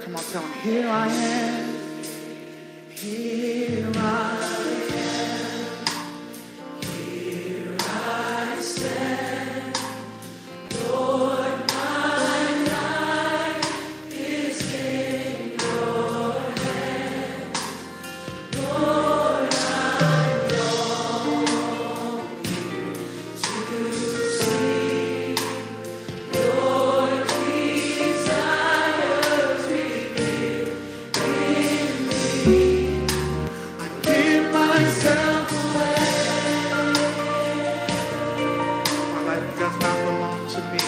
Come on, tell him, here I am. Here I am. Here I stand. Lord, my life is in your hand. Lord, I long to see your desires revealed in me. I give myself away. My life does not belong to me.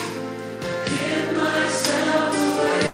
Give myself away.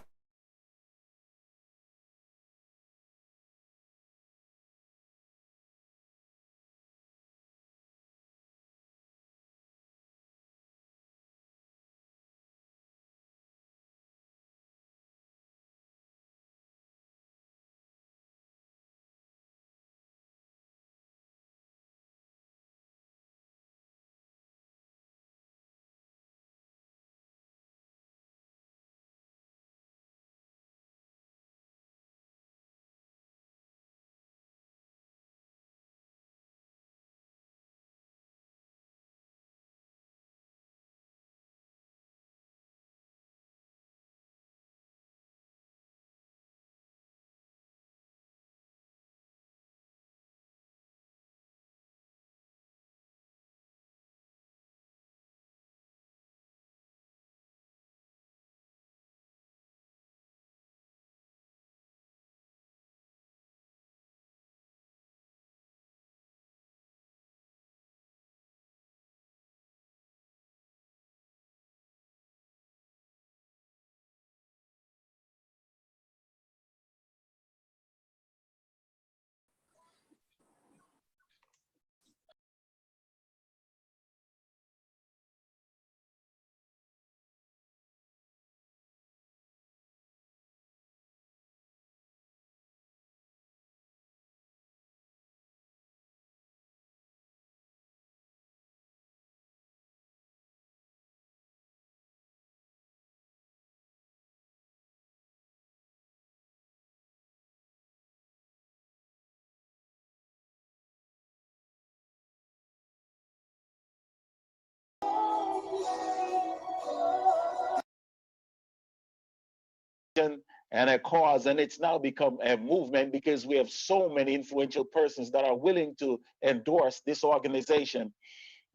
And a cause, and it's now become a movement because we have so many influential persons that are willing to endorse this organization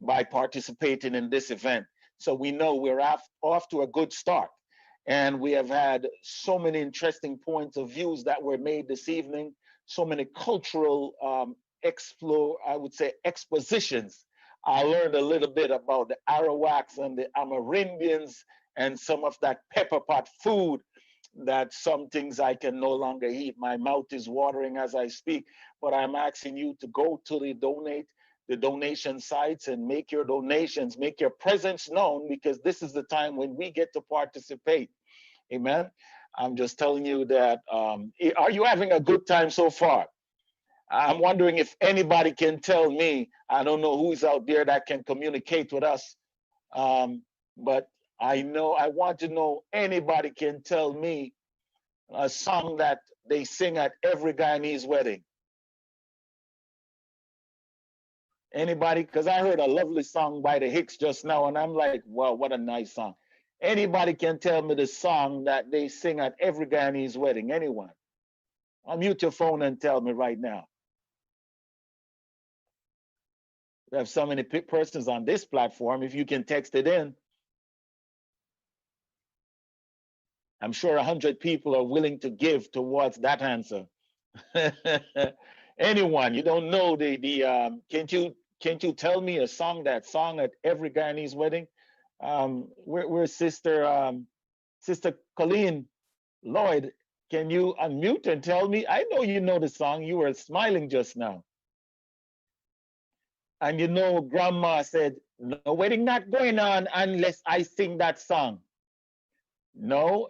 by participating in this event. So we know we're off to a good start. And we have had so many interesting points of views that were made this evening, so many cultural I would say expositions. I learned a little bit about the Arawaks and the Amerindians and some of that pepper pot food that some things I can no longer eat. My mouth is watering as I speak, but I'm asking you to go to the donation sites and make your donations, make your presence known, because this is the time when we get to participate. Amen. I'm just telling you that, are you having a good time so far? I'm wondering if anybody can tell me, I don't know who's out there that can communicate with us, but I want to know anybody can tell me a song that they sing at every Guyanese wedding. Anybody? Because I heard a lovely song by the Hicks just now, and I'm like, wow, what a nice song. Anybody can tell me the song that they sing at every Guyanese wedding? Anyone? Unmute your phone and tell me right now. We have so many persons on this platform. If you can text it in, I'm sure 100 people are willing to give towards that answer. Anyone, you don't know can't you tell me a song that song at every Guyanese wedding? We're Sister Colleen Lloyd. Can you unmute and tell me? I know you know the song. You were smiling just now. And you know, Grandma said, no wedding not going on unless I sing that song. No,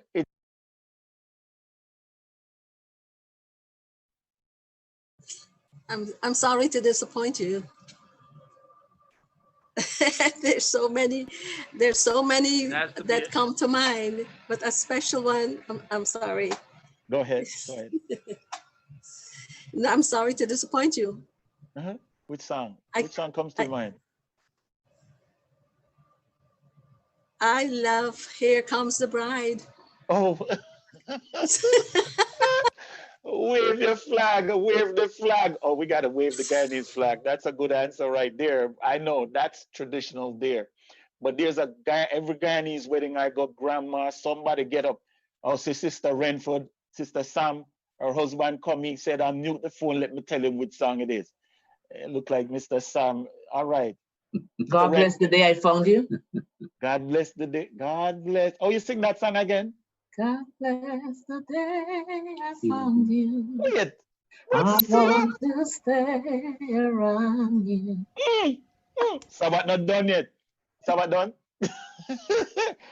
I'm sorry to disappoint you. there's so many that come to mind, but a special one, I'm sorry. Go ahead. Go ahead. No, I'm sorry to disappoint you. Which song? I- Which song comes to your mind? I love Here Comes the Bride. Oh, wave your flag, wave the flag. Oh, we got to wave the Guyanese flag. That's a good answer right there. I know that's traditional there. But there's a guy, every Guyanese wedding I go, grandma, somebody get up. Oh, say Sister Renford, Sister Sam, her husband come, he said, unmute the phone, let me tell him which song it is. It looked like Mr. Sam. All right. God bless the day I found you. God bless the day. God bless. Oh, you sing that song again? God bless the day I found you. Wait. I want to stay around you. Sabbath not done yet. Sabbath done?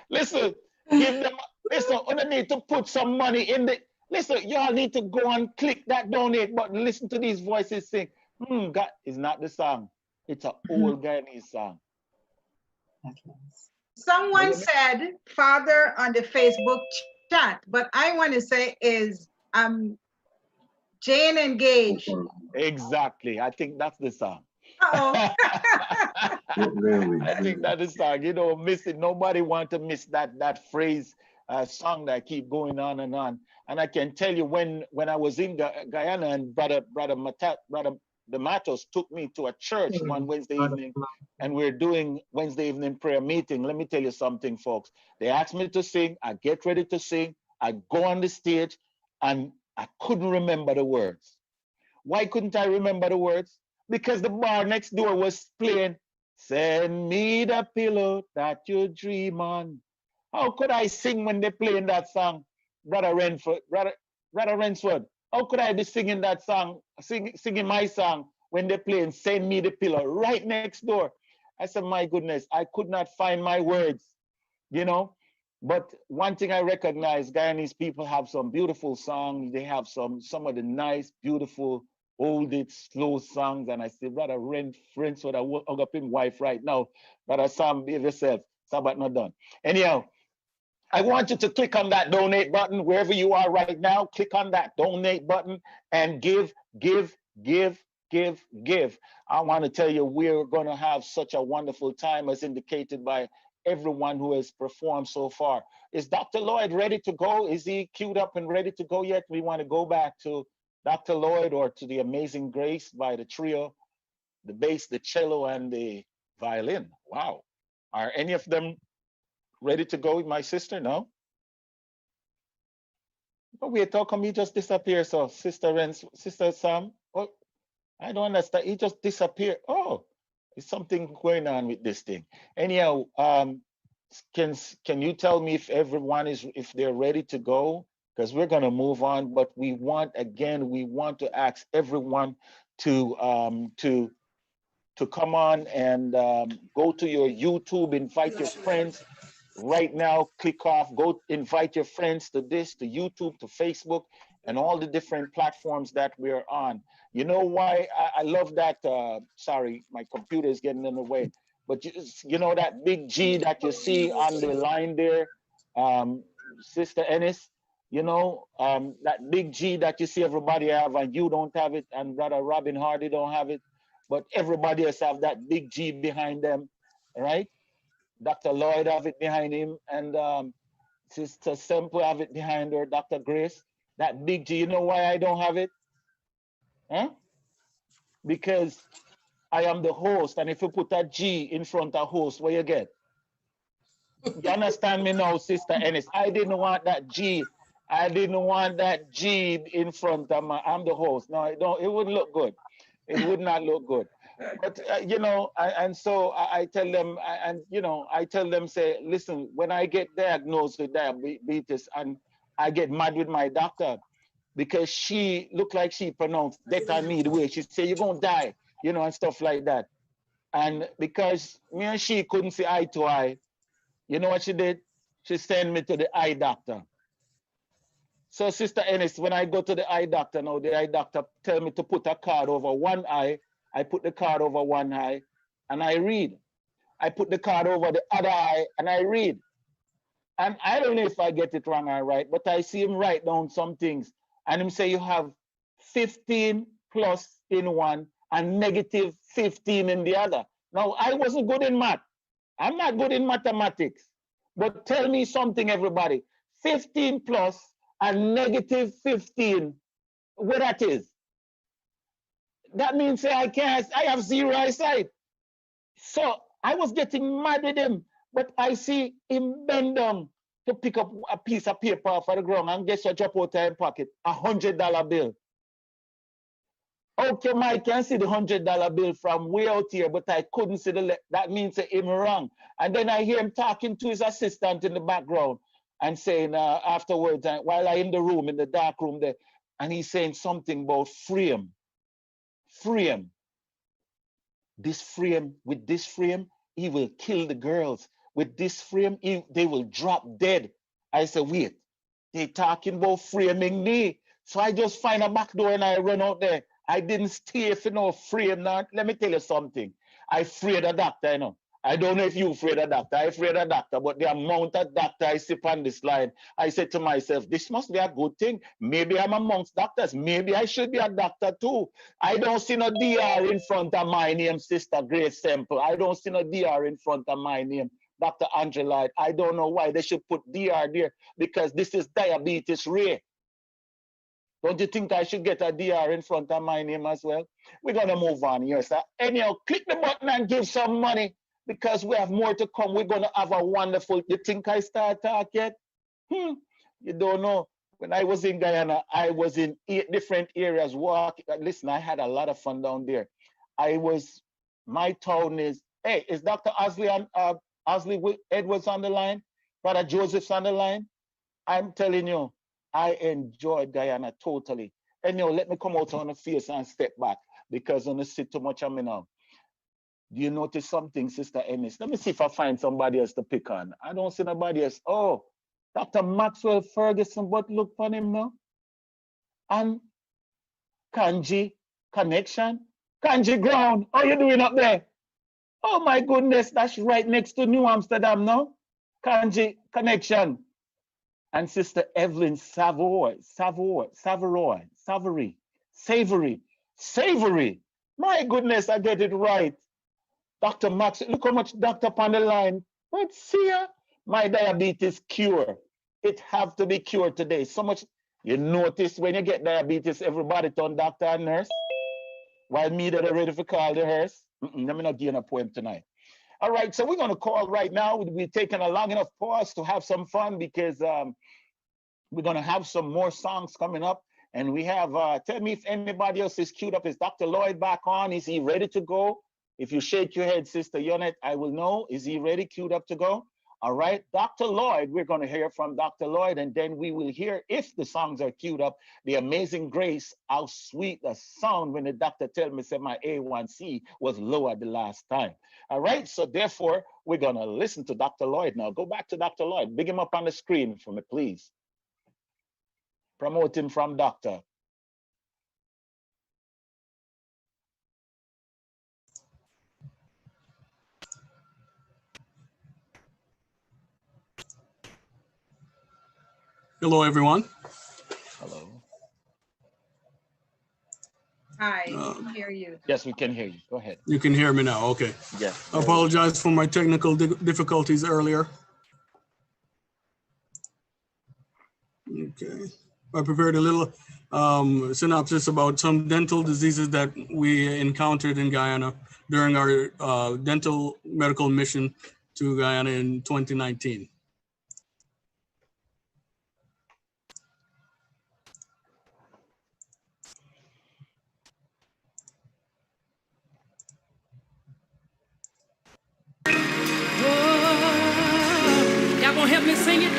Listen, give them, listen, you need to put some money in the, listen, y'all need to go and click that donate button, listen to these voices sing. God, it's not the song. It's an old Guyanese song. Someone said, Father, on the Facebook chat, but I want to say is Jane Engaged. Exactly. I think that's the song. Uh-oh. I think that is song. You know, miss it. Nobody want to miss that phrase, song that keep going on and on. And I can tell you when I was in Guyana and brother the Matos took me to a church one Wednesday evening, and we're doing Wednesday evening prayer meeting. Let me tell you something, folks. They asked me to sing. I get ready to sing. I go on the stage, and I couldn't remember the words. Why couldn't I remember the words? Because the bar next door was playing, "Send me the pillow that you dream on." How could I sing when they're playing that song, Brother Rensford? How could I be singing that song, singing my song when they're playing "Send Me the Pillow" right next door? I said, my goodness, I could not find my words, you know. But one thing I recognize, Guyanese people have some beautiful songs. They have some of the nice, beautiful, old, slow songs. And I say, Brother Rensford, I hug up him wife right now. Brother Sam, behave yourself. Sabbath not done. Anyhow, I want you to click on that donate button wherever you are right now. Click on that donate button and give. I want to tell you, we're going to have such a wonderful time as indicated by everyone who has performed so far. Is Dr. Lloyd ready to go? Is he queued up and ready to go yet? We want to go back to Dr. Lloyd or to the Amazing Grace by the trio, the bass, the cello, and the violin. Wow. Are any of them ready to go with my sister? No? But wait, how come he just disappeared? So Sister Sam, oh, I don't understand. He just disappeared. Oh, there's something going on with this thing. Anyhow, can you tell me if everyone if they're ready to go? Because we're gonna move on, but we want to ask everyone to come on and go to your YouTube, invite your friends. Right now, click off, go invite your friends to this, to YouTube, to Facebook, and all the different platforms that we're on. You know why I love that? Sorry, my computer is getting in the way. But you know that big G that you see on the line there, Sister Ennis, you know, that big G that you see everybody have and you don't have it, and Brother Robin Hardy don't have it, but everybody else have that big G behind them, right? Dr. Lloyd have it behind him, and Sister Semple have it behind her, Dr. Grace. That big G, you know why I don't have it? Huh? Because I am the host, and if you put a G in front of host, what you get? You understand me now, Sister Ennis? I didn't want that G. I didn't want that G in front of I'm the host. No, it wouldn't look good. It would not look good. But you know, so I tell them, I tell them, say, listen, when I get diagnosed with diabetes, and I get mad with my doctor because she looked like she pronounced death on me the way she said, you're gonna die, you know, and stuff like that. And because me and she couldn't see eye to eye, you know what she did? She sent me to the eye doctor. So, Sister Ennis, when I go to the eye doctor now, the eye doctor tell me to put a card over one eye. I put the card over one eye and I read. I put the card over the other eye and I read. And I don't know if I get it wrong or right, but I see him write down some things. And him say you have 15 plus in one and negative 15 in the other. Now, I wasn't good in math. I'm not good in mathematics. But tell me something, everybody. 15 plus and negative 15, what that is? That means say I have zero eyesight. So I was getting mad with him, but I see him bend down to pick up a piece of paper off the ground, and guess what drop out of his pocket? $100 bill. Okay, Mike can see the $100 bill from way out here, but I couldn't see that means that him wrong. And then I hear him talking to his assistant in the background and saying afterwards, while I in the room, in the dark room there, and he's saying something about frame. Frame. This frame, with this frame, he will kill the girls. With this frame, they will drop dead. I said, wait, they talking about framing me. So I just find a back door and I run out there. I didn't stay for no frame. Now, let me tell you something. I afraid of doctor, you know. I don't know if you afraid of doctor. I afraid of doctor, but the amount of doctor I see on this line, I said to myself, this must be a good thing. Maybe I'm amongst doctors. Maybe I should be a doctor too. I don't see no DR in front of my name, Sister Grace Semple. I don't see no DR in front of my name, Dr. Angela. I don't know why they should put DR there, because this is diabetes rare. Don't you think I should get a DR in front of my name as well? We're going to move on here, sir. Anyhow, click the button and give some money, because we have more to come. We're going to have a wonderful... You think I start talk yet? You don't know. When I was in Guyana, I was in 8 different areas walking. Listen, I had a lot of fun down there. My town is... Hey, is Dr. Osley Edwards on the line? Brother Joseph's on the line? I'm telling you, I enjoyed Guyana totally. And let me come out on the face and step back, because I'm gonna sit too much on me now. Do you notice something, Sister Ennis? Let me see if I find somebody else to pick on. I don't see nobody else. Oh, Dr. Maxwell Ferguson, but look for him now. And Kanji Connection. Kanji Ground, how you doing up there? Oh my goodness, that's right next to New Amsterdam now. Kanji Connection. And Sister Evelyn Savory. My goodness, I get it right. Dr. Max, look how much doctor on the line. Let's see ya. My diabetes cure. It have to be cured today. So much, you notice when you get diabetes, everybody turn doctor and nurse. While me that are ready for call the hearse. Let me not give a poem tonight. All right, so we're going to call right now. We're taking a long enough pause to have some fun, because we're going to have some more songs coming up. And we have, tell me if anybody else is queued up. Is Dr. Lloyd back on? Is he ready to go? If you shake your head, Sister Yonet, I will know. Is he ready, queued up to go? All right, Dr. Lloyd, we're going to hear from Dr. Lloyd, and then we will hear, if the songs are queued up, the Amazing Grace, how sweet the sound when the doctor tell me said my A1C was lower the last time. All right, so therefore, we're going to listen to Dr. Lloyd now. Go back to Dr. Lloyd. Big him up on the screen for me, please. Promote him from doctor. Hello, everyone. Hello. Hi, we can hear you. Yes, we can hear you. Go ahead. You can hear me now. Okay. Yes. I apologize for my technical difficulties earlier. Okay. I prepared a little synopsis about some dental diseases that we encountered in Guyana during our dental medical mission to Guyana in 2019. Y'all gonna help me sing it?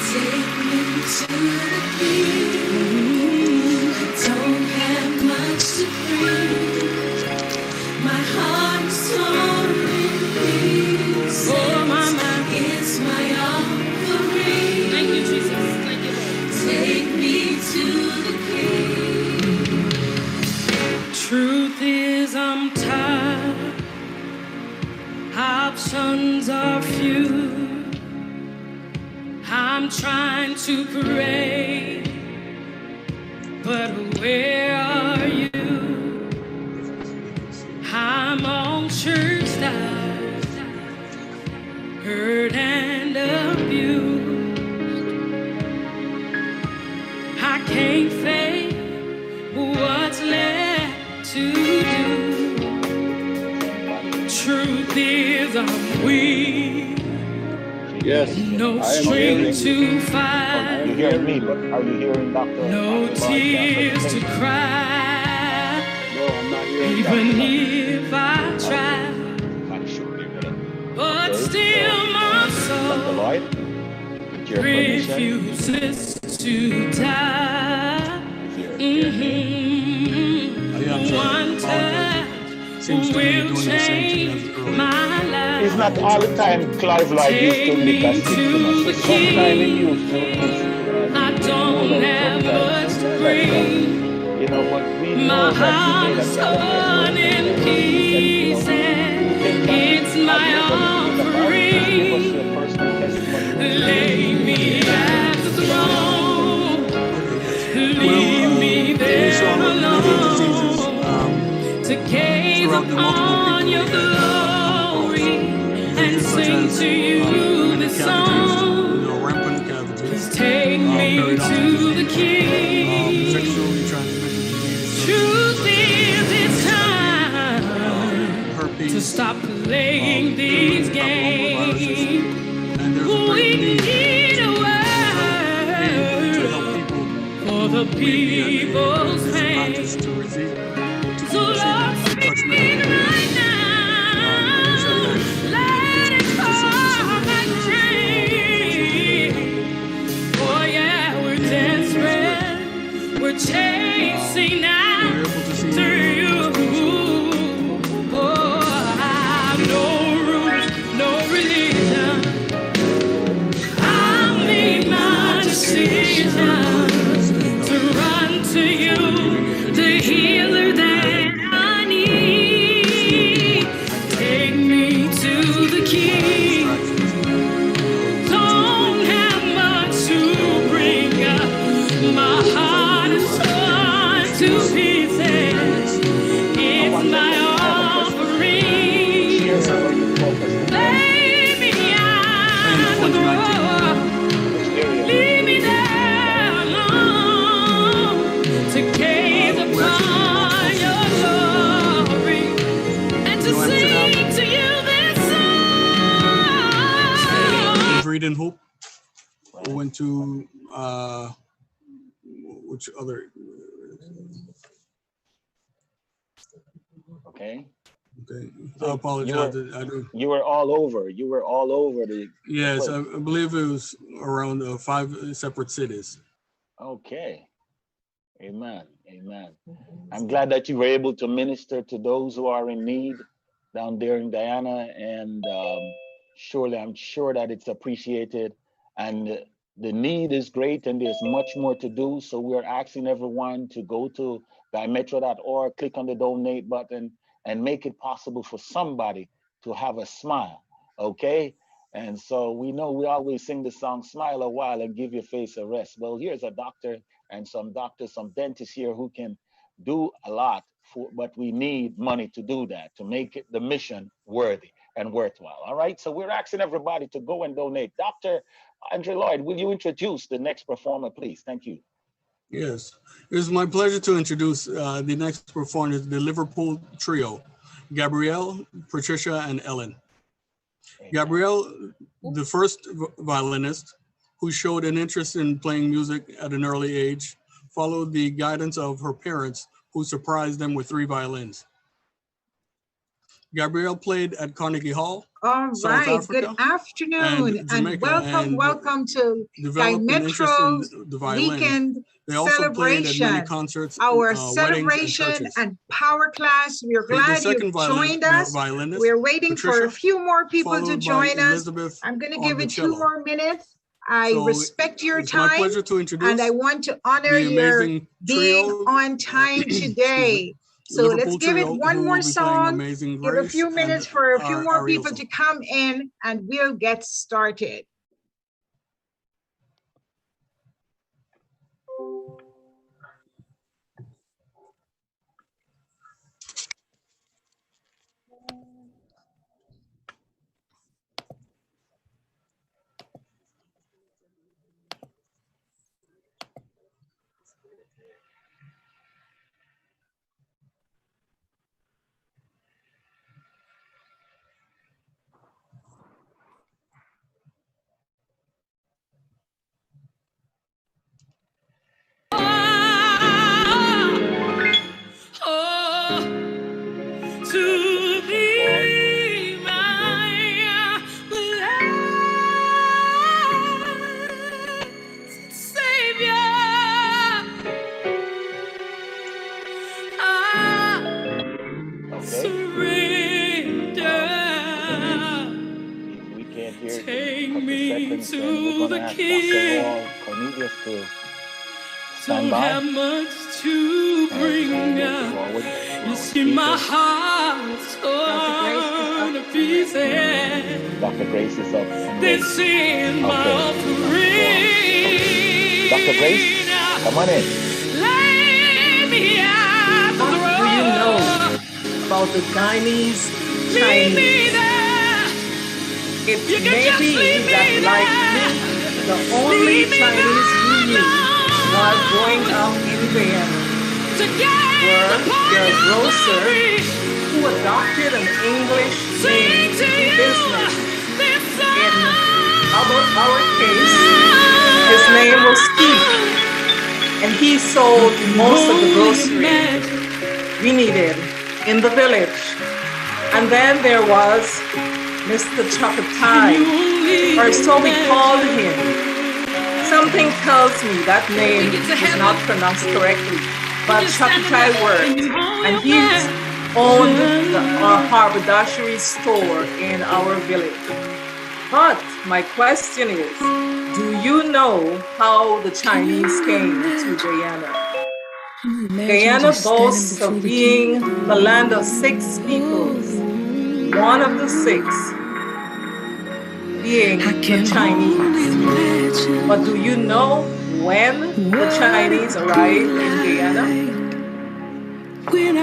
Take me to the beat. Don't have much to breathe. My heart is torn in pieces. Oh, my. It's my offering. Thank you, Jesus. Thank you, Lord. Take me to the king. Truth is, I'm tired. Options are few. trying to pray, but where are you? I'm on church stars, hurt and abused. I can't face what's left to do. Truth is I'm weak, Yes. no I am strength hearing. to fight, You hearing me? But are you hearing Dr. no Dr. Lloyd, tears to presentation? cry, No, I'm not hearing even Dr. Lloyd. if I try. I'm sure they're gonna. But Okay, still so, my Dr. soul Lloyd, with your permission, refuses to die. if you're hearing me. Yeah, I'm sorry. One Apologize. touch Seems to be will doing the same thing change as earlier. my life. It's not all the time Clive Lloyd used to Take make that me stick to to us. the So sometime he King. used to I don't have much to bring. you know, but we My know that he made heart's a torn in pieces. It's my offering. Lay me at the throne. Leave me We there saw many diseases alone to gaze throughout the multiple upon people your we had glory and diseases such sing as to you this song. rampant cavities, Take me to the King. sexually transmitted diseases, Truth is, it's time herpes, to stop playing these games. and there's a We great need need a to word help people for the people's pain. scientists to receive, So Lord, touch speak medical right now. Let it fall like rain. Oh yeah, we're desperate. We're chasing after you. Oh, I've no roots, no religion. I made my decision to run to you, the healer that I need. Take me to the King. Don't have much to bring up. My heart is torn to pieces. It's my offering. Lay me at the throne. Leave me there alone to gaze upon your glory and to sing to you this song. Reading Hope. We went to which other? Okay. Okay, I apologize. I do. You were all over. You were all over the. Yes, place. I believe it was around 5 separate cities. Okay. Amen. Amen. I'm glad that you were able to minister to those who are in need down there in Guyana, and surely I'm sure that it's appreciated, and the need is great, and there's much more to do. So we're asking everyone to go to guymetro.org, click on the donate button, and make it possible for somebody to have a smile. Okay. And so we know we always sing the song, smile a while and give your face a rest. Well, here's a doctor and some doctors, some dentists here who can do a lot for, but we need money to do that, to make it the mission worthy and worthwhile. All right. So we're asking everybody to go and donate. Dr. Andre Lloyd, will you introduce the next performer, please? Thank you. Yes, it is my pleasure to introduce the next performers, the Liverpool Trio, Gabrielle, Patricia, and Ellen. Gabrielle, the first violinist who showed an interest in playing music at an early age, followed the guidance of her parents, who surprised them with 3 violins. Gabrielle played at Carnegie Hall, All South right, Africa, good afternoon and Jamaica, welcome, welcome to developed an interest Guymetro's in the violin. weekend They also played at many celebration, concerts, our weddings, and celebration churches. and power class. We're The glad you second joined us. violinist, We're waiting for a Patricia, few more people to followed by join us. Elizabeth I'm going to on give the it 2 cello. more minutes. I So respect your it's my time pleasure to introduce and I want to honor the your amazing being trio, on time today. So Liverpool let's give it trio, one who will more be playing song. Amazing Give a Grace few and minutes for a few more Ariel people song. to come in and we'll get started. just to Don't stand by have much to as bring we move up. forward to You our see, my speakers. heart's torn to pieces. Dr. Grace is up and This ready. is my Okay. Go on. offering. Dr. Grace, come on in. Lay me at the What do you know throne. about the Guyanese Leave me Chinese? there. It You can may just be leave me that, like there. me, the only Leave me Chinese you knew while growing there. up in Guyana To gaze were upon your your grocer glory. who adopted an English Sing name to to do you business. this In song. our case, his name was Keith, and he sold most of the groceries we needed in the village. And then there was Mr. Chakatai, or so we called him. Something tells me that name is not pronounced correctly, but Chakatai worked, and he owned our haberdashery store in our village. But my question is, do you know how the Chinese came to Guyana? Guyana boasts of being the land of 6 peoples, one of the 6 being the Chinese. But do you know when the Chinese arrived in Guyana?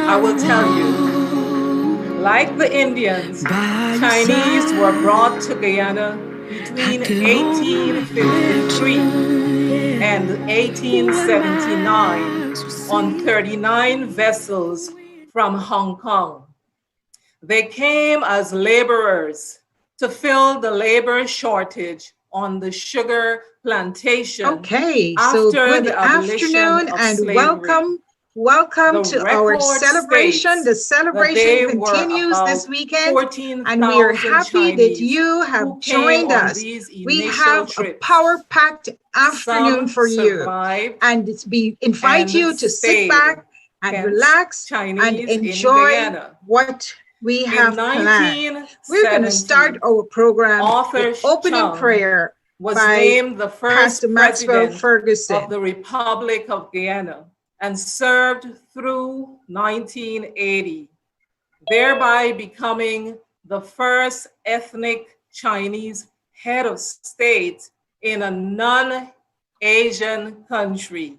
I will tell you. Like the Indians, Chinese were brought to Guyana between 1853 and 1879 on 39 vessels from Hong Kong. They came as laborers to fill the labor shortage on the sugar plantation. Okay, so after good the abolition afternoon of and slavery. welcome The to our record celebration. states The that celebration they were continues this about weekend, 14,000 and we are happy that Chinese you have who came joined on us. these We initial have a trips. power-packed afternoon Some for you, survived and invite and you to sit stayed, back and hence relax Chinese and in enjoy Guyana. what we In have planned. We're going to start 1970, our program Arthur with opening Chung prayer was by named the first Pastor Maxwell president Ferguson. of the Republic of Guyana and served through 1980, thereby becoming the first ethnic Chinese head of state in a non-Asian country.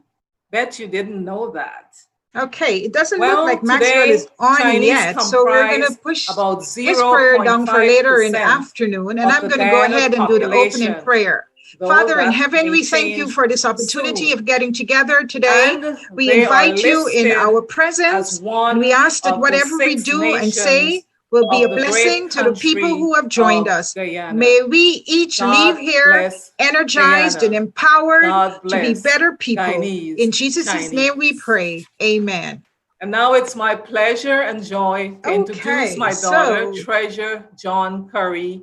Bet you didn't know that. Okay, it doesn't Well, look like Maxwell is today, on Chinese yet, so we're going to comprise push about his prayer down for later in the 0.5% afternoon, and of I'm the going to go Guyana ahead and do the opening population, prayer. though Father in that heaven, may we thank you change for this opportunity soon. of getting together today. And We they are invite you in listed our as presence, and one we ask that of the whatever we 6 do and nations say will be a of the blessing great to the people country who have joined of us. Guyana. May we each leave God here bless energized and Guyana. empowered God to be bless better people. Guyanese, In Jesus' name we Chinese. pray. Amen. And now it's my pleasure and joy to introduce Okay, my daughter, so Treasure John Curry,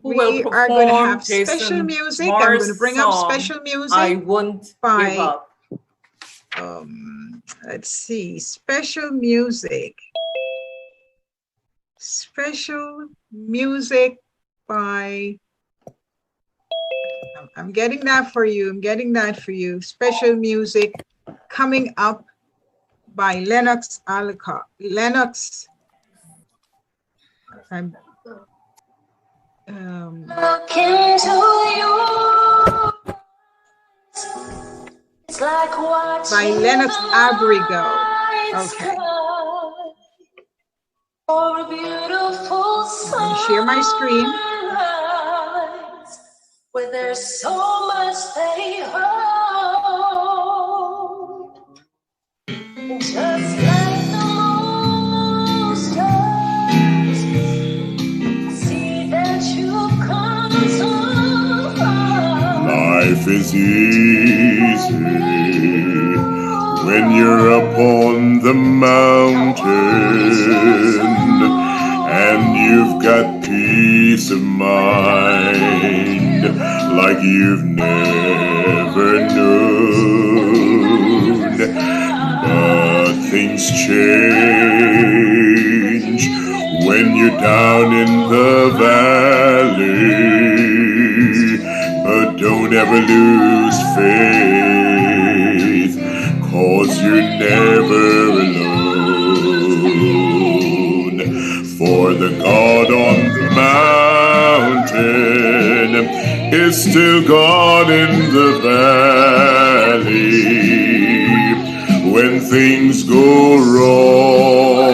who will we are going to perform have special Jason music. I'm going to Mars' bring up song, special music I Wouldn't Give by, Up. let's see, special music. Special music by, I'm getting that for you. I'm getting that for you. Special music coming up by Lennox Alcott. Lennox. Look into you. It's like watching by Lennox Abrigo. Okay. Or a beautiful I'm going to share my screen. sunrise, where there's so much they hold. Just like the moon stars, I see that you've come so far. Life is easy when you're upon the mountain and you've got peace of mind like you've never known. But things change when you're down in the valley. But don't ever lose faith. is still God in the valley. When things go wrong,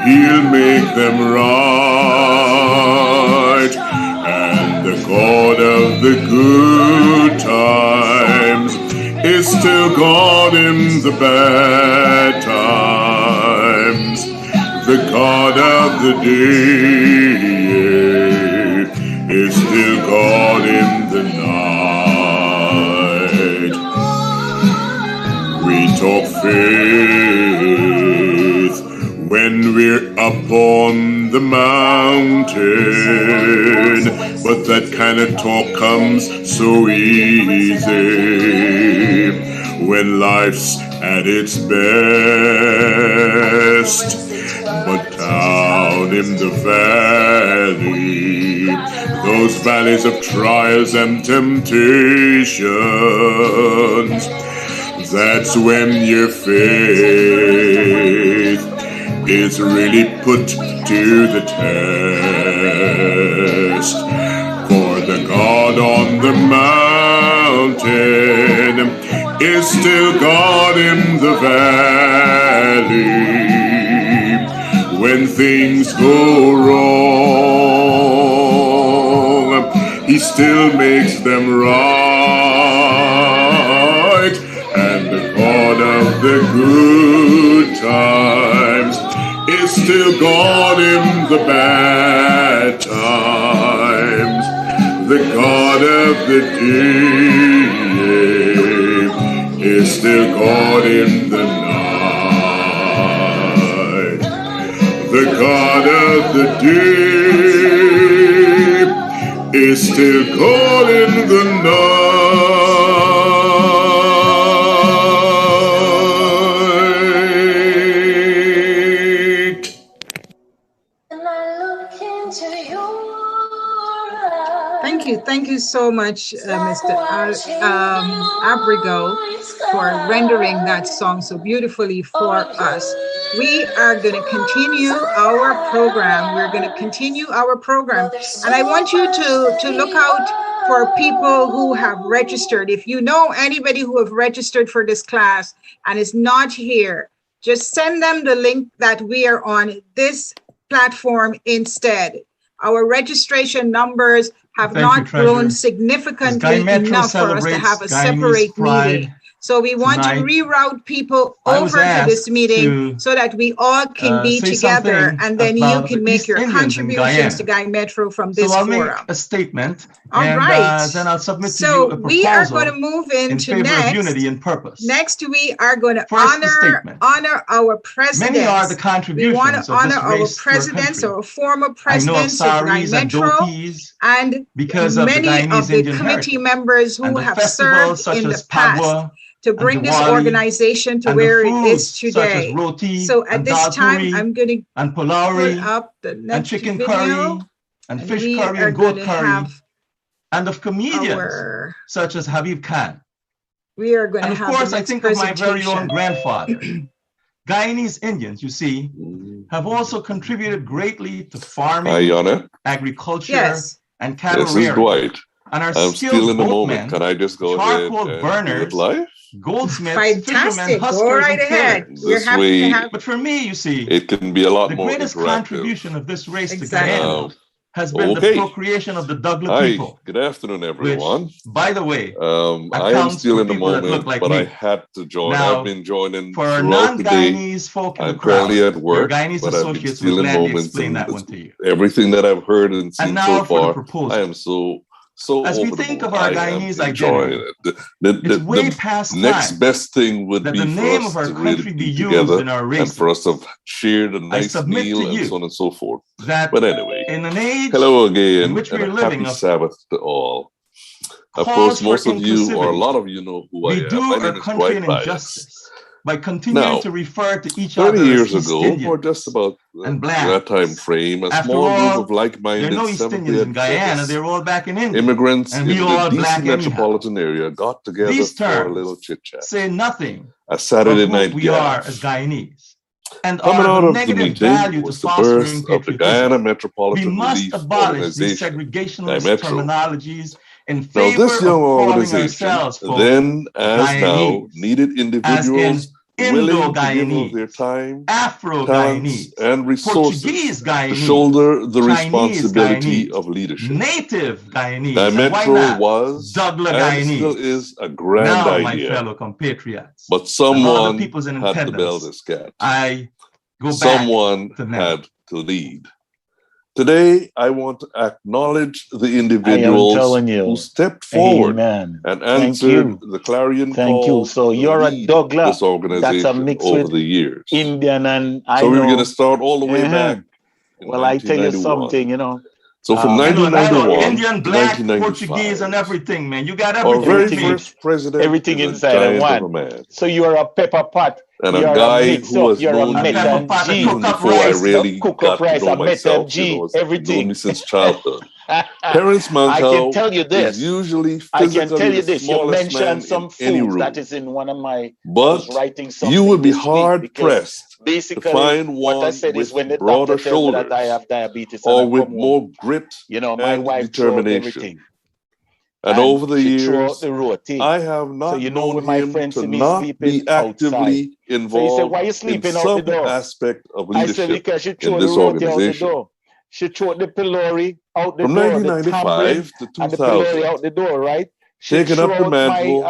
He'll make them right. And the God of the good times is still God in the bad times. The God of the day is still God in the night. We talk faith when we're up on the mountain, but that kind of talk comes so easy when life's at its best. But down in the valley, those valleys of trials and temptations, that's when your faith is really put to the test. For the God on the mountain is still God in the valley. When things go wrong, He still makes them right. And the God of the good times is still God in the bad times. The God of the day is still God in the night. The God of the day is still God in the night. And I look into your eyes. Thank you so much, Mr. Abrigo, for rendering that song so beautifully for us. We are going to continue our program. We're going to continue our program. And I want you to look out for people who have registered. If you know anybody who have registered for this class and is not here, just send them the link that we are on this platform instead. Our registration numbers have not grown significantly enough for us to have a separate meeting. So we want to reroute people over to this meeting so that we all can be together, and then you can make your contributions to Guymetro from this forum. I'll make a statement, all and right. Then I'll submit to you a proposal. We are going to move into in favor of unity and purpose. Next, we are going to honor our presidents. Many are the contributions. We want to honor our presidents, our former presidents of Guymetro, and because many of the committee members who have served in the past to bring this organization to where it is today. So at this time, I'm going to pull up the next chicken video, curry, and fish curry, and goat curry, and of comedians such as Habib Khan. We are going to have, and of course, I think of my very own grandfather. Guyanese Indians, you see, have also contributed greatly to farming, agriculture, and cattle rearing. This is Dwight. And our I'm still in the moment. Can I just go ahead and burners, do it live? Goldsmiths, fishermen, huskers, go right ahead. This way, but for me, you see, it can be a lot more interactive. The greatest contribution of this race to Guyana has been the procreation of the Douglas people. Good afternoon, everyone. Which, by the way, I am still in the moment, but I had to join. I've been joining for throughout the day. Folk I'm currently at work, but I've been still in moments. Everything that I've heard and seen so far, I am so as we think of our Guyanese identity, it's way past time. Next best thing would be for us to really be together and for us to share the nice meal and so on and so forth. But anyway, in an age hello again, in which we're living, happy Sabbath to all. Of course, most of you or a lot of you know who I am. We do our country an injustice by continuing to refer to each other 30 years as ago, Indians or just about and black. that time frame, a small group of like-minded there are no East Indians in Guyana, they're all back in India. Immigrants and in the DC metropolitan area got together These for a little chit-chat. Say nothing a Saturday night we are as Guyanese. and Coming are out of of the negative value meeting to was the birth fostering of the Guyana patriotism. We Metropolitan must Relief abolish these Organization, segregationist Guymetro. terminologies in Now, this favor young of calling organization, ourselves, folks, then as now, Guyanese, needed as individuals in willing to give of their Indo-Guyanese, time, talents, Afro-Guyanese, and resources Portuguese to Guyanese, shoulder the Chinese responsibility Guyanese, of leadership. native Guyanese, and why Guymetro not was Douglas and still Guyanese? is a grand Now, my idea, fellow compatriots, but and all the someone peoples in had to build attendance, this cat. I go back Someone to now. had to lead. Today, I want to acknowledge the I am individuals telling who you. stepped forward Amen. and Thank answered you. the clarion Thank you. call So to you're a lead Douglas. this That's a organization mix over with the years. Indian and So we're going know. to start all the way back in Well, I tell you 1991. something, you know. So from I know 1991 Indian, to black, Portuguese, 1995, and everything, man. You got our everything very with me. first president Everything is a inside and giant of a one. man, So you're a pepper pot. and a You're a guy mix who up. has You're a known A me met pepper and pot, a G. even cook up before I rice. really Cook got up to rice, know a met myself. and You G. know, known Everything. me since childhood. Terence I can Mantel tell you is this. usually I can tell physically you the this. You smallest man mentioned in some any foods that room, is in one of my. I was but writing you something would be this week hard because pressed to basically find what I one said is with when the broader doctor tells me that I shoulders have diabetes and I or with come home, more grit you know, my and wife throw out determination. everything. And And over the she throw out years, the roti. I have So not you know known when my him friend to see me not sleeping be outside. actively So he said, involved why you in sleeping out the some door? aspect of I said, leadership because she in threw the this roti out the organization. door. She threw the pillory out the From door, the tambourine 1995 to and the pillory 2000, out the door, right? She taking threw up the out my mantle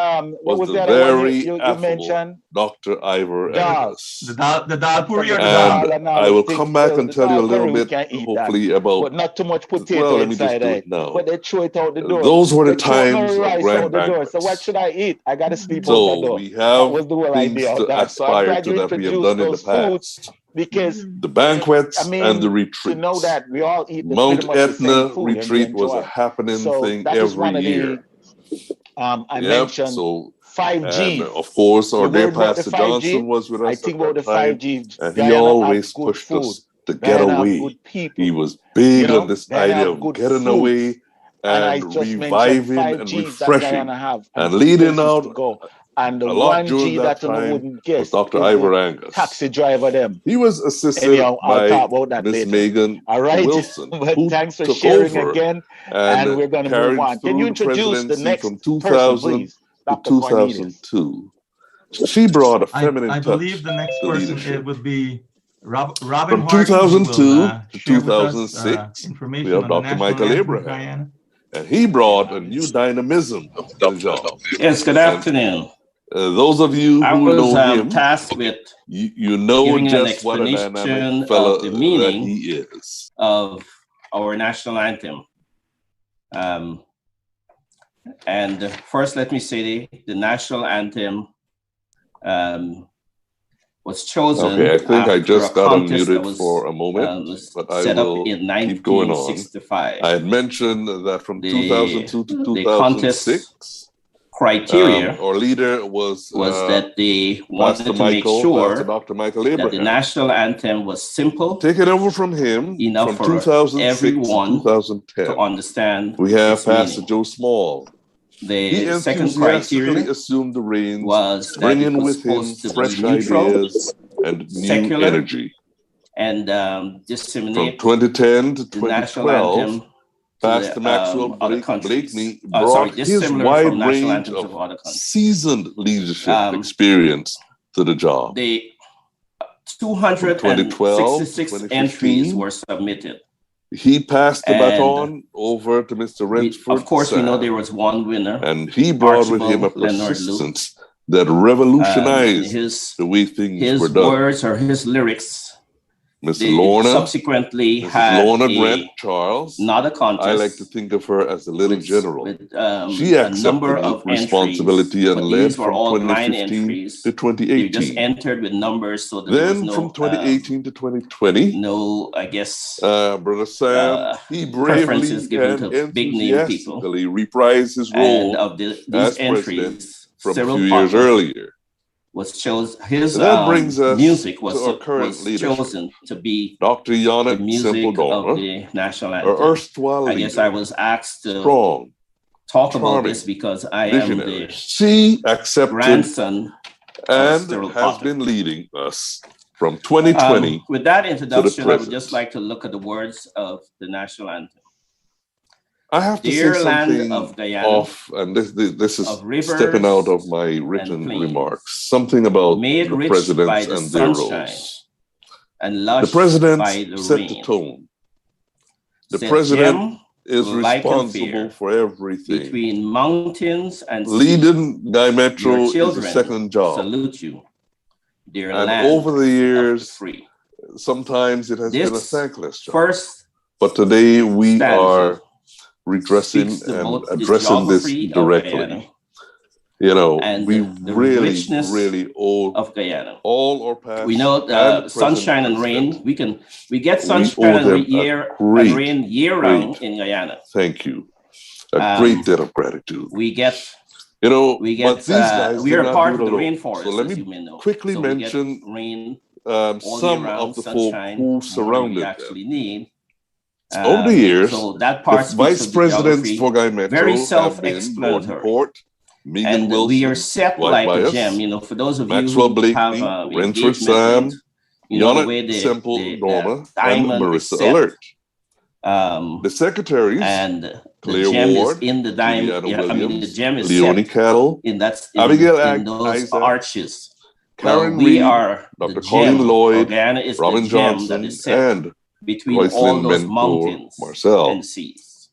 what was was the the other one very you affable mentioned? Dr. Ivor Dal. Angus. The dal puri or the The dal? dal And and all I the will things. come back Well, and the tell you a dal little curry we bit, can eat that, hopefully, about, but not too much well, potato let me just inside do it. it now. But they throw it out the door. Those were the They throw out my times of rice grand out the door. So what banquets. should I eat? I got to sleep out the So door. we That have was the whole things idea of to that. So I'm aspire glad to you that we have introduced done in the those foods past. because The banquets I and the mean, to know retreats. that we all eat pretty Mount much the same Etna food and we retreat was a enjoy. happening So thing that is every one of year. I Yep. mentioned So, five and G's. of course, our You dear worried about the Pastor 5G? Johnson was with I us think at about that the time, 5G. and he Guyana have always good pushed food. us to get Guyana have away. good people. He was You big on know, this Guyana idea have of good getting fruits. away And I and just mentioned reviving five and G's that refreshing Guyana have and and good leading places out to go. And the a lot one during G that that you time wouldn't was guess Dr. is Ivor the Angus. taxi driver them. He was assisted Anyhow, I'll by talk about that Miss later. Megan All right. Wilson, But who thanks for took sharing over again. And and we're going to move carried on. Can you through the introduce the presidency next from person, 2000 please? to Dr. Cornelius. 2002. She brought a feminine I touch believe the next to person leadership. would be Robin From Hardy, who 2002 will to share with us 2006, we information have on the Dr. national Michael anthem of Abraham, Guyana. and he brought a new dynamism to the job. Yes, good afternoon. Those of you I who was know him, tasked with you know giving an just what a dynamic explanation fella of the that meaning he is. of our national anthem. And first, let me say the national anthem was chosen. Okay, I think I just got unmuted for a was, moment, but I set up will in keep going on. 1965. I had mentioned that from 2002 to The contest 2006, criteria our leader was that they wanted Pastor to make sure Pastor Dr. Michael that Abraham. the national anthem was simple, Take it over from him enough from for 2006 everyone to 2010. to understand. We have its Pastor meaning. Joe Small. He The second enthusiastically criteria assumed the reins, was that it bringing was with him supposed to be fresh neutral, ideas and new secular, energy. and From disseminate 2010 to the national 2012, anthem Pastor to Maxwell other countries. Blakeney brought his dissimilar wide from national range anthems of other countries. seasoned leadership experience to the job. The 266 entries were submitted. He passed the baton over to Mr. Rensford. Of course, we know there was one winner. And he brought with him a persistence that revolutionized the way things were done. His words or his lyrics Miss Lorna subsequently had Lorna Grant Charles. Not a contest. I like to think of her as the little general. She a accepted number of responsibility and led from 2015 to 2018. You just entered with numbers, so that then there was no, from 2018 to 2020, no, I guess, Brother Sam, he bravely and big name people. reprised his role and of these as entries, president from a several few years earlier. Was chosen. His that brings us music was, to our current chosen to be Dr. Yana the music Simple of the national anthem. Erstwhile I guess I was asked to strong, talk about this because I visionary. am the she accepted grandson and Cyril has Potter. been leading us from 2020. With that introduction, I would just like to look at the words of the national anthem. I have to say something off, and this is stepping out of my written remarks. Something about the presidents and their roles. The president set the tone. The president is responsible for everything. Between mountains and leading Guymetro is the second job. Salute you, dear and land over the years, free. Sometimes it has been a thankless job. But today we are redressing and addressing this directly. You know, we really owe of Guyana. All our past. We know sunshine and rain. We get sunshine and rain year round in Guyana. Thank you. A great debt of gratitude. We get. You know, we get. We are part of the rainforest. So let me quickly mention rain, some of the folk who surrounded them. Need. Over the years, so that part the vice presidents for Guymetro have been Gordon Port, and we are set like a gem. You know, for those of Maxwell you who Blakely, have Rensford Sam, Yonat Semple Norma, and Marissa Alert. The secretaries, and Claire gem Ward, is in the diamond. Williams, I mean, the gem is Leonie Cattle, Abigail in those Isaac, arches. Karen we are Dr. Colin Lloyd, Robin Johnson, and between all those mountains Marcel. And seas.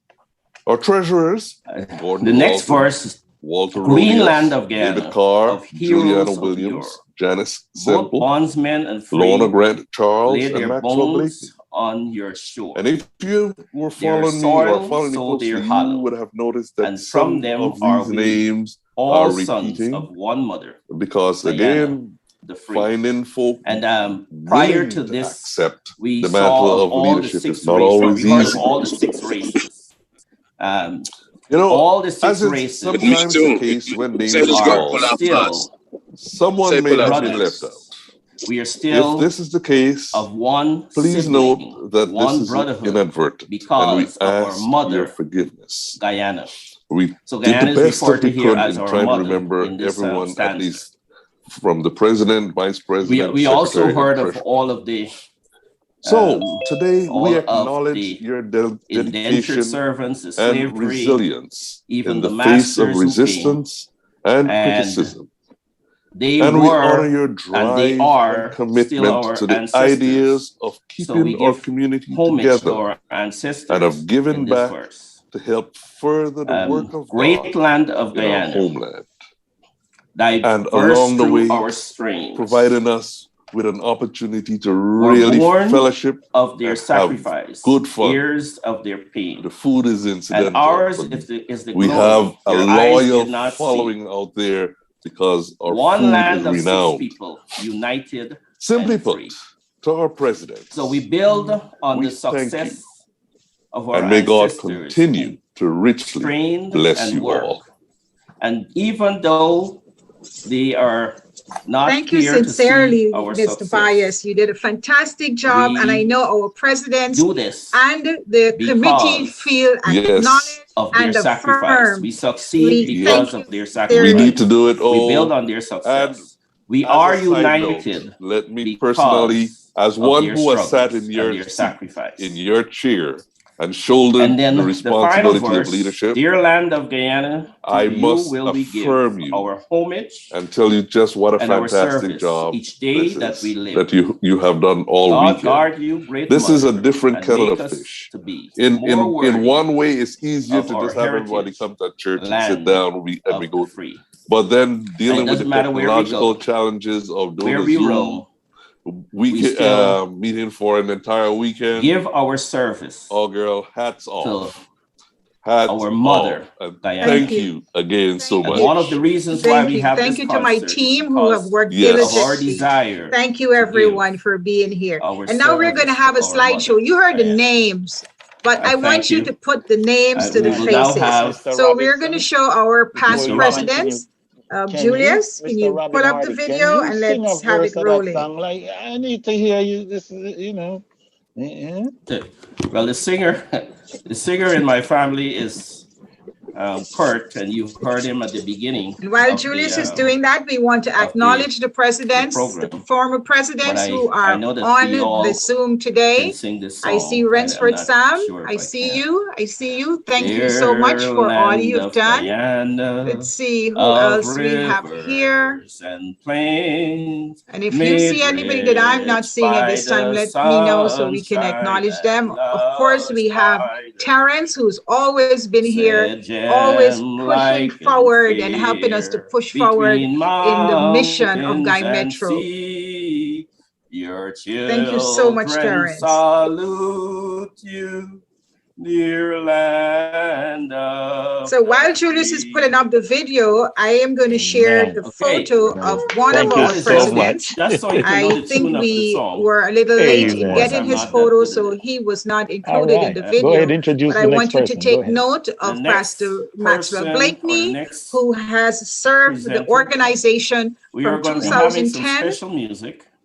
Our treasurers, Gordon the next verse, Walter Greenland Rodius, of Guyana, David Carr, of Juliana Williams, Janice Semple, bondsmen and free, Lorna Grant Charles, lay and their Maxwell Blakely on your shore. And if you were following me or following me closely, you would have noticed that some them of are these names all are sons repeating of one mother. Because Guyana, again, the free. finding folk and prior to this, accept we the saw mantle of all leadership the 6 is not races. always We heard easy. of all the 6 races. You know, all the 6 as is races. sometimes the case when names are called, someone may have been left out. We are still if this is the case, of one please sibling, note that one this is brotherhood inadvertent, because and we of our ask mother, your forgiveness. Guyana. We so did Guyana the best that we could as in our trying to mother remember in this, everyone, at least from the president, vice president, we also heard of treasurer. all of the. So today we acknowledge your indentured dedication servants, the and slavery, resilience even in the the face of masters who resistance and criticism. They and were, we honor your drive and they are and commitment to the ancestors. ideas of keeping our community together our ancestors and of giving back to help further the work of great God land of in Guyana, our homeland. And along the way, our strains, providing us with an opportunity to really fellowship of their sacrifice, good fun. Years of their pain. The food is incidental. And ours is the we glory. have a Their loyal following out there because our one food land is of renowned. 6 people, united. Simply put, to our president. So we build on the success of our and may God ancestors continue to richly bless you all. And even though they are not Thank you here sincerely, to see our Mr. success. Bias. You did a fantastic job, and I know our presidents do this and the committee feel acknowledged of their and sacrifice. affirmed. We succeed because of their sacrifice. We need to do it all. We build on their success. We are united. Let me personally, as one who has sat in your sacrifice, in your chair, and shouldered the responsibility of leadership, dear land of Guyana, I must affirm you our homage and tell you just what a fantastic job each day that we live. That you have done all weekend. Guard you, great this mother, is a different kettle of fish. In one way, it's easier to just have everybody come to church and sit down and we go free. But then dealing with the technological challenges of doing a Zoom meeting for an entire weekend. Give our service. Oh, girl, hats off. Our mother. Thank you again so much. One of the reasons why we have Thank you to my team who have worked diligently. Our desire. Thank you, everyone, for being here. And now we're going to have a slideshow. You heard the names, but I want you to put the names to the faces. So we're going to show our past presidents. Julius, can you pull up the video and let's have it rolling? Like, I need to hear you. This is, you know. Well, the singer in my family is Kurt, and you heard him at the beginning. And while Julius is doing that, we want to acknowledge the presidents, the former presidents who are on the Zoom today. I see Rensford Sam. I see you. I see you. Thank you so much for all you've done. Let's see who else we have here. And if you see anybody that I'm not seeing at this time, let me know so we can acknowledge them. Of course, we have Terrence, who's always been here, always pushing forward and helping us to push forward in the mission of Guymetro. Thank you so much, Terrence. Salute you, dear land of so while Julius is putting up the video, I am going to share the photo of one of our presidents. I think we were a little late in getting his photo, so he was not included in the video. Go ahead, introduce but I want you to take note of Pastor Maxwell Blakeney, who has served the organization from 2010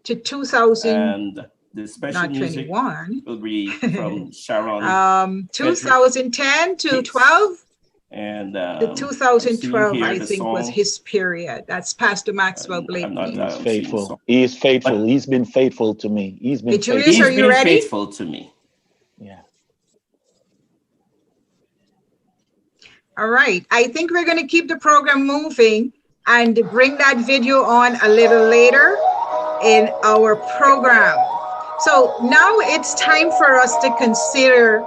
to 2000. The special not music 21 will be from Sharon. 2010 to 12. And the 2012, I think, was his period. That's Pastor Maxwell Blakeney. He's faithful. He is faithful. He's been faithful to me. He's been faithful. Julius, are you ready? Faithful to me. Yeah. All right. I think we're going to keep the program moving and bring that video on a little later in our program. So now it's time for us to consider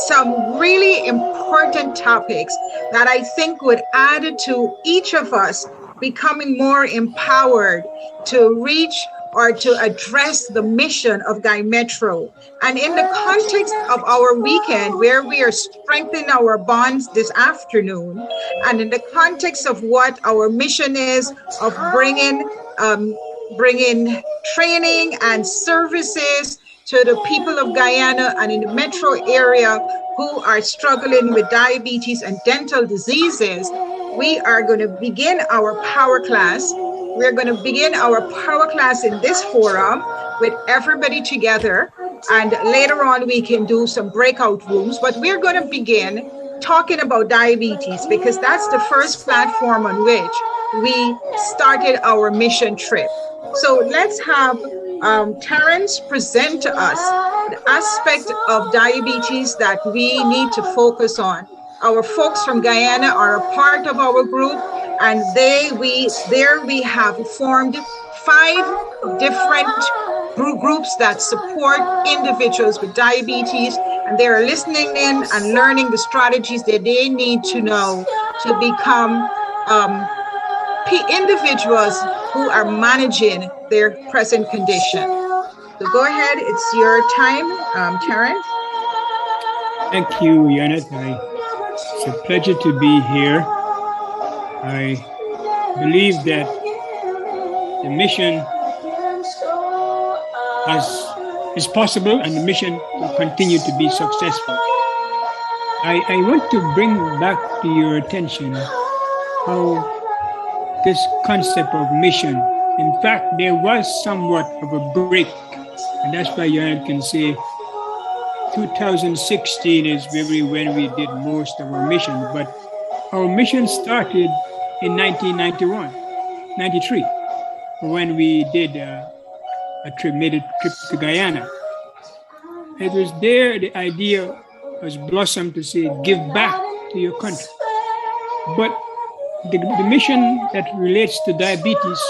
some really important topics that I think would add to each of us becoming more empowered to reach or to address the mission of Guymetro. And in the context of our weekend, where we are strengthening our bonds this afternoon, and in the context of what our mission is of bringing training and services to the people of Guyana and in the metro area who are struggling with diabetes and dental diseases, we are going to begin our power class. We're going to begin our power class in this forum with everybody together. And later on, we can do some breakout rooms. But we're going to begin talking about diabetes because that's the first platform on which we started our mission trip. So let's have Terrence present to us the aspect of diabetes that we need to focus on. Our folks from Guyana are a part of our group, and we have formed 5 different groups that support individuals with diabetes, and they're listening in and learning the strategies that they need to know to become individuals who are managing their present condition. So go ahead, it's your time, Terrence. Thank you, Janet. It's a pleasure to be here. I believe that the mission is possible and the mission will continue to be successful. I want to bring back to your attention how this concept of mission, in fact, there was somewhat of a break, and that's why you can say 2016 is maybe when we did most of our mission, but our mission started in 1993, when we did made a trip to Guyana. It was there the idea was blossomed to say, give back to your country. But the mission that relates to diabetes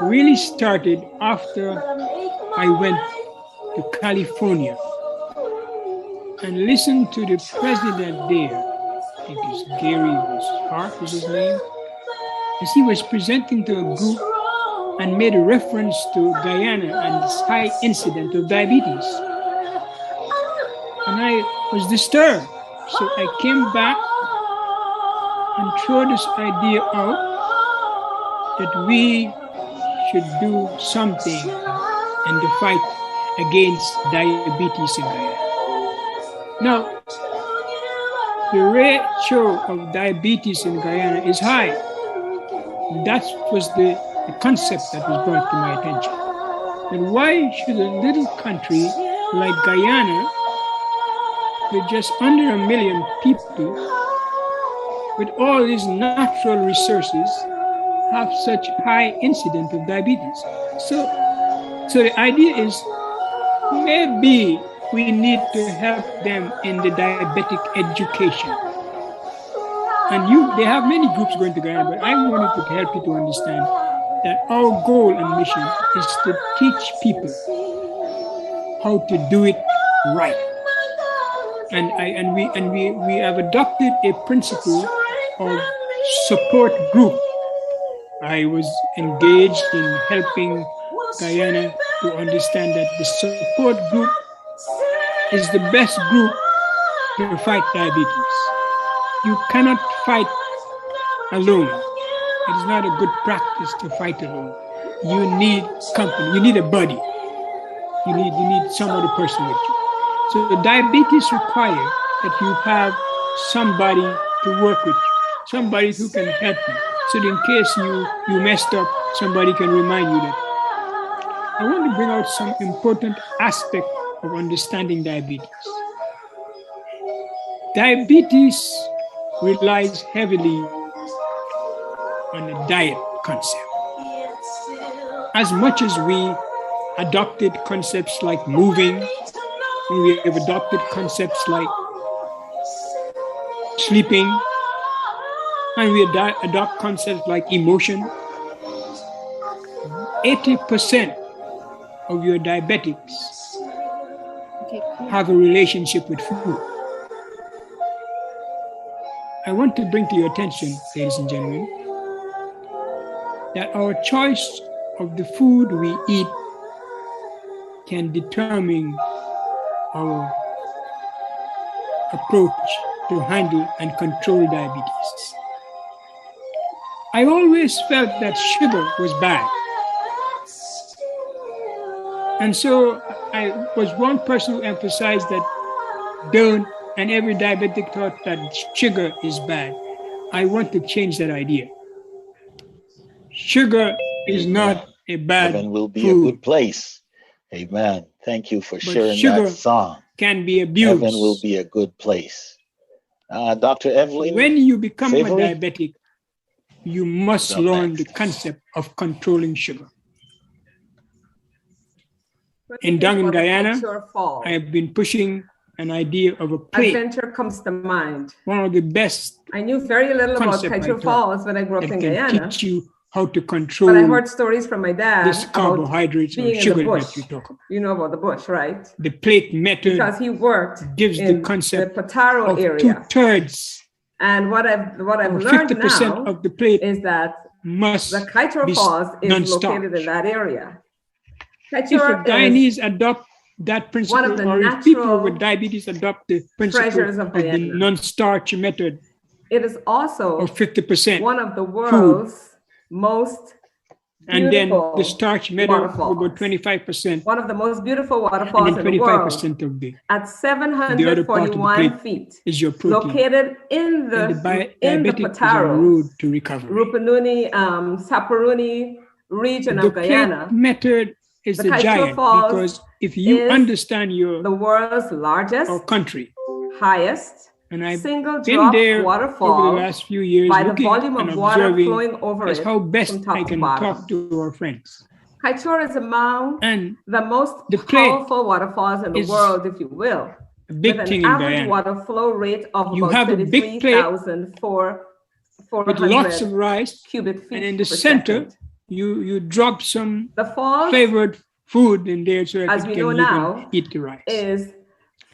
really started after I went to California and listened to the president there. I think it's Gary Hart was his name. As he was presenting to a group and made a reference to Guyana and this high incidence of diabetes. And I was disturbed. So I came back and throw this idea out that we should do something in the fight against diabetes in Guyana. Now, the ratio of diabetes in Guyana is high. That was the concept that was brought to my attention. And why should a little country like Guyana, with just under 1 million people, with all these natural resources, have such high incidence of diabetes. So the idea is maybe we need to help them in the diabetic education. And they have many groups going to Guyana, but I wanted to help you to understand that our goal and mission is to teach people how to do it right. And we have adopted a principle of support group. I was engaged in helping Guyana to understand that the support group is the best group to fight diabetes. You cannot fight alone. It is not a good practice to fight alone. You need company. You need a buddy. You need some other person with you. So the diabetes requires that you have somebody to work with you, somebody who can help you. So that in case you messed up, somebody can remind you that. I want to bring out some important aspect of understanding diabetes. Diabetes relies heavily on a diet concept. As much as we adopted concepts like moving, and we have adopted concepts like sleeping, and we adopt concepts like emotion, 80% of your diabetics have a relationship with food. I want to bring to your attention, ladies and gentlemen, that our choice of the food we eat can determine our approach to handle and control diabetes. I always felt that sugar was bad. And so I was one person who emphasized that don't, and every diabetic thought that sugar is bad. I want to change that idea. Sugar is not a bad Heaven will be food. a good place. Amen. Thank you for But sharing sugar that song. can be abused. Heaven will be a good place. Dr. Evelyn. When you become Savory? a diabetic, you must learn the concept of controlling sugar. In Guyana, I have been pushing an idea of a plate. Adventure comes to mind. One of the best. I knew very little about concept I Guymetro thought Falls when I grew up in that can Guyana. teach you how to control But I heard stories from my dad this carbohydrates about or being sugar in the bush. that you talk about. You know about the bush, right? The plate method Because he worked gives in the concept the Pataro of area. 2/3 And what I've or learned 50% now of the plate is that must the Guymetro be Falls is non-starch. located in that area. If the Guymetro Guyanese adopt that principle, one of the or if people natural with diabetes adopt the principle treasures of of the Guyana. non-starch method, It is also or 50% one of the world's most and then beautiful the starch method waterfalls. about 25%, One of the most beautiful and waterfalls then in the world 25% of the at other part of the 741 plate feet, is your protein. located in the Diabetic is on the Pataro, road to recovery. Rupununi, Saparuni region The of Guyana. plate method is The the Guymetro giant, Falls because if you is understand the world's largest, our country, highest, and I've single been drop there waterfall over the last few years by the looking volume and of water observing flowing over as it how best from top I to can bottom. talk to our friends. Guymetro is among the most the plate powerful waterfalls in the is world, if you will. a big with thing an in average Guyana. water flow rate of You about have a big plate 23,400 with lots of rice, cubic feet and in the per center, second. you drop some The falls, flavored food in there so that as it we can, know you now, can eat the rice. is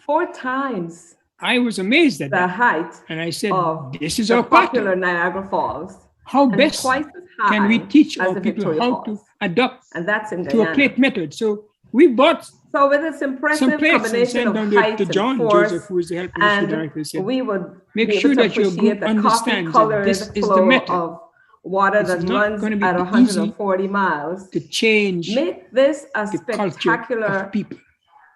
4 times I was amazed at the that. height And I said, of this is the our popular pattern. Niagara Falls. How and best twice as high can we teach as our the people Victoria how Falls. to adapt And that's in to Guyana. a plate method? So we bought So with this some impressive plates and combination sent of down height to and John force, Joseph, who is the health ministry and director, said, we would make be sure able to that your appreciate group the coffee understands that colored this is the flow method. of water It's that not runs going to be at easy 140 miles. to change Make this a the culture spectacular, of people.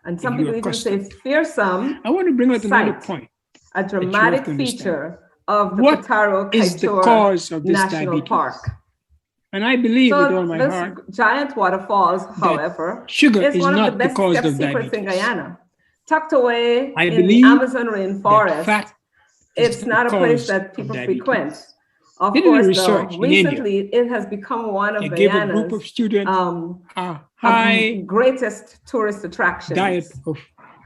and some if people you're even say accustomed. fearsome, I want to bring out another sight, point. a that you have dramatic to understand. feature of the What Pataro is the Guymetro cause of this National diabetes? Park. And I believe with all So my this heart giant waterfalls, however, sugar is is one of not the the best cause kept of secrets in diabetes. Guyana. tucked away in the Amazon rainforest. It's not a place that people frequent. Of course, though, recently it has become one of Guyana's greatest tourist attractions. Diet of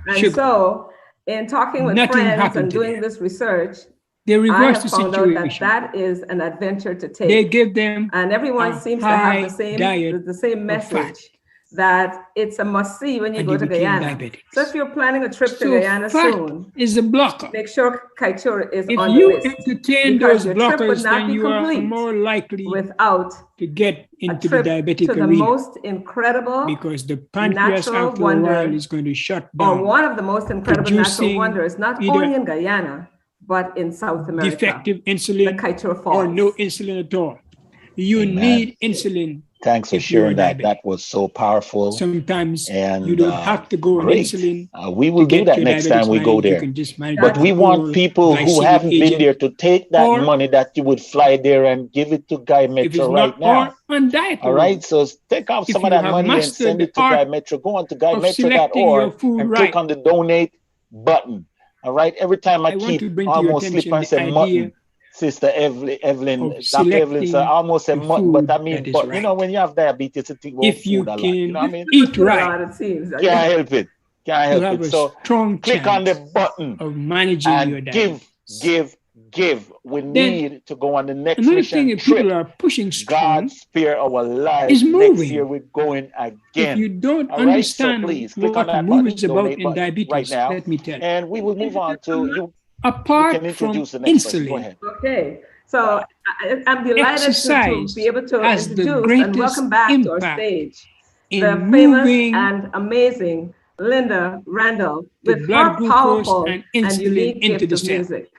and sugar. So, in talking with friends and doing this research, they reverse I have found out that is an adventure to take. They give them, and everyone seems to have the same message that it's a must-see when you go to Guyana. So if you're planning a trip to Guyana soon, is a blocker. Make sure Kaieteur is if on you the list. entertain those blockers, then you are more likely without to get into the diabetic to the arena. Most incredible because the pancreas after a while is going to shut down. Or one of the most incredible natural wonders, not only in Guyana, but in South America. Defective insulin or no insulin at all. You need insulin. Thanks for sharing that. That was so powerful. Sometimes and you don't have to go on insulin. We will do that next time we go there. But we want people who haven't been there to take that money that you would fly there and give it to Guymetro right now. All right, so take out some of that money and send it to Guymetro. Go on to guymetro.org and click on the donate button. All right, every time I keep almost slipping and say mutton. Sister Evelyn, Dr. Evelyn, so I almost said mutton, but I mean, but you know, when you have diabetes, you think about food a lot. You know what I mean? Eat right. Can't help it. Can't help it. So click on the button of managing and your diabetes. Give. We need to go on the next another mission thing trip. People are pushing strong. God spare our lives. Is moving. Next year we're going again. If you don't understand what moving is about in diabetes, right now, let me tell you. And we will move on to you. Apart from insulin. Okay, so I'm delighted to be able to introduce and welcome back to our stage the famous and amazing Linda Randall with her powerful and unique gift of music.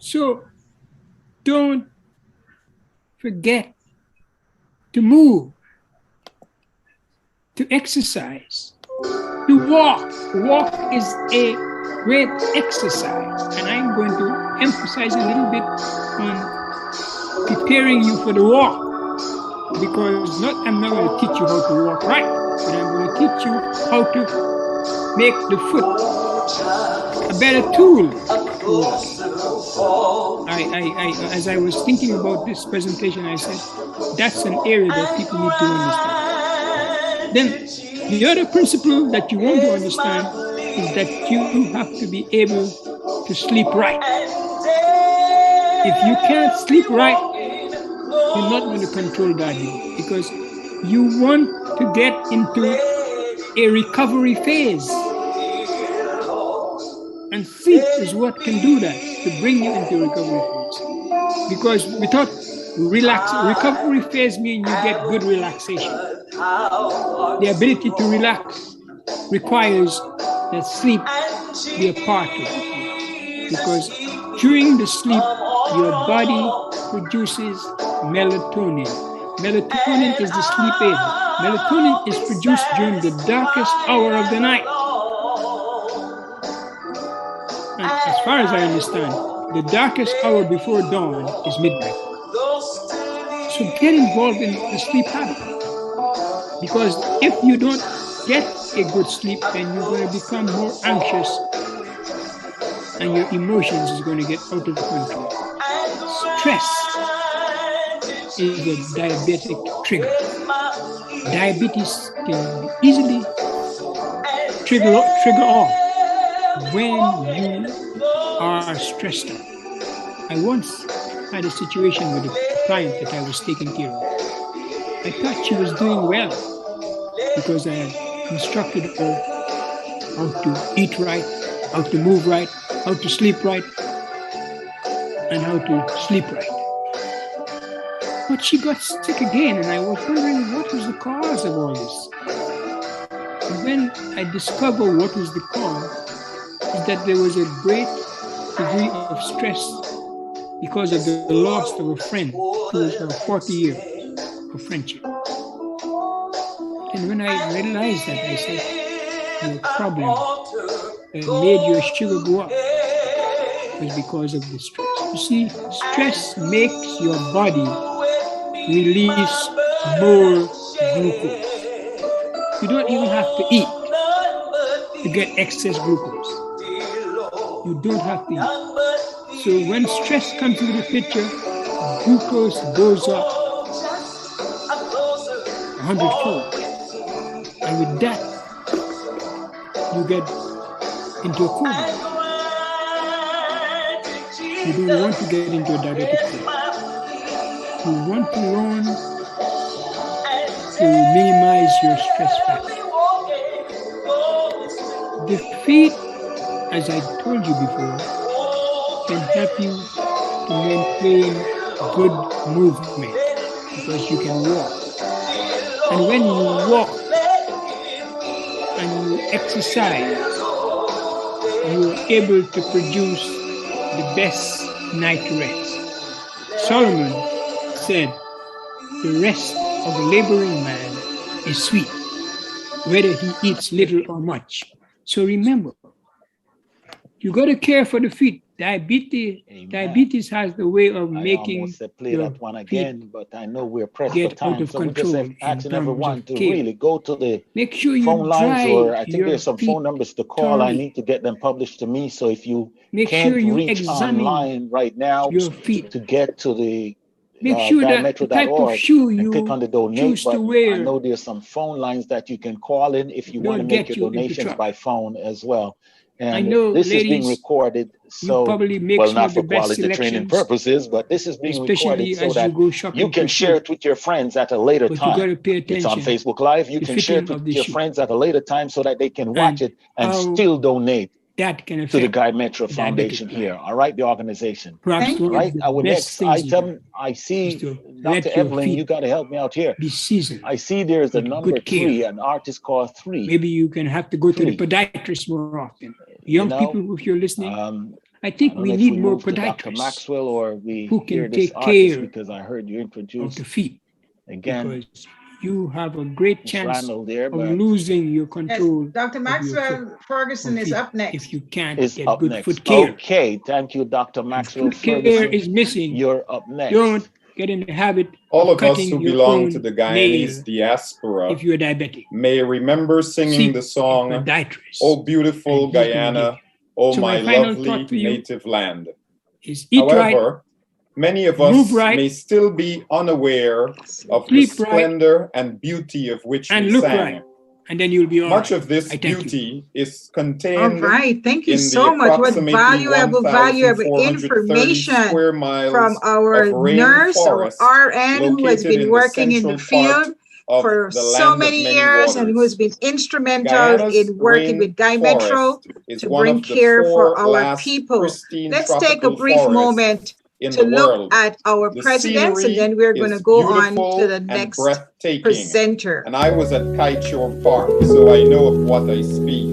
So don't forget to move, to exercise, to walk. Walk is a great exercise, and I'm going to emphasize a little bit on preparing you for the walk, because I'm not going to teach you how to walk right, but I'm going to teach you how to make the foot a better tool to walk. As I was thinking about this presentation, I said that's an area that people need to understand. Then the other principle that you want to understand is that you have to be able to sleep right. If you can't sleep right, you're not going to control diabetes, because you want to get into a recovery phase. And sleep is what can do that, to bring you into recovery phase. Because without recovery phase means you get good relaxation. The ability to relax requires that sleep be a part of it. Because during the sleep, your body produces melatonin. Melatonin is the sleep aid. Melatonin is produced during the darkest hour of the night. And as far as I understand, the darkest hour before dawn is midnight. So get involved in the sleep habit. Because if you don't get a good sleep, then you're going to become more anxious and your emotions is going to get out of control. Stress is a diabetic trigger. Diabetes can easily trigger off when you are stressed out. I once had a situation with a client that I was taking care of. I thought she was doing well because I had instructed her how to eat right, how to move right, how to sleep right, and how to sleep right. But she got sick again, and I was wondering what was the cause of all this. And when I discovered what was the cause, is that there was a great degree of stress because of the loss of a friend who was her 40 years of friendship. And when I realized that, I said, your problem that made your sugar go up was because of the stress. You see, stress makes your body release more glucose. You don't even have to eat. to get excess glucose. You don't have to eat. So when stress comes into the picture, glucose goes up 100-fold. And with that, you get into a coma. You don't want to get into a diabetic coma. You want to learn to minimize your stress factor. The feet, as I told you before, can help you to maintain good movement because you can walk. And when you walk and you exercise, you are able to produce the best night rest. Solomon said, the rest of a laboring man is sweet, whether he eats little or much. So remember, you got to care for the feet. Diabetes has the way of making play that one again, but I know we're pressed for time, so we're just asking everyone to really go to the phone lines, or I think there's some phone numbers to call. I need to get them published to me, so if you can't reach online right now to get to the Guymetro.org and click on the donate button, I know there's some phone lines that you can call in if you want to make your donations by phone as well. And I know this ladies, is being recorded, so well, not for quality training purposes, but this is being recorded so that you can share it with your friends at a later time. It's on Facebook Live. You can share it with your friends at a later time so that they can watch it and still donate to the Guymetro Foundation here. All right, the organization. All right, our next item, I see, Dr. Evelyn, you got to help me out here. I see there's a number 3, an artist called 3. Maybe you can have to go to the podiatrist more often. Young people, if you're listening, I think we need more podiatrists. Dr. Maxwell, or we who can hear this take care because I heard you introduce the feet again. Because you have a great chance of losing your control. Yes, Dr. Maxwell Ferguson is up next. If you can't is get up good next. foot care. Okay, thank you, Dr. Maxwell Foot care Ferguson. is missing. You're up next. Don't get in the habit All of us cutting who your belong own to the Guyanese nail diaspora if you're diabetic. may remember singing the song, "Oh Beautiful Guyana, Oh My Lovely Native Land." However, many of us may still be unaware of the splendor and beauty of which we sang. And then you'll be all Much right. of this beauty is contained. All right, thank you so much. What valuable information from our nurse or RN who has been working in the field for so many years and who has been instrumental in working with Guymetro to bring care for our people. Let's take a brief moment to look at our presidents, and then we're going to go on to the next presenter. And I was at Kaichor Park, so I know of what I speak.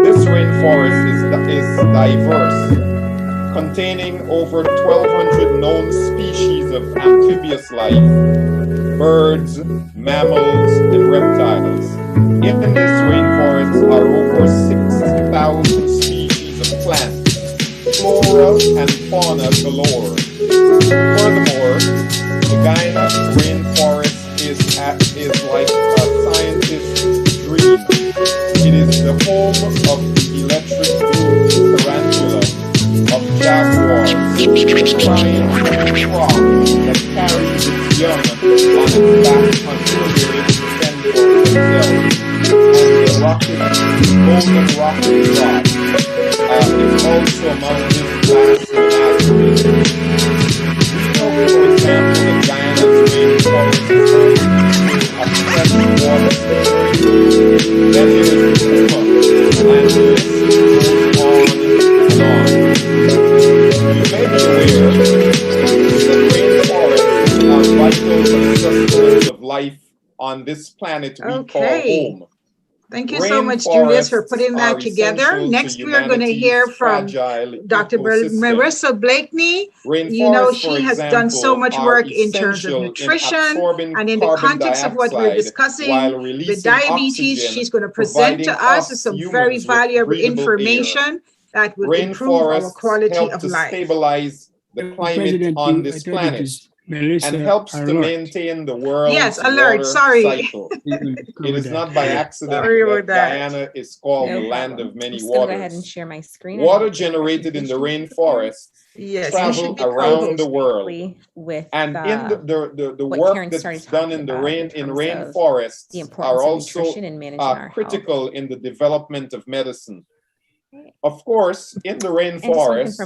This rainforest is diverse, containing over 1,200 known species of amphibious life, birds, mammals, and reptiles. In this rainforest are over 6,000 species of plants, flora and fauna galore. Furthermore, the Guyana rainforest is like a scientist's dream. It is the home of electric blue tarantula, of jaguars, the giant frog that carries its young on its back until they're able to fend for themselves, and the golden rocket frog is also among this vast menagerie. We know, for example, that Guyana's rainforest is home of freshwater fisheries. Then there is the puma, and the list goes on. You may be aware that rainforests are vital for the sustenance of life on this planet we call home. Thank you so much, Julius, for putting that together. Next, we are going to hear from Dr. Marissa Blakeney. You know, she has done so much work in terms of nutrition, and in the context of what we're discussing, the diabetes, she's going to present to us some very valuable information that will improve our quality of life. Stabilize the climate on this planet. and helps to maintain the world's alert. water Sorry. cycle. It is not by accident that Guyana is called the land of many waters. Go ahead and share my screen. Water generated in the rainforest travel around the world, and in the work that's done in the rainforests are also critical in the development of medicine. Of course, in the rainforest,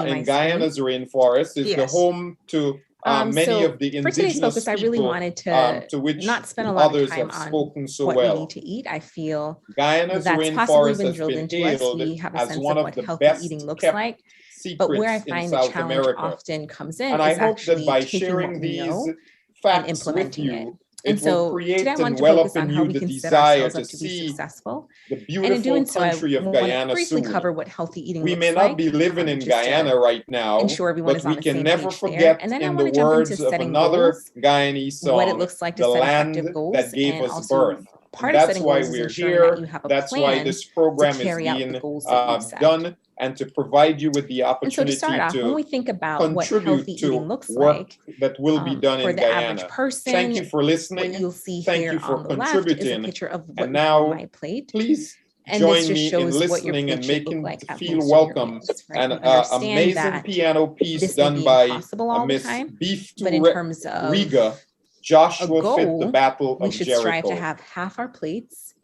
in Guyana's rainforest, is the home to many of the indigenous focus, I really wanted to which not spend a lot of time have spoken so what well. we need to eat. I feel Guyana's that's possibly rainforest been has drilled been into us. hailed We have a as sense one of of what the healthy best eating looks kept like. secrets But where I in find the South challenge America. often comes in And I is hope that actually by taking sharing what we these know facts implementing with you, And it will so create today I and want to well focus up on in how you we the can set desire ourselves to up to be see successful. the And in beautiful doing so, I country of want to Guyana briefly soon. cover what healthy eating We looks may like. not be living in just to Guyana right now, ensure everyone but is on we the can same never page there. forget, And then I in want the to jump words into of setting another goals, Guyanese what it song, looks like to the set land effective goals, that gave and us also birth. part And of that's setting why goals is we're ensuring that you here. have a That's why plan this to program is carry out the being goals that you've set. done, and to provide you with the And so to opportunity start off, when to we think about what healthy contribute eating to looks work like, that will be done for in the average Guyana. person, Thank you for what listening. you'll see Thank here you for on the left is a contributing. picture of what And we have on now, my plate. please And join this just me in shows what your listening plate and should making look like at feel most of your welcome. meals, right? An We understand amazing that piano piece this may done be by impossible all the Miss time, Beef but in to terms of Riga, a Joshua fit the goal, battle we of should strive to Jericho. have half our plates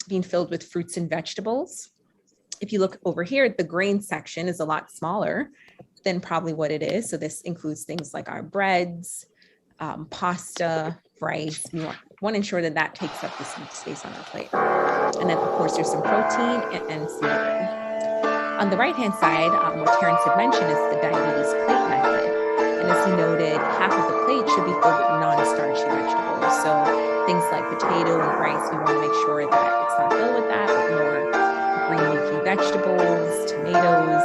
being filled with fruits and vegetables. If you look over here, the grain section is a lot smaller than probably what it is. So this includes things like our breads, pasta, rice. We want to ensure that that takes up this much space on our plate. And then of course there's some protein and some grain. On the right-hand side, what Terrence had mentioned is the diabetes plate method. And as he noted, half of the plate should be filled with non-starchy vegetables. So things like potato and rice, we want to make sure that it's not filled with that, but more green leafy vegetables, tomatoes,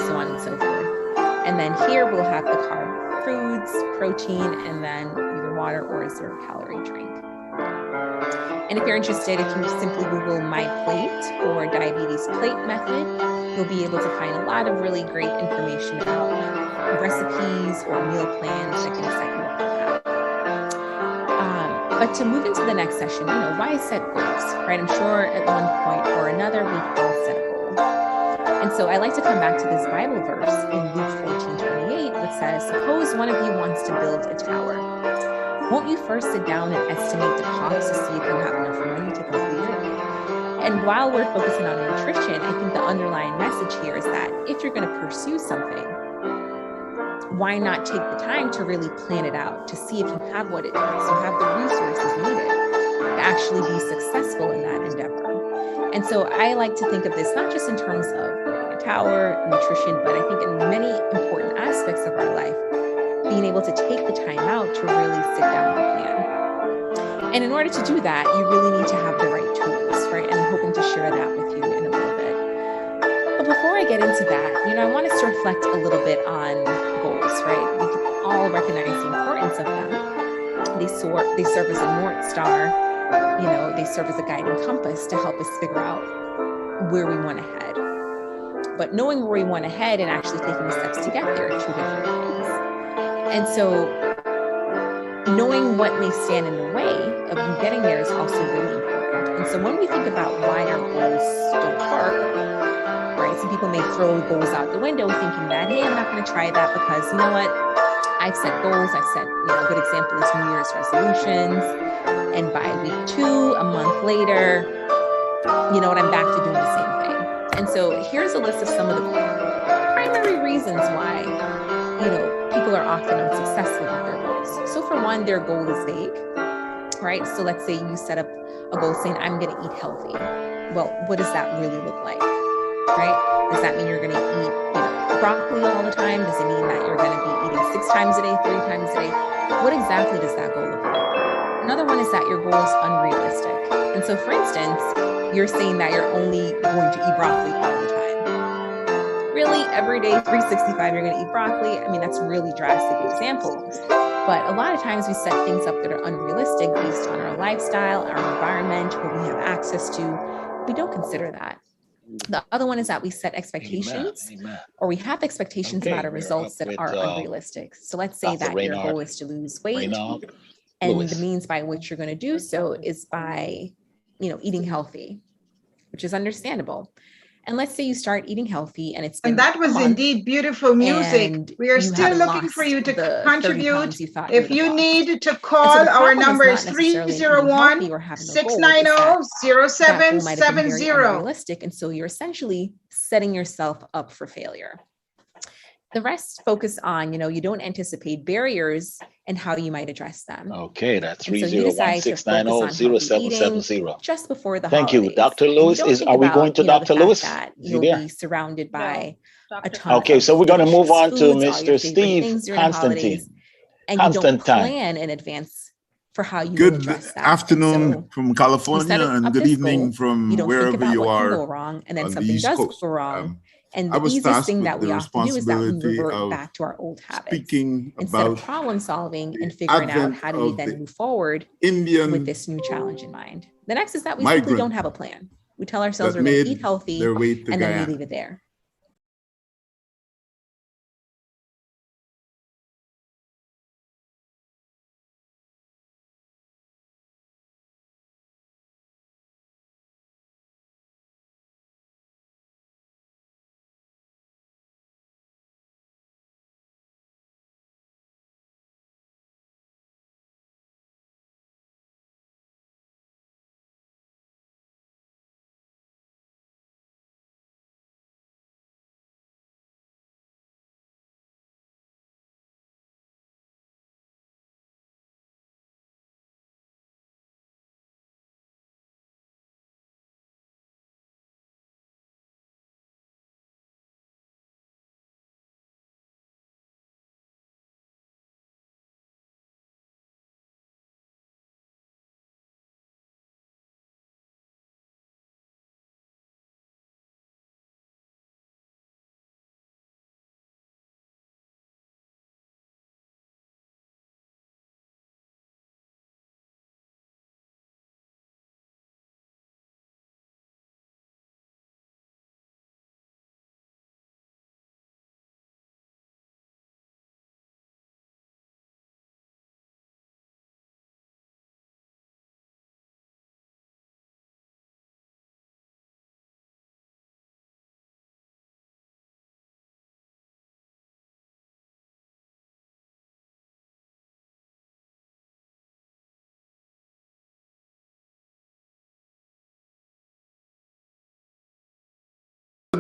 so on and so forth. And then here we'll have the carb foods, protein, and then either water or a 0-calorie drink. And if you're interested, if you simply Google my plate or diabetes plate method, you'll be able to find a lot of really great information about recipes or meal plans that can set you up with that. But to move into the next session, why set goals, right? I'm sure at one point or another, we've all set a goal. And so I like to come back to this Bible verse in Luke 14:28, which says, suppose one of you wants to build a tower. Won't you first sit down and estimate the cost to see if you have enough money to complete it? And while we're focusing on nutrition, I think the underlying message here is that if you're going to pursue something, why not take the time to really plan it out, to see if you have what it takes, you have the resources needed to actually be successful in that endeavor. And so I like to think of this not just in terms of building a tower, nutrition, but I think in many important aspects of our life, being able to take the time out to really sit down and plan. And in order to do that, you really need to have the right tools, right? And I'm hoping to share that with you in a little bit. But before I get into that, I want us to reflect a little bit on goals, right? We can all recognize the importance of them. They serve as a North Star, they serve as a guiding compass to help us figure out where we want to head. But knowing where we want to head and actually taking the steps to get there are two different things. And so knowing what may stand in the way of you getting there is also really important. And so when we think about why our goals don't work, right? Some people may throw goals out the window thinking that, hey, I'm not going to try that because you know what? I've set goals. I've set, a good example is New Year's resolutions. And by week 2, a month later, I'm back to doing the same thing. And so here's a list of some of the primary reasons why, people are often unsuccessful with their goals. So for one, their goal is vague, right? So let's say you set up a goal saying, I'm going to eat healthy. Well, what does that really look like, right? Does that mean you're going to eat, broccoli all the time? Does it mean that you're going to be eating 6 times a day, 3 times a day? What exactly does that goal look like? Another one is that your goal is unrealistic. And so for instance, you're saying that you're only going to eat broccoli all the time. Really, every day, 365, you're going to eat broccoli. I mean, that's a really drastic example. But a lot of times we set things up that are unrealistic based on our lifestyle, our environment, what we have access to. We don't consider that. The other one is that we set expectations, or we have expectations about our results that are unrealistic. So let's say that your goal is to lose weight, and the means by which you're going to do so is by, eating healthy, which is understandable. And let's say you start eating healthy and it's been and that was indeed beautiful music. We are still looking for you to contribute. If you need to call, our number is 301-690-0770. Unrealistic, and so you're essentially setting yourself up for failure. The rest focus on, you don't anticipate barriers and how you might address them. Okay, that's 301-690-0770. Just before the Thank holidays. you. Dr. Lewis, are we going to Dr. Lewis? That you'll be surrounded by a ton okay, of so we're going to move on to foods, Mr. Steve Constantine. And you don't plan in advance for how you good address that. afternoon from California and good evening from wherever you are. Go wrong, and then something does go wrong. And the easiest thing that we often do is that we revert back to our old habits instead of problem solving and figuring out how do we then move forward with this new challenge in mind. The next is that we simply don't have a plan. We tell ourselves we're going to eat healthy and then we leave it there.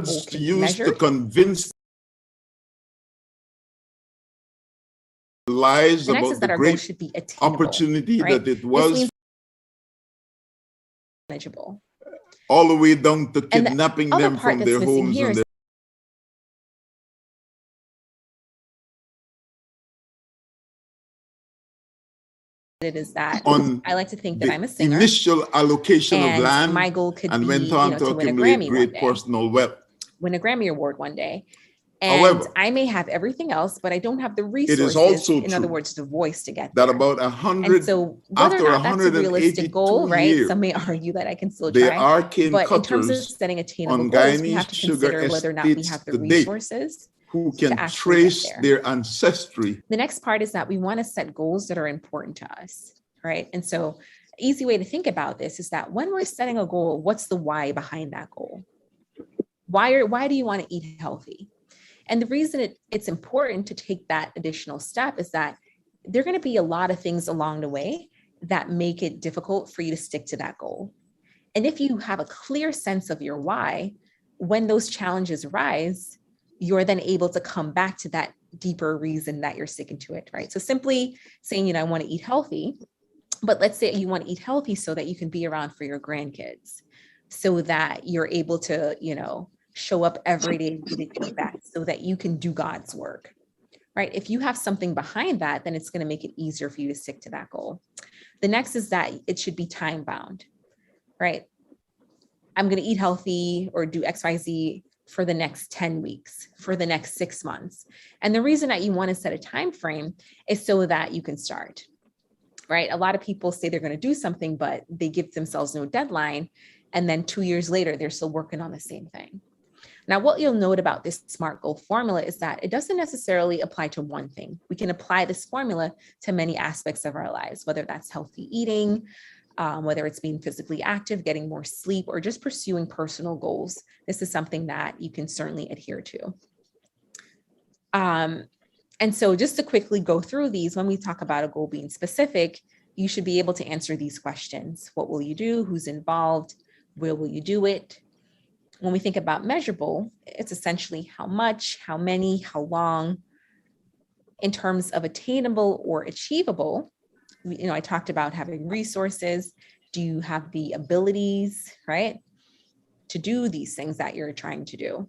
To use to convince lies about the great opportunity that it was, manageable, all the way down to kidnapping them from their homes and their it is that I like to think that I'm a singer. Initial allocation of land, my goal could and be, went on to accumulate great personal wealth. Win a Grammy Award one day. And however, I may have everything else, but I don't have the resources. It is also in other words, the voice to get that there. About 100. So whether or not that's a realistic goal, right? Some may argue that I can still try. But in terms of setting attainable goals, we have to consider whether or not we have the resources who can trace their ancestry. The next part is that we want to set goals that are important to us, right? And so easy way to think about this is that when we're setting a goal, what's the why behind that goal? Why do you want to eat healthy? And the reason it's important to take that additional step is that there are going to be a lot of things along the way that make it difficult for you to stick to that goal. And if you have a clear sense of your why, when those challenges arise, you're then able to come back to that deeper reason that you're sticking to it, right? So simply saying, I want to eat healthy, but let's say you want to eat healthy so that you can be around for your grandkids, so that you're able to, show up every day to give back, so that you can do God's work, right? If you have something behind that, then it's going to make it easier for you to stick to that goal. The next is that it should be time bound, right? I'm going to eat healthy or do XYZ for the next 10 weeks, for the next 6 months. And the reason that you want to set a time frame is so that you can start, right? A lot of people say they're going to do something, but they give themselves no deadline. And then 2 years later, they're still working on the same thing. Now, what you'll note about this SMART goal formula is that it doesn't necessarily apply to one thing. We can apply this formula to many aspects of our lives, whether that's healthy eating, whether it's being physically active, getting more sleep, or just pursuing personal goals. This is something that you can certainly adhere to. And so just to quickly go through these, when we talk about a goal being specific, you should be able to answer these questions. What will you do? Who's involved? Where will you do it? When we think about measurable, it's essentially how much, how many, how long. In terms of attainable or achievable, I talked about having resources. Do you have the abilities, right, to do these things that you're trying to do?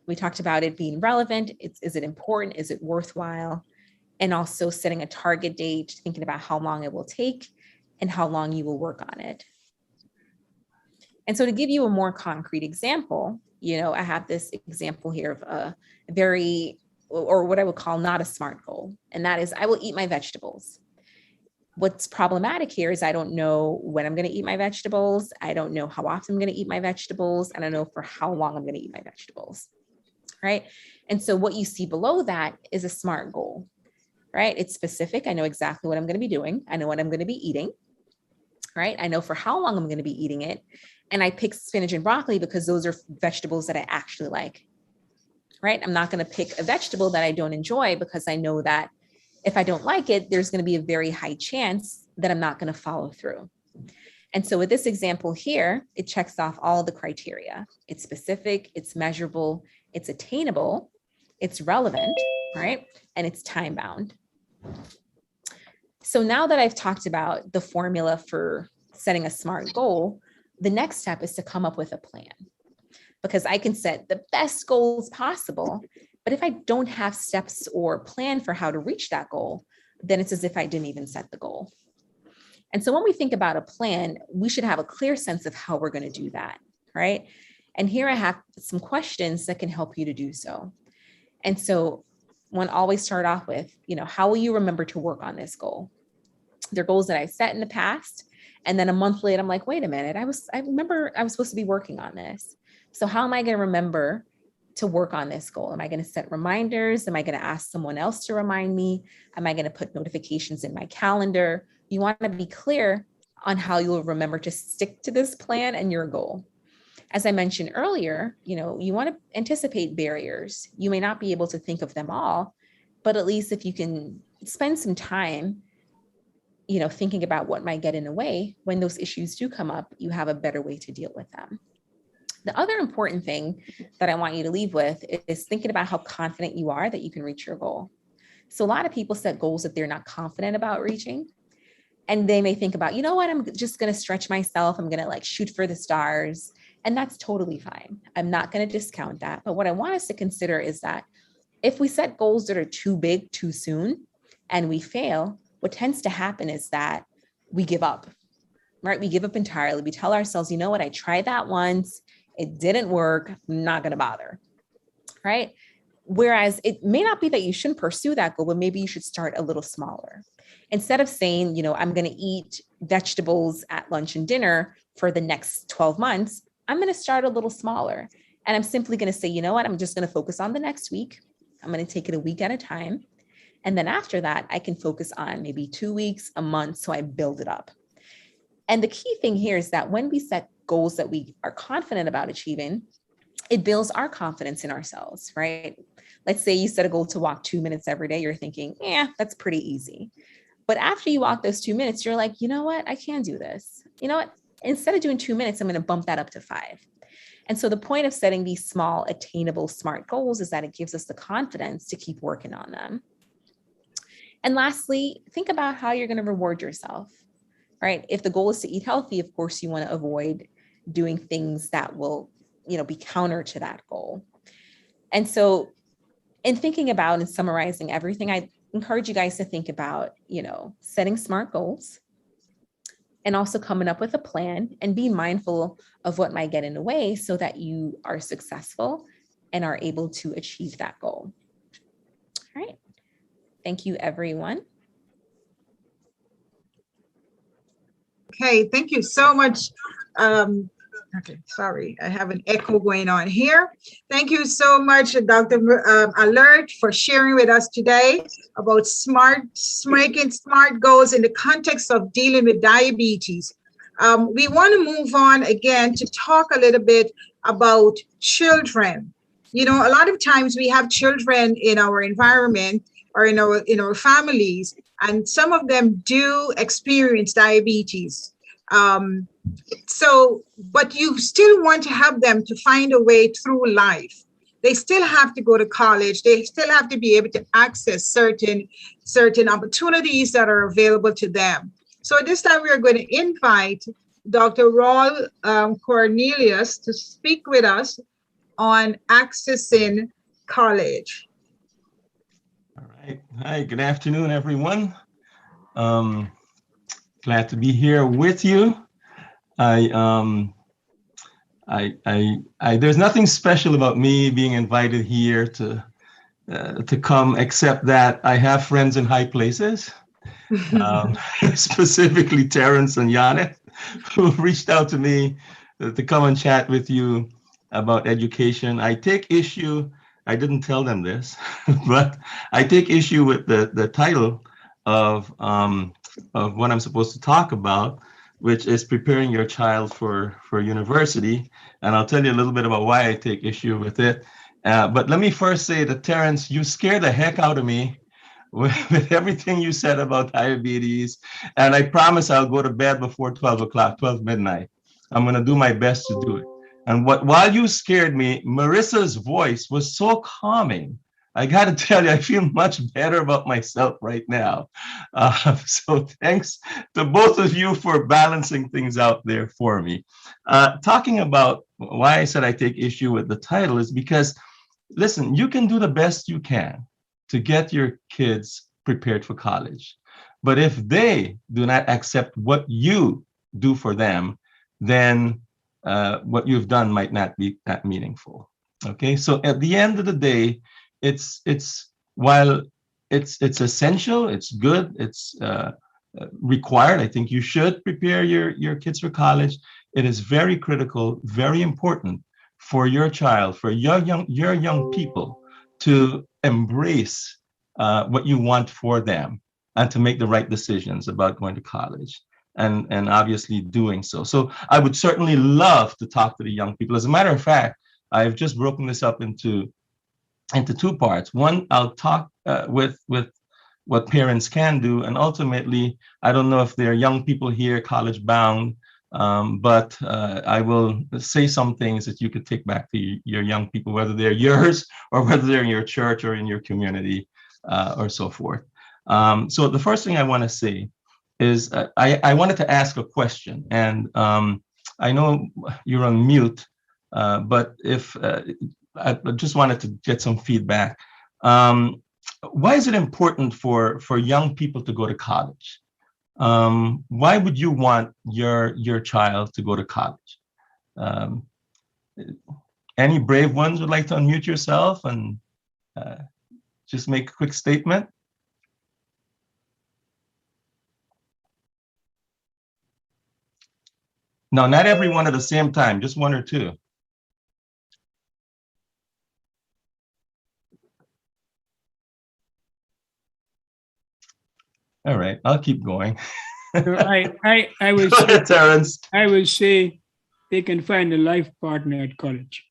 We talked about it being relevant. Is it important? Is it worthwhile? And also setting a target date, thinking about how long it will take and how long you will work on it. And so to give you a more concrete example, I have this example here of a very, or what I would call not a SMART goal. And that is, I will eat my vegetables. What's problematic here is I don't know when I'm going to eat my vegetables. I don't know how often I'm going to eat my vegetables. I don't know for how long I'm going to eat my vegetables, right? And so what you see below that is a SMART goal, right? It's specific. I know exactly what I'm going to be doing. I know what I'm going to be eating, right? I know for how long I'm going to be eating it. And I pick spinach and broccoli because those are vegetables that I actually like, right? I'm not going to pick a vegetable that I don't enjoy because I know that if I don't like it, there's going to be a very high chance that I'm not going to follow through. And so with this example here, it checks off all the criteria. It's specific, it's measurable, it's attainable, it's relevant, right? And it's time bound. So now that I've talked about the formula for setting a SMART goal, the next step is to come up with a plan, because I can set the best goals possible, but if I don't have steps or plan for how to reach that goal, then it's as if I didn't even set the goal. And so when we think about a plan, we should have a clear sense of how we're going to do that, right? And here I have some questions that can help you to do so. And so one always start off with, how will you remember to work on this goal? They're goals that I set in the past. And then a month later, I'm like, wait a minute, I remember I was supposed to be working on this. So how am I going to remember to work on this goal? Am I going to set reminders? Am I going to ask someone else to remind me? Am I going to put notifications in my calendar? You want to be clear on how you'll remember to stick to this plan and your goal. As I mentioned earlier, you want to anticipate barriers. You may not be able to think of them all, but at least if you can spend some time thinking about what might get in the way, when those issues do come up, you have a better way to deal with them. The other important thing that I want you to leave with is thinking about how confident you are that you can reach your goal. So a lot of people set goals that they're not confident about reaching. And they may think about, I'm just going to stretch myself. I'm going to shoot for the stars. And that's totally fine. I'm not going to discount that. But what I want us to consider is that if we set goals that are too big too soon and we fail, what tends to happen is that we give up, right? We give up entirely. We tell ourselves, I tried that once. It didn't work. I'm not going to bother, right? Whereas it may not be that you shouldn't pursue that goal, but maybe you should start a little smaller. Instead of saying, I'm going to eat vegetables at lunch and dinner for the next 12 months, I'm going to start a little smaller. And I'm simply going to say, I'm just going to focus on the next week. I'm going to take it a week at a time. And then after that, I can focus on maybe 2 weeks, a month, so I build it up. And the key thing here is that when we set goals that we are confident about achieving, it builds our confidence in ourselves, right? Let's say you set a goal to walk 2 minutes every day. You're thinking, that's pretty easy. But after you walk those 2 minutes, you're like, I can do this. Instead of doing 2 minutes, I'm going to bump that up to 5. And so the point of setting these small, attainable, SMART goals is that it gives us the confidence to keep working on them. And lastly, think about how you're going to reward yourself, right? If the goal is to eat healthy, of course, you want to avoid doing things that will, be counter to that goal. And so in thinking about and summarizing everything, I encourage you guys to think about, setting SMART goals and also coming up with a plan and be mindful of what might get in the way so that you are successful and are able to achieve that goal. All right. Thank you, everyone. Okay, thank you so much. Okay, sorry, I have an echo going on here. Thank you so much, Dr. Alert, for sharing with us today about making smart goals in the context of dealing with diabetes. We want to move on again to talk a little bit about children. You know, a lot of times we have children in our environment or in our families, and some of them do experience diabetes. But you still want to help them to find a way through life. They still have to go to college. They still have to be able to access certain opportunities that are available to them. So this time we are going to invite Dr. Raul Cornelius to speak with us on accessing college. All right. Hi, good afternoon, everyone. Glad to be here with you. There's nothing special about me being invited here to come, except that I have friends in high places, specifically Terrence and Yana, who reached out to me to come and chat with you about education. I take issue, I didn't tell them this, but I take issue with the title of what I'm supposed to talk about, which is preparing your child for university. And I'll tell you a little bit about why I take issue with it. But let me first say that, Terrence, you scared the heck out of me with everything you said about diabetes. And I promise I'll go to bed before 12 o'clock, 12 midnight. I'm going to do my best to do it. And while you scared me, Marissa's voice was so calming. I got to tell you, I feel much better about myself right now. So thanks to both of you for balancing things out there for me. Talking about why I said I take issue with the title is because, listen, you can do the best you can to get your kids prepared for college. But if they do not accept what you do for them, then what you've done might not be that meaningful. Okay, so at the end of the day, while it's essential, it's good, it's required. I think you should prepare your kids for college. It is very critical, very important for your child, for your young people to embrace what you want for them and to make the right decisions about going to college and obviously doing so. So I would certainly love to talk to the young people. As a matter of fact, I've just broken this up into two parts. One, I'll talk with what parents can do, and ultimately, I don't know if there are young people here college bound, but I will say some things that you could take back to your young people, whether they're yours or whether they're in your church or in your community or so forth. So the first thing I want to say is I wanted to ask a question, and I know you're on mute, but if I just wanted to get some feedback. Why is it important for young people to go to college? Why would you want your child to go to college? Any brave ones would like to unmute yourself and just make a quick statement? No, not everyone at the same time, just one or two. All right, I'll keep going. I would Go ahead, Terrence. I would say they can find a life partner at college.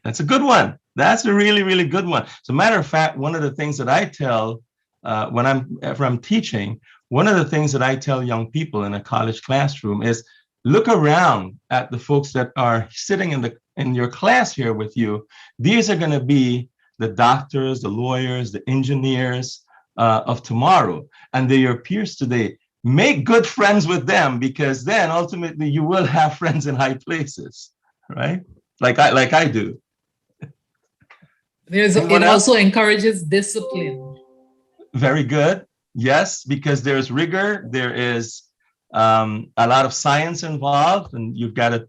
That's a good one. That's a really, really good one. As a matter of fact, one of the things that I tell when I'm teaching, one of the things that I tell young people in a college classroom is look around at the folks that are sitting in your class here with you. These are going to be the doctors, the lawyers, the engineers of tomorrow, and they're your peers today. Make good friends with them, because then ultimately you will have friends in high places, right? Like I do. It also encourages discipline. Very good. Yes, because there's rigor, there is a lot of science involved, and you've got to,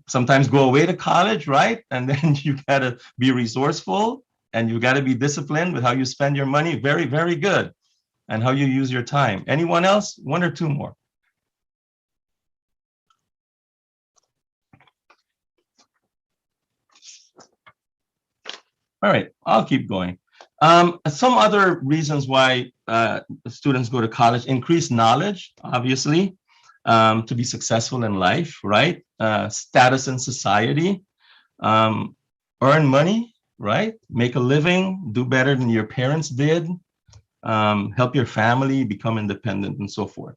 sometimes go away to college, right? And then you've got to be resourceful, and you've got to be disciplined with how you spend your money. Very, very good. And how you use your time. Anyone else? One or two more? All right, I'll keep going. Some other reasons why students go to college: increased knowledge, obviously, to be successful in life, right? Status in society, earn money, right? Make a living, do better than your parents did, help your family, become independent, and so forth.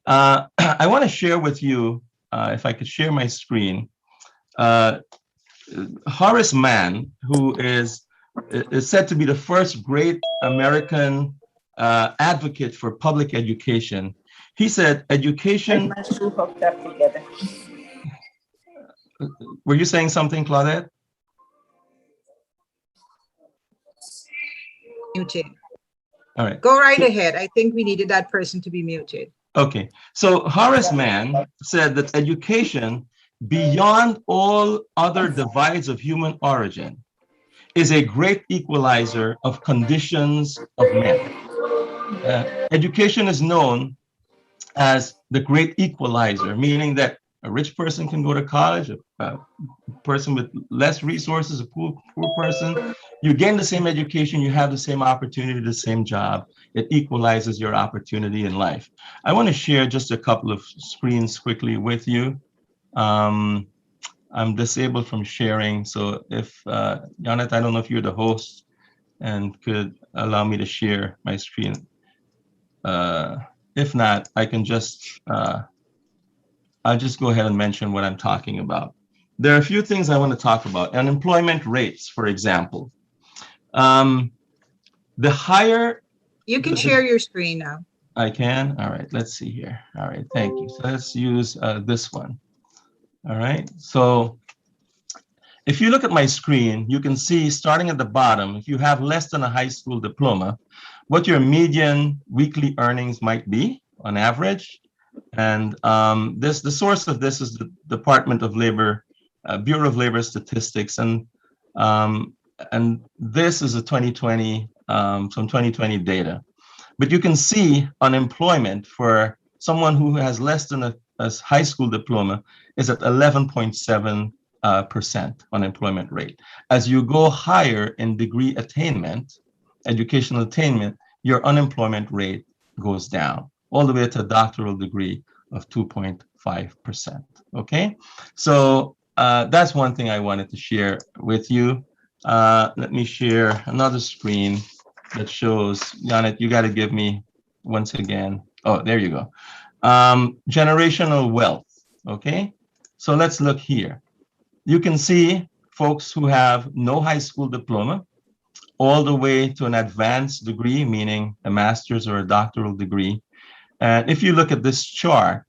I want to share with you, if I could share my screen, Horace Mann, who is said to be the first great American advocate for public education. He said, education... Were you saying something, Claudette? Muted. All right. Go right ahead. I think we needed that person to be muted. Okay. So Horace Mann said that education, beyond all other divides of human origin, is a great equalizer of conditions of men. Education is known as the great equalizer, meaning that a rich person can go to college, a person with less resources, a poor person, you gain the same education, you have the same opportunity, the same job. It equalizes your opportunity in life. I want to share just a couple of screens quickly with you. I'm disabled from sharing, so if, Janet, I don't know if you're the host and could allow me to share my screen. If not, I can just, I'll just go ahead and mention what I'm talking about. There are a few things I want to talk about. Unemployment rates, for example. The higher... You can share your screen now. I can? All right, let's see here. All right, thank you. So let's use this one. All right, so if you look at my screen, you can see starting at the bottom, if you have less than a high school diploma, what your median weekly earnings might be on average. And the source of this is the Department of Labor, Bureau of Labor Statistics. And this is a 2020, some 2020 data. But you can see unemployment for someone who has less than a high school diploma is at 11.7% unemployment rate. As you go higher in degree attainment, educational attainment, your unemployment rate goes down all the way to a doctoral degree of 2.5%. Okay, so that's one thing I wanted to share with you. Let me share another screen that shows, Janet, you got to give me once again. Oh, there you go. Generational wealth. Okay, so let's look here. You can see folks who have no high school diploma all the way to an advanced degree, meaning a master's or a doctoral degree. And if you look at this chart,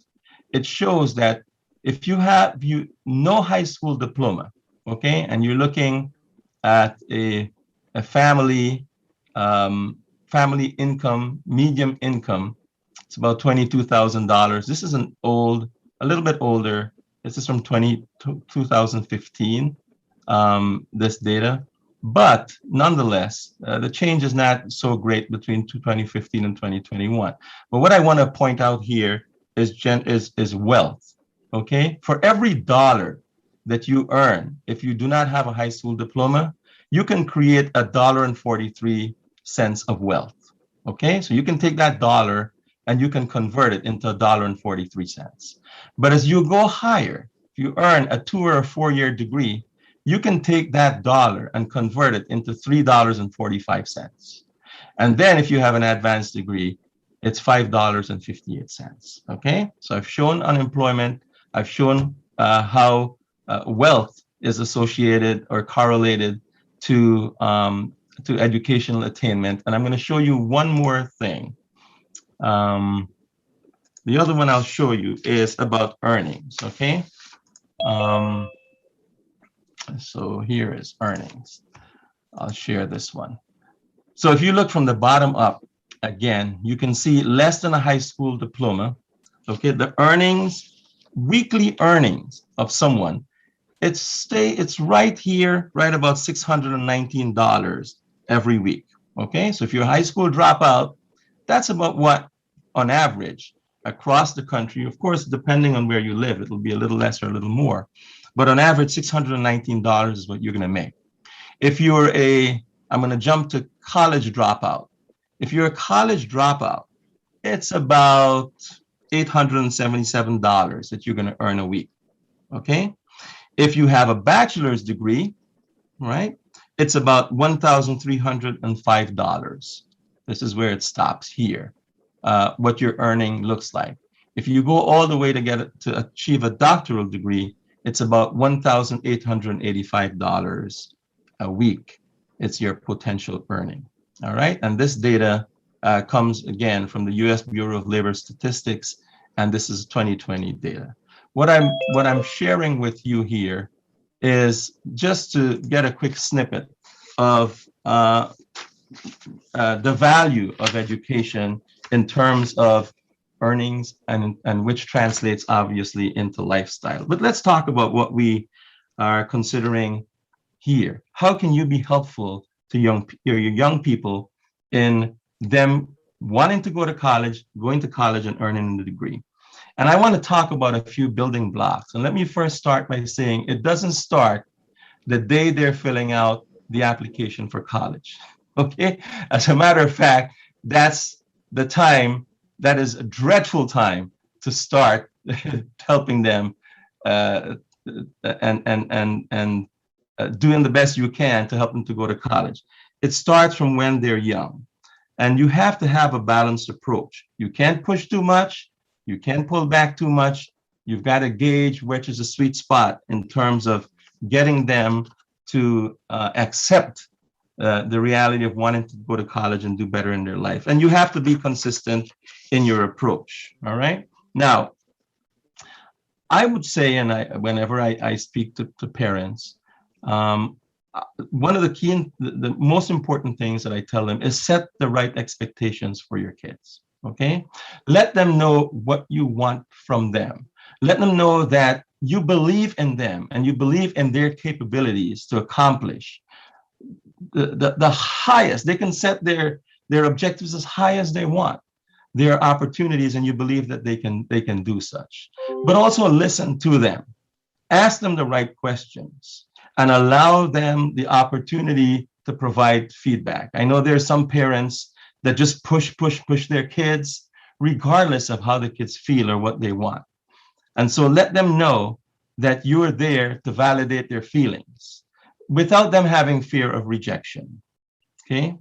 it shows that if you have no high school diploma, okay, and you're looking at a family family income, medium income, it's about $22,000. This is a little bit older. This is from 2015, this data. But nonetheless, the change is not so great between 2015 and 2021. But what I want to point out here is wealth. Okay, for every dollar that you earn, if you do not have a high school diploma, you can create $1.43 of wealth. Okay, so you can take that dollar and you can convert it into $1.43. But as you go higher, if you earn a 2 or a 4 year degree, you can take that dollar and convert it into $3.45. And then if you have an advanced degree, it's $5.58. Okay, so I've shown unemployment. I've shown how wealth is associated or correlated to educational attainment. And I'm going to show you one more thing. The other one I'll show you is about earnings. Okay. So here is earnings. I'll share this one. So if you look from the bottom up, again, you can see less than a high school diploma. Okay, the earnings, weekly earnings of someone, it's right here, right about $619 every week. Okay, so if you're a high school dropout, that's about what, on average, across the country, of course, depending on where you live, it'll be a little less or a little more. But on average, $619 is what you're going to make. If you're I'm going to jump to college dropout. If you're a college dropout, it's about $877 that you're going to earn a week. Okay. If you have a bachelor's degree, right, it's about $1,305. This is where it stops here. What your earning looks like. If you go all the way to achieve a doctoral degree, it's about $1,885 a week. It's your potential earning. All right. And this data comes again from the U.S. Bureau of Labor Statistics, and this is 2020 data. What I'm sharing with you here is just to get a quick snippet of the value of education in terms of earnings and which translates obviously into lifestyle. But let's talk about what we are considering here. How can you be helpful to your young people in them wanting to go to college, going to college and earning the degree? And I want to talk about a few building blocks. And let me first start by saying it doesn't start the day they're filling out the application for college. Okay. As a matter of fact, that's the time, that is a dreadful time to start helping them and doing the best you can to help them to go to college. It starts from when they're young. And you have to have a balanced approach. You can't push too much. You can't pull back too much. You've got to gauge which is a sweet spot in terms of getting them to accept the reality of wanting to go to college and do better in their life. And you have to be consistent in your approach. All right. Now, I would say, and whenever I speak to parents, one of the most important things that I tell them is set the right expectations for your kids. Okay. Let them know what you want from them. Let them know that you believe in them and you believe in their capabilities to accomplish the highest. They can set their objectives as high as they want, their opportunities, and you believe that they can do such. But also listen to them, ask them the right questions, and allow them the opportunity to provide feedback. I know there's some parents that just push their kids, regardless of how the kids feel or what they want. And so let them know that you're there to validate their feelings without them having fear of rejection. Okay.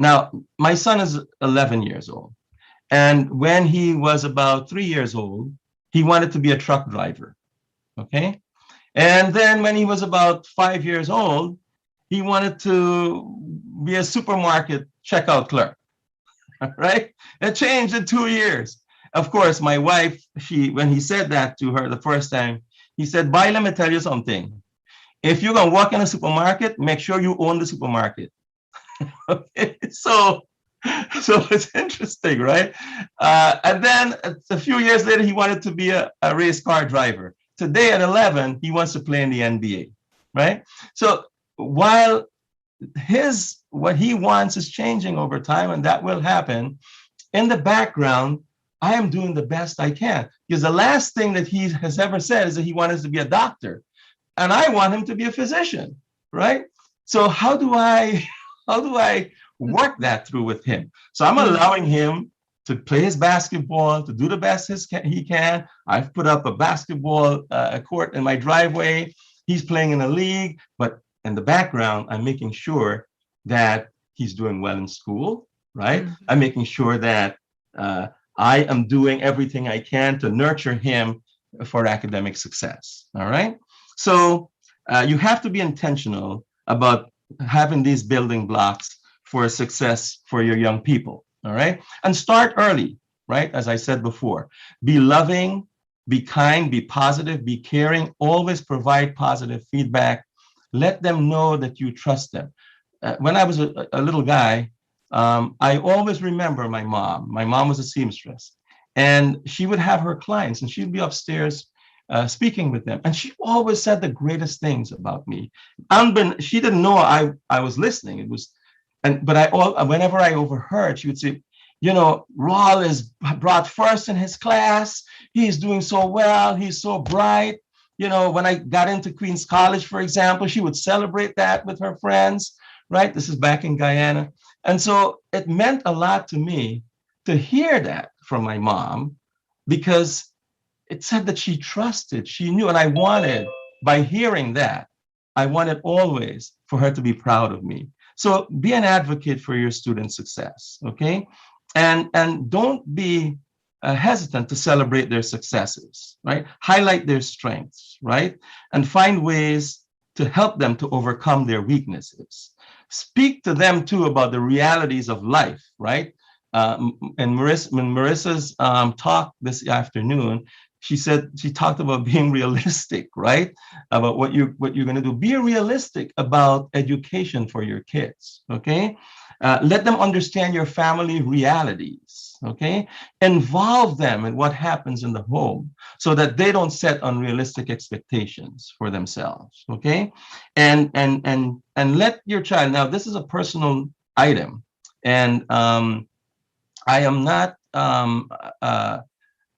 Now, my son is 11 years old. And when he was about 3 years old, he wanted to be a truck driver. Okay. And then when he was about 5 years old, he wanted to be a supermarket checkout clerk. Right? It changed in 2 years. Of course, my wife, when he said that to her the first time, he said, "Bye, let me tell you something. If you're going to work in a supermarket, make sure you own the supermarket." Okay, so it's interesting, right? And then a few years later, he wanted to be a race car driver. Today at 11, he wants to play in the NBA, right? So while what he wants is changing over time, and that will happen, in the background, I am doing the best I can. Because the last thing that he has ever said is that he wanted to be a doctor. And I want him to be a physician, right? So how do I work that through with him? So I'm allowing him to play his basketball, to do the best he can. I've put up a basketball court in my driveway. He's playing in a league, but in the background, I'm making sure that he's doing well in school, right? Mm-hmm. I'm making sure that I am doing everything I can to nurture him for academic success, all right? So you have to be intentional about having these building blocks for success for your young people, all right? And start early, right? As I said before, be loving, be kind, be positive, be caring, always provide positive feedback. Let them know that you trust them. When I was a little guy, I always remember my mom. My mom was a seamstress, and she would have her clients, and she'd be upstairs speaking with them, and she always said the greatest things about me. She didn't know I was listening. Whenever I overheard, she would say, "You know, Raul is brought first in his class. He's doing so well. He's so bright. when I got into Queens College, for example, she would celebrate that with her friends, right? This is back in Guyana. And so it meant a lot to me to hear that from my mom, because it said that she trusted, she knew, and I wanted, by hearing that, I wanted always for her to be proud of me. So be an advocate for your student success, okay? And don't be hesitant to celebrate their successes, right? Highlight their strengths, right? And find ways to help them to overcome their weaknesses. Speak to them too about the realities of life, right? And Marissa's talk this afternoon, she talked about being realistic, right? About what you're going to do. Be realistic about education for your kids, okay? Let them understand your family realities, okay? Involve them in what happens in the home so that they don't set unrealistic expectations for themselves, okay? And let your child, now this is a personal item, and I am not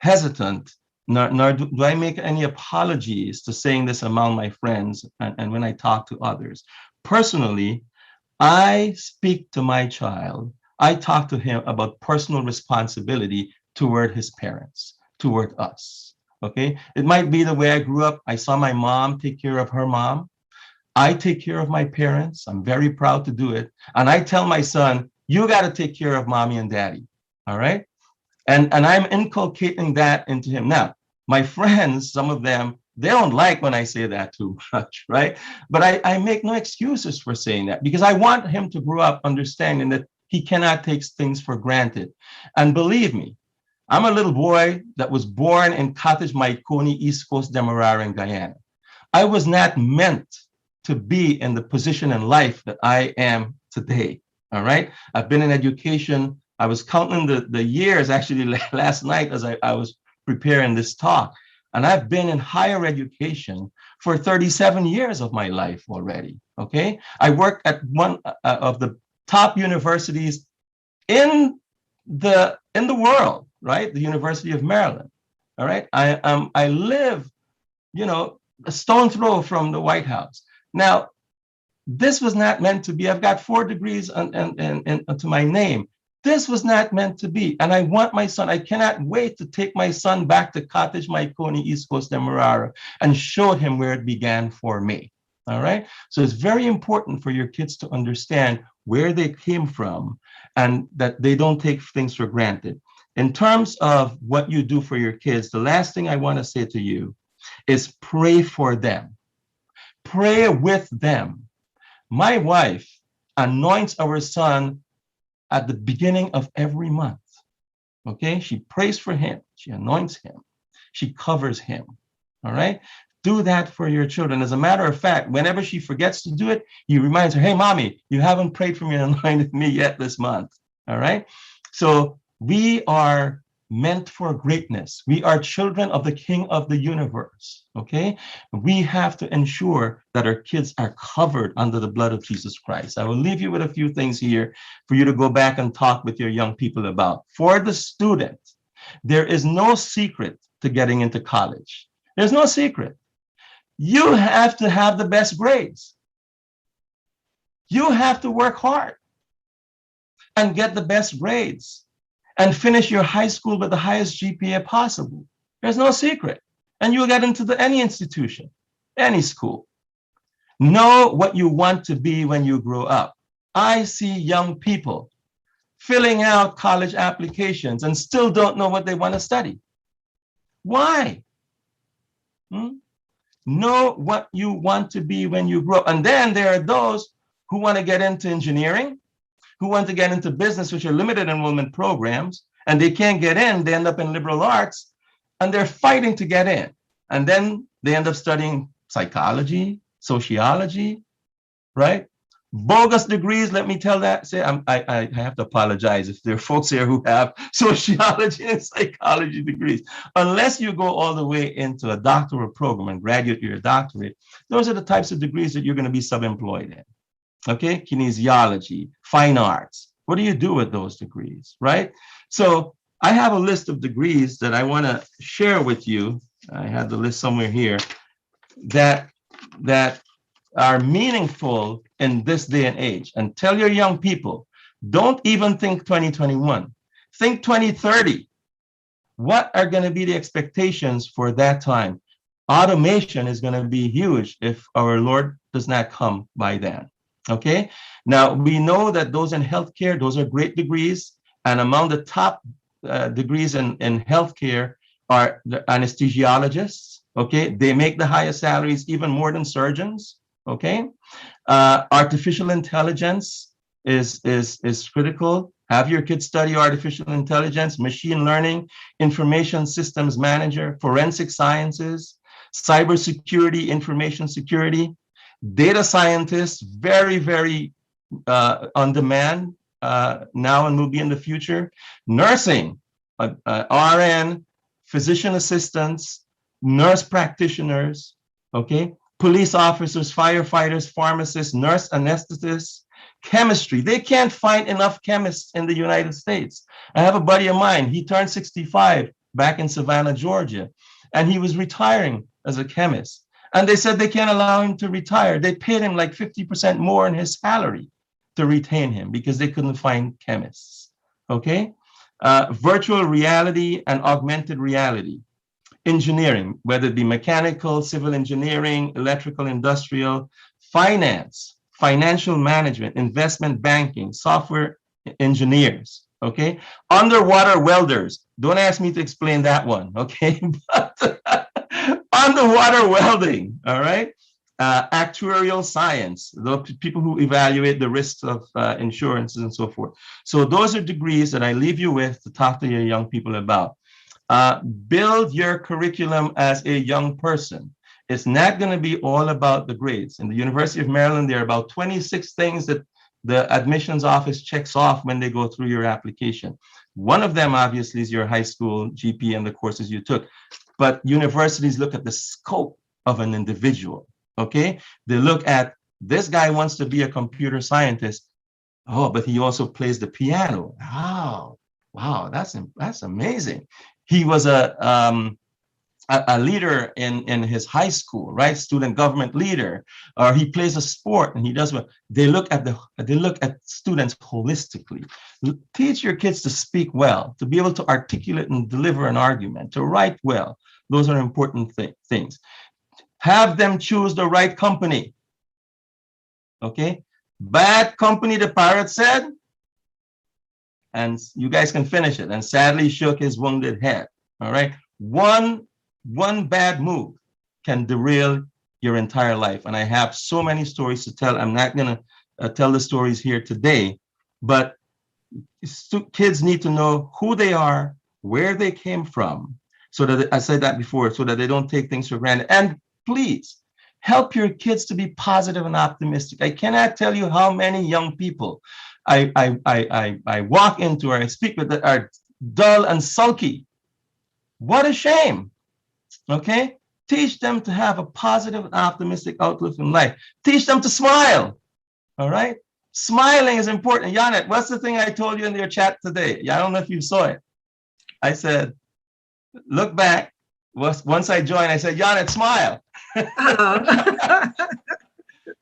hesitant, nor do I make any apologies to saying this among my friends and when I talk to others. Personally, I speak to my child, I talk to him about personal responsibility toward his parents, toward us, okay? It might be the way I grew up. I saw my mom take care of her mom. I take care of my parents. I'm very proud to do it. And I tell my son, you got to take care of mommy and daddy, all right? And I'm inculcating that into him. Now, my friends, some of them, they don't like when I say that too much, right? But I make no excuses for saying that, because I want him to grow up understanding that he cannot take things for granted. And believe me, I'm a little boy that was born in Cottage Maikoni, East Coast Demerara in Guyana. I was not meant to be in the position in life that I am today, all right? I've been in education. I was counting the years actually last night as I was preparing this talk. And I've been in higher education for 37 years of my life already, okay? I work at one of the top universities in the world, right? The University of Maryland, all right? I live, a stone throw from the White House. Now, this was not meant to be. I've got 4 degrees to my name. This was not meant to be. And I want my son, I cannot wait to take my son back to Cottage Maikoni, East Coast Demerara, and show him where it began for me. All right. So it's very important for your kids to understand where they came from and that they don't take things for granted. In terms of what you do for your kids, the last thing I want to say to you is pray for them. Pray with them. My wife anoints our son at the beginning of every month, okay? She prays for him, she anoints him, she covers him, all right? Do that for your children. As a matter of fact, whenever she forgets to do it, he reminds her, hey, mommy, you haven't prayed for me and anointed me yet this month, all right? So we are meant for greatness. We are children of the King of the universe, okay? We have to ensure that our kids are covered under the blood of Jesus Christ. I will leave you with a few things here for you to go back and talk with your young people about. For the student, there is no secret to getting into college. There's no secret. You have to have the best grades. You have to work hard and get the best grades and finish your high school with the highest GPA possible. There's no secret. And you'll get into any institution, any school. Know what you want to be when you grow up. I see young people filling out college applications and still don't know what they want to study. Why? Know what you want to be when you grow up. And then there are those who want to get into engineering, who want to get into business, which are limited enrollment programs, and they can't get in. They end up in liberal arts, and they're fighting to get in. And then they end up studying psychology, sociology, right? Bogus degrees, let me tell that. I have to apologize if there are folks here who have sociology and psychology degrees. Unless you go all the way into a doctoral program and graduate your doctorate, those are the types of degrees that you're going to be sub-employed in. Okay, kinesiology, fine arts. What do you do with those degrees, right? So I have a list of degrees that I want to share with you. I have the list somewhere here. that are meaningful in this day and age. And tell your young people, don't even think 2021. Think 2030. What are going to be the expectations for that time? Automation is going to be huge if our Lord does not come by then. Okay. Now we know that those in healthcare, those are great degrees, and among the top degrees in healthcare are the anesthesiologists. Okay, they make the highest salaries, even more than surgeons. Okay, artificial intelligence is critical. Have your kids study artificial intelligence, machine learning, information systems manager, forensic sciences, cybersecurity, information security, data scientists, very, very on demand now and will be in the future. Nursing, RN, physician assistants, nurse practitioners, okay? Police officers, firefighters, pharmacists, nurse anesthetists, chemistry. They can't find enough chemists in the United States. I have a buddy of mine, he turned 65 back in Savannah, Georgia, and he was retiring as a chemist. And they said they can't allow him to retire. They paid him like 50% more in his salary to retain him because they couldn't find chemists, okay? Virtual reality and augmented reality. Engineering, whether it be mechanical, civil engineering, electrical, industrial, finance, financial management, investment banking, software engineers, okay? Underwater welders. Don't ask me to explain that one, okay? But underwater welding, all right? Actuarial science, the people who evaluate the risks of insurances and so forth. So those are degrees that I leave you with to talk to your young people about. Build your curriculum as a young person. It's not going to be all about the grades. In the University of Maryland, there are about 26 things that the admissions office checks off when they go through your application. One of them, obviously, is your high school GPA and the courses you took. But universities look at the scope of an individual, okay? They look at, this guy wants to be a computer scientist. Oh, but he also plays the piano. Wow, that's amazing. He was a leader in his high school, right? Student government leader, or he plays a sport and he does well. They look at students holistically. Teach your kids to speak well, to be able to articulate and deliver an argument, to write well. Those are important things. Have them choose the right company. Okay, bad company, the pirate said, and you guys can finish it. And sadly shook his wounded head. All right, one bad move can derail your entire life. And I have so many stories to tell. I'm not gonna tell the stories here today, but kids need to know who they are, where they came from, so that, I said that before, so that they don't take things for granted. And please help your kids to be positive and optimistic. I cannot tell you how many young people I walk into or I speak with that are dull and sulky. What a shame. Okay, teach them to have a positive and optimistic outlook in life. Teach them to smile. All right, smiling is important. Janet, what's the thing I told you in your chat today? I don't know if you saw it. I said, look back. Once I joined, I said, Janet, smile.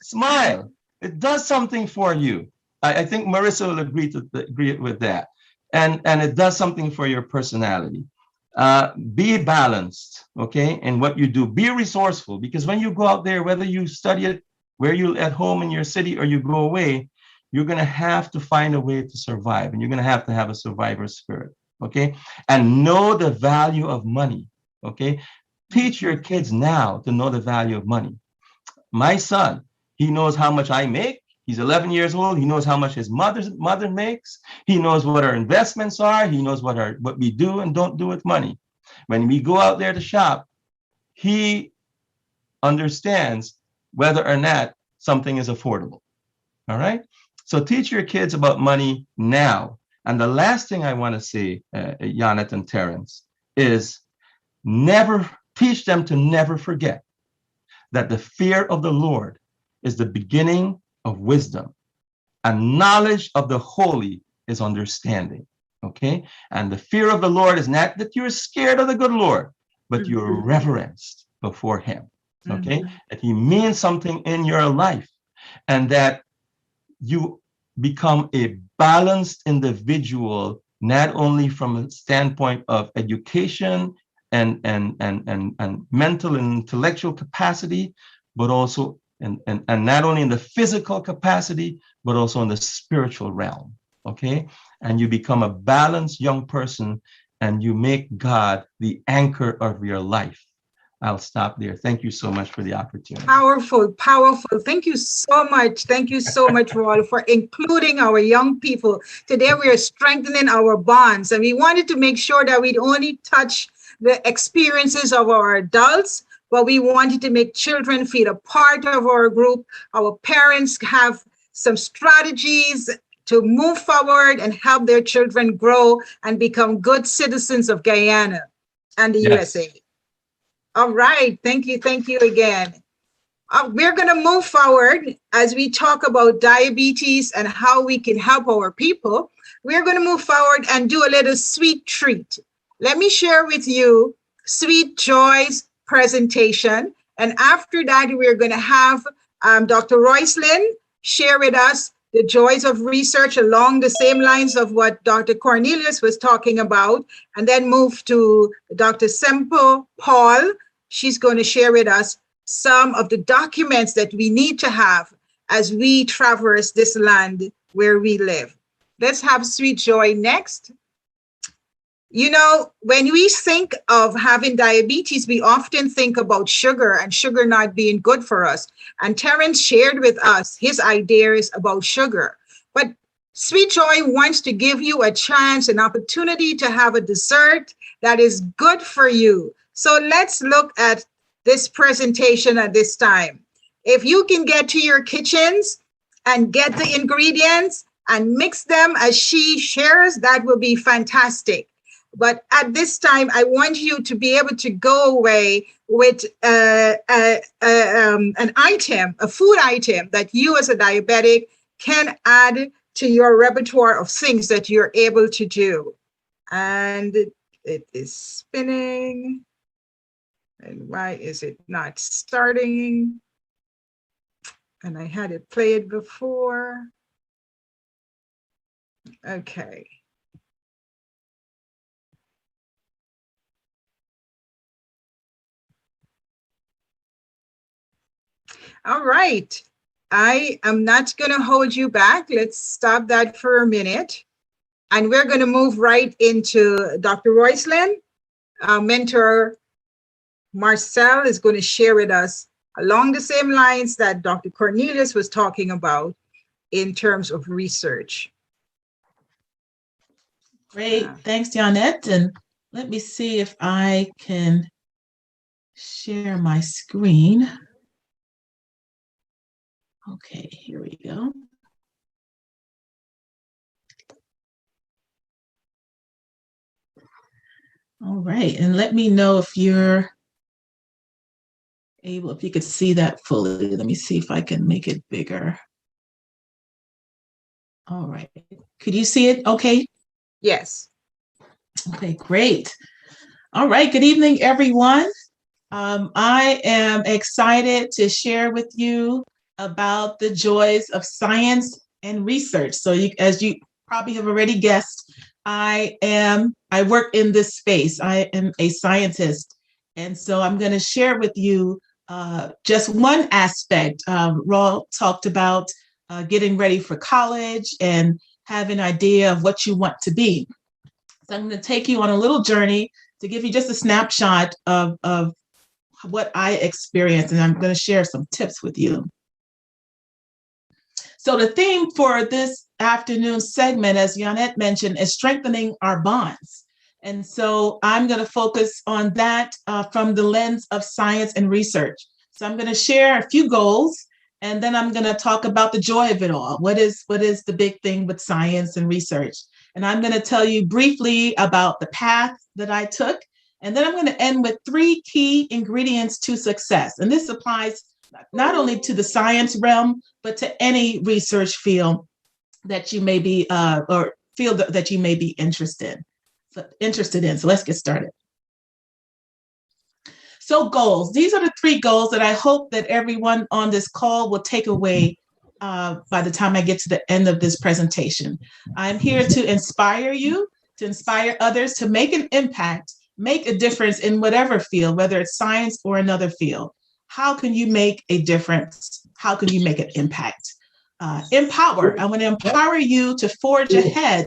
Smile. It does something for you. I think Marissa will agree with that. And it does something for your personality. Be balanced, okay, in what you do. Be resourceful, because when you go out there, whether you study it where you're at home in your city or you go away, you're going to have to find a way to survive, and you're going to have a survivor spirit, okay? And know the value of money, okay? Teach your kids now to know the value of money. My son, he knows how much I make. He's 11 years old. He knows how much his mother makes. He knows what our investments are. He knows what we do and don't do with money. When we go out there to shop, he understands whether or not something is affordable. All right. So teach your kids about money now. And the last thing I want to say, Janet and Terrence, is teach them to never forget that the fear of the Lord is the beginning of wisdom, and knowledge of the holy is understanding. Okay, and the fear of the Lord is not that you're scared of the good Lord, but you're reverenced before him. okay? That he means something in your life, and that you become a balanced individual, not only from a standpoint of education and mental and intellectual capacity, but also and not only in the physical capacity, but also in the spiritual realm, okay? And you become a balanced young person, and you make God the anchor of your life. I'll stop there. Thank you so much for the opportunity. Powerful, powerful. Thank you so much. Thank you so much, Roy, for including our young people. Today, we are strengthening our bonds, and we wanted to make sure that we'd only touch the experiences of our adults, but we wanted to make children feel a part of our group. Our parents have some strategies to move forward and help their children grow and become good citizens of Guyana and the USA. All right. Thank you. Thank you again. We're going to move forward as we talk about diabetes and how we can help our people. We're going to move forward and do a little sweet treat. Let me share with you Sweet Joy's presentation. And after that, we're going to have Dr. Roycelyn share with us the joys of research along the same lines of what Dr. Cornelius was talking about, and then move to Dr. Semple Paul. She's going to share with us some of the documents that we need to have as we traverse this land where we live. Let's have Sweet Joy next. You know, when we think of having diabetes, we often think about sugar and sugar not being good for us. And Terrence shared with us his ideas about sugar. But Sweet Joy wants to give you a chance, an opportunity to have a dessert that is good for you. So let's look at this presentation at this time. If you can get to your kitchens and get the ingredients and mix them as she shares, that will be fantastic. But at this time, I want you to be able to go away with an item, a food item that you as a diabetic can add to your repertoire of things that you're able to do. And it is spinning. And why is it not starting? And I had it played before. Okay. All right. I am not going to hold you back. Let's stop that for a minute. And we're going to move right into Dr. Roycelyn. Our mentor, Marcel, is going to share with us along the same lines that Dr. Cornelius was talking about in terms of research. Great. Thanks, Janette. And let me see if I can share my screen. Okay, here we go. All right, and let me know if you're able, if you could see that fully. Let me see if I can make it bigger. All right, could you see it okay? Yes. Okay, great. All right, good evening, everyone. I am excited to share with you about the joys of science and research. So as you probably have already guessed, I work in this space. I am a scientist. And so I'm going to share with you just one aspect. Raul talked about getting ready for college and have an idea of what you want to be. So I'm going to take you on a little journey to give you just a snapshot of what I experienced, and I'm going to share some tips with you. So the theme for this afternoon segment, as Janette mentioned, is strengthening our bonds. And so I'm going to focus on that from the lens of science and research. So I'm going to share a few goals, and then I'm going to talk about the joy of it all. What is the big thing with science and research? And I'm going to tell you briefly about the path that I took. And then I'm going to end with 3 key ingredients to success. And this applies not only to the science realm, but to any research field that you may be, or field that you may be interested in. So let's get started. So goals, these are the 3 goals that I hope that everyone on this call will take away by the time I get to the end of this presentation. I'm here to inspire you, to inspire others to make an impact, make a difference in whatever field, whether it's science or another field. How can you make a difference? How can you make an impact? Empower. I want to empower you to forge ahead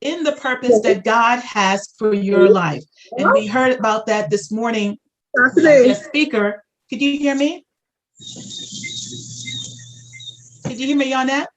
in the purpose that God has for your life. And we heard about that this morning. Guest speaker, could you hear me? Could you hear me, Yonette?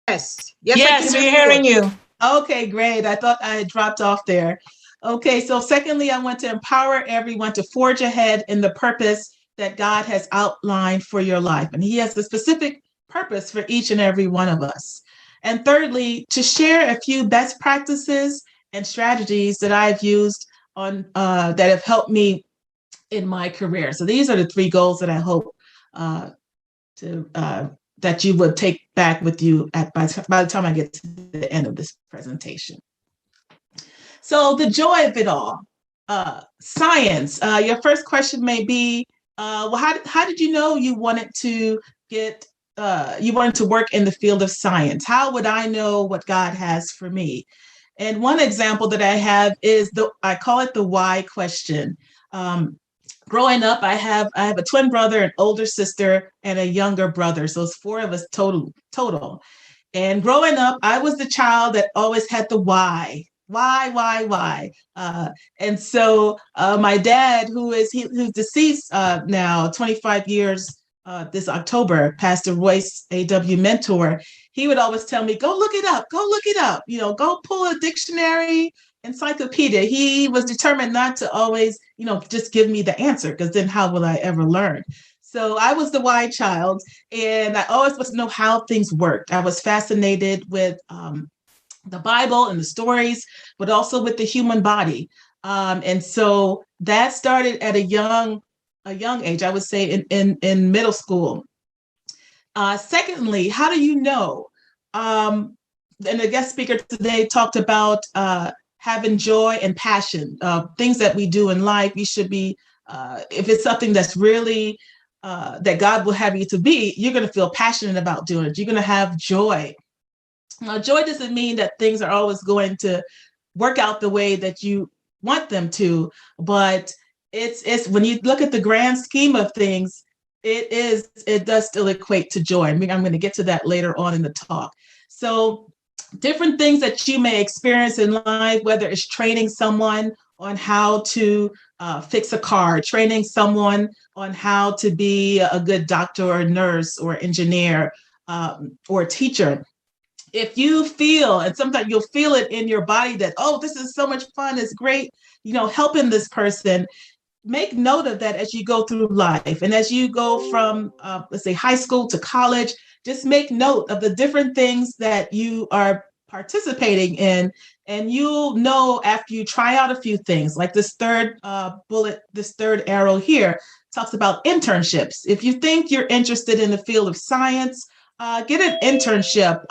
Yes. Yes, we're hearing you. Okay, great. I thought I had dropped off there. Okay, so secondly, I want to empower everyone to forge ahead in the purpose that God has outlined for your life. And He has a specific purpose for each and every one of us. And thirdly, to share a few best practices and strategies that I've used on that have helped me in my career. So these are the 3 goals that I hope that you would take back with you by the time I get to the end of this presentation. So the joy of it all, science. Your first question may be, well, how did you know you wanted to work in the field of science? How would I know what God has for me? And one example that I have is I call it the why question. Growing up, I have a twin brother, an older sister, and a younger brother. So it's 4 of us total. And growing up, I was the child that always had the why. Why? And so my dad, who's deceased now, 25 years this October, Pastor Royce A.W. Mentor, he would always tell me, go look it up, go pull a dictionary, encyclopedia. He was determined not to always, just give me the answer, because then how will I ever learn? So I was the why child, and I always wanted to know how things worked. I was fascinated with the Bible and the stories, but also with the human body. And so that started at a young age, I would say in middle school. Secondly, how do you know? And the guest speaker today talked about having joy and passion, things that we do in life. You should be, if it's something that's really, that God will have you to be, you're going to feel passionate about doing it. You're going to have joy. Now, joy doesn't mean that things are always going to work out the way that you want them to, but it's when you look at the grand scheme of things, it does still equate to joy. I mean, I'm going to get to that later on in the talk. So different things that you may experience in life, whether it's training someone on how to fix a car, training someone on how to be a good doctor or nurse or engineer or teacher. If you feel, and sometimes you'll feel it in your body that, oh, this is so much fun, it's great, helping this person, make note of that as you go through life. And as you go from, let's say, high school to college, just make note of the different things that you are participating in. And you'll know after you try out a few things, like this third bullet, this third arrow here talks about internships. If you think you're interested in the field of science, get an internship.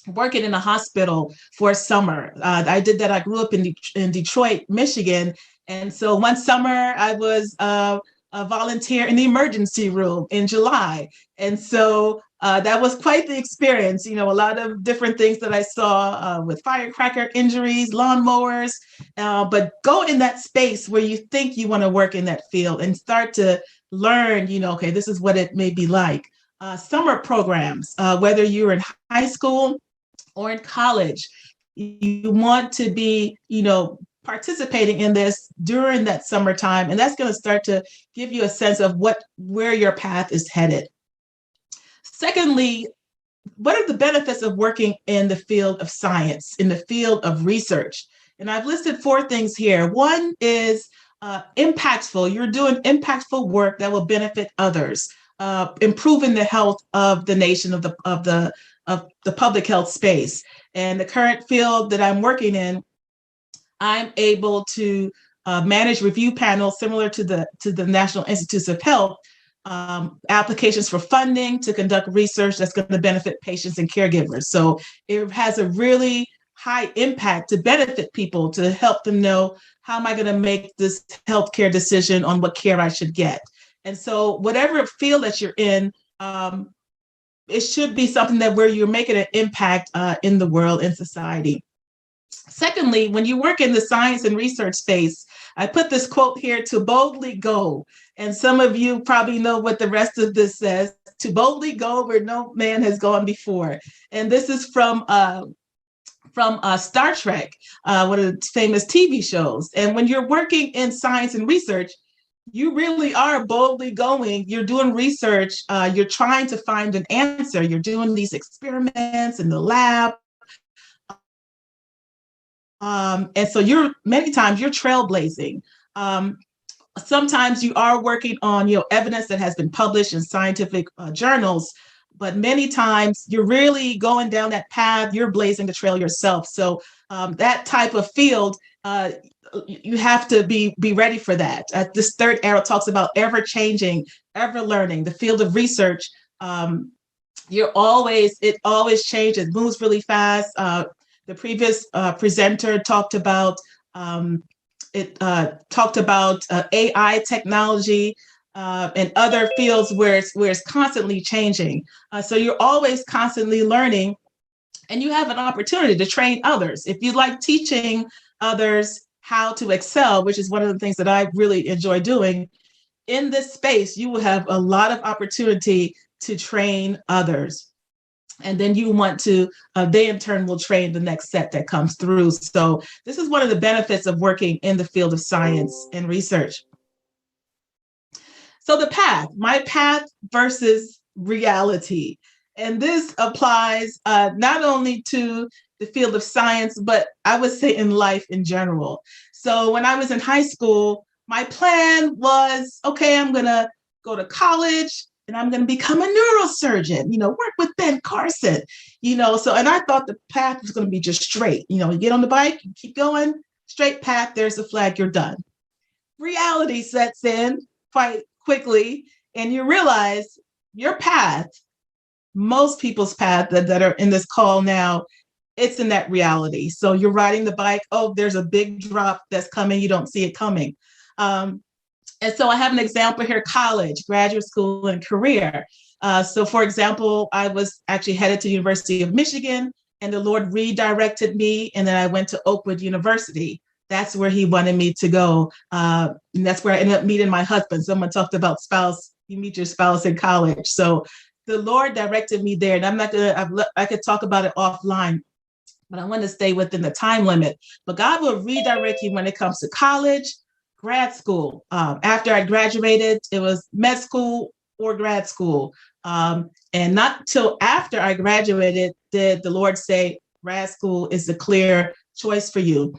Working in a hospital for a summer. I did that. I grew up in Detroit, Michigan. And so one summer I was a volunteer in the emergency room in July. And so that was quite the experience. A lot of different things that I saw with firecracker injuries, lawnmowers, but go in that space where you think you want to work in that field and start to learn, okay, this is what it may be like. Summer programs, whether you're in high school or in college, you want to be, participating in this during that summertime, and that's going to start to give you a sense of where your path is headed. Secondly, what are the benefits of working in the field of science, in the field of research? And I've listed 4 things here. One is impactful. You're doing impactful work that will benefit others, improving the health of the nation, of the public health space. And the current field that I'm working in, I'm able to manage review panels similar to the National Institutes of Health, applications for funding to conduct research that's going to benefit patients and caregivers. So it has a really high impact to benefit people, to help them know, how am I going to make this healthcare decision on what care I should get? And so whatever field that you're in, it should be something that where you're making an impact in the world, in society. Secondly, when you work in the science and research space, I put this quote here: to boldly go. And some of you probably know what the rest of this says: to boldly go where no man has gone before. And this is from Star Trek, one of the famous TV shows. And when you're working in science and research, you really are boldly going. You're doing research. You're trying to find an answer. You're doing these experiments in the lab. And so many times you're trailblazing. Sometimes you are working on, evidence that has been published in scientific journals, but many times you're really going down that path. You're blazing the trail yourself. So that type of field, you have to be ready for that. This third arrow talks about ever changing, ever learning. The field of research, it always changes, moves really fast. The previous presenter talked about AI technology and other fields where it's constantly changing. So you're always constantly learning, and you have an opportunity to train others. If you like teaching others how to excel, which is one of the things that I really enjoy doing, in this space, you will have a lot of opportunity to train others. And then you want to, they in turn will train the next set that comes through. So this is one of the benefits of working in the field of science and research. So the path, my path versus reality. And this applies not only to the field of science, but I would say in life in general. So when I was in high school, my plan was, okay, I'm going to go to college and I'm going to become a neurosurgeon, work with Ben Carson, so, and I thought the path was going to be just straight. You get on the bike, you keep going, straight path, there's the flag, you're done. Reality sets in quite quickly, and you realize your path, most people's path that are in this call now, it's in that reality. So you're riding the bike, oh, there's a big drop that's coming, you don't see it coming. And so I have an example here: college, graduate school, and career. So for example, I was actually headed to the University of Michigan, and the Lord redirected me, and then I went to Oakwood University. That's where he wanted me to go. And that's where I ended up meeting my husband. Someone talked about spouse, you meet your spouse in college. So the Lord directed me there, and I could talk about it offline, but I want to stay within the time limit. But God will redirect you when it comes to college, grad school. After I graduated, it was med school or grad school. And not till after I graduated did the Lord say, grad school is the clear choice for you.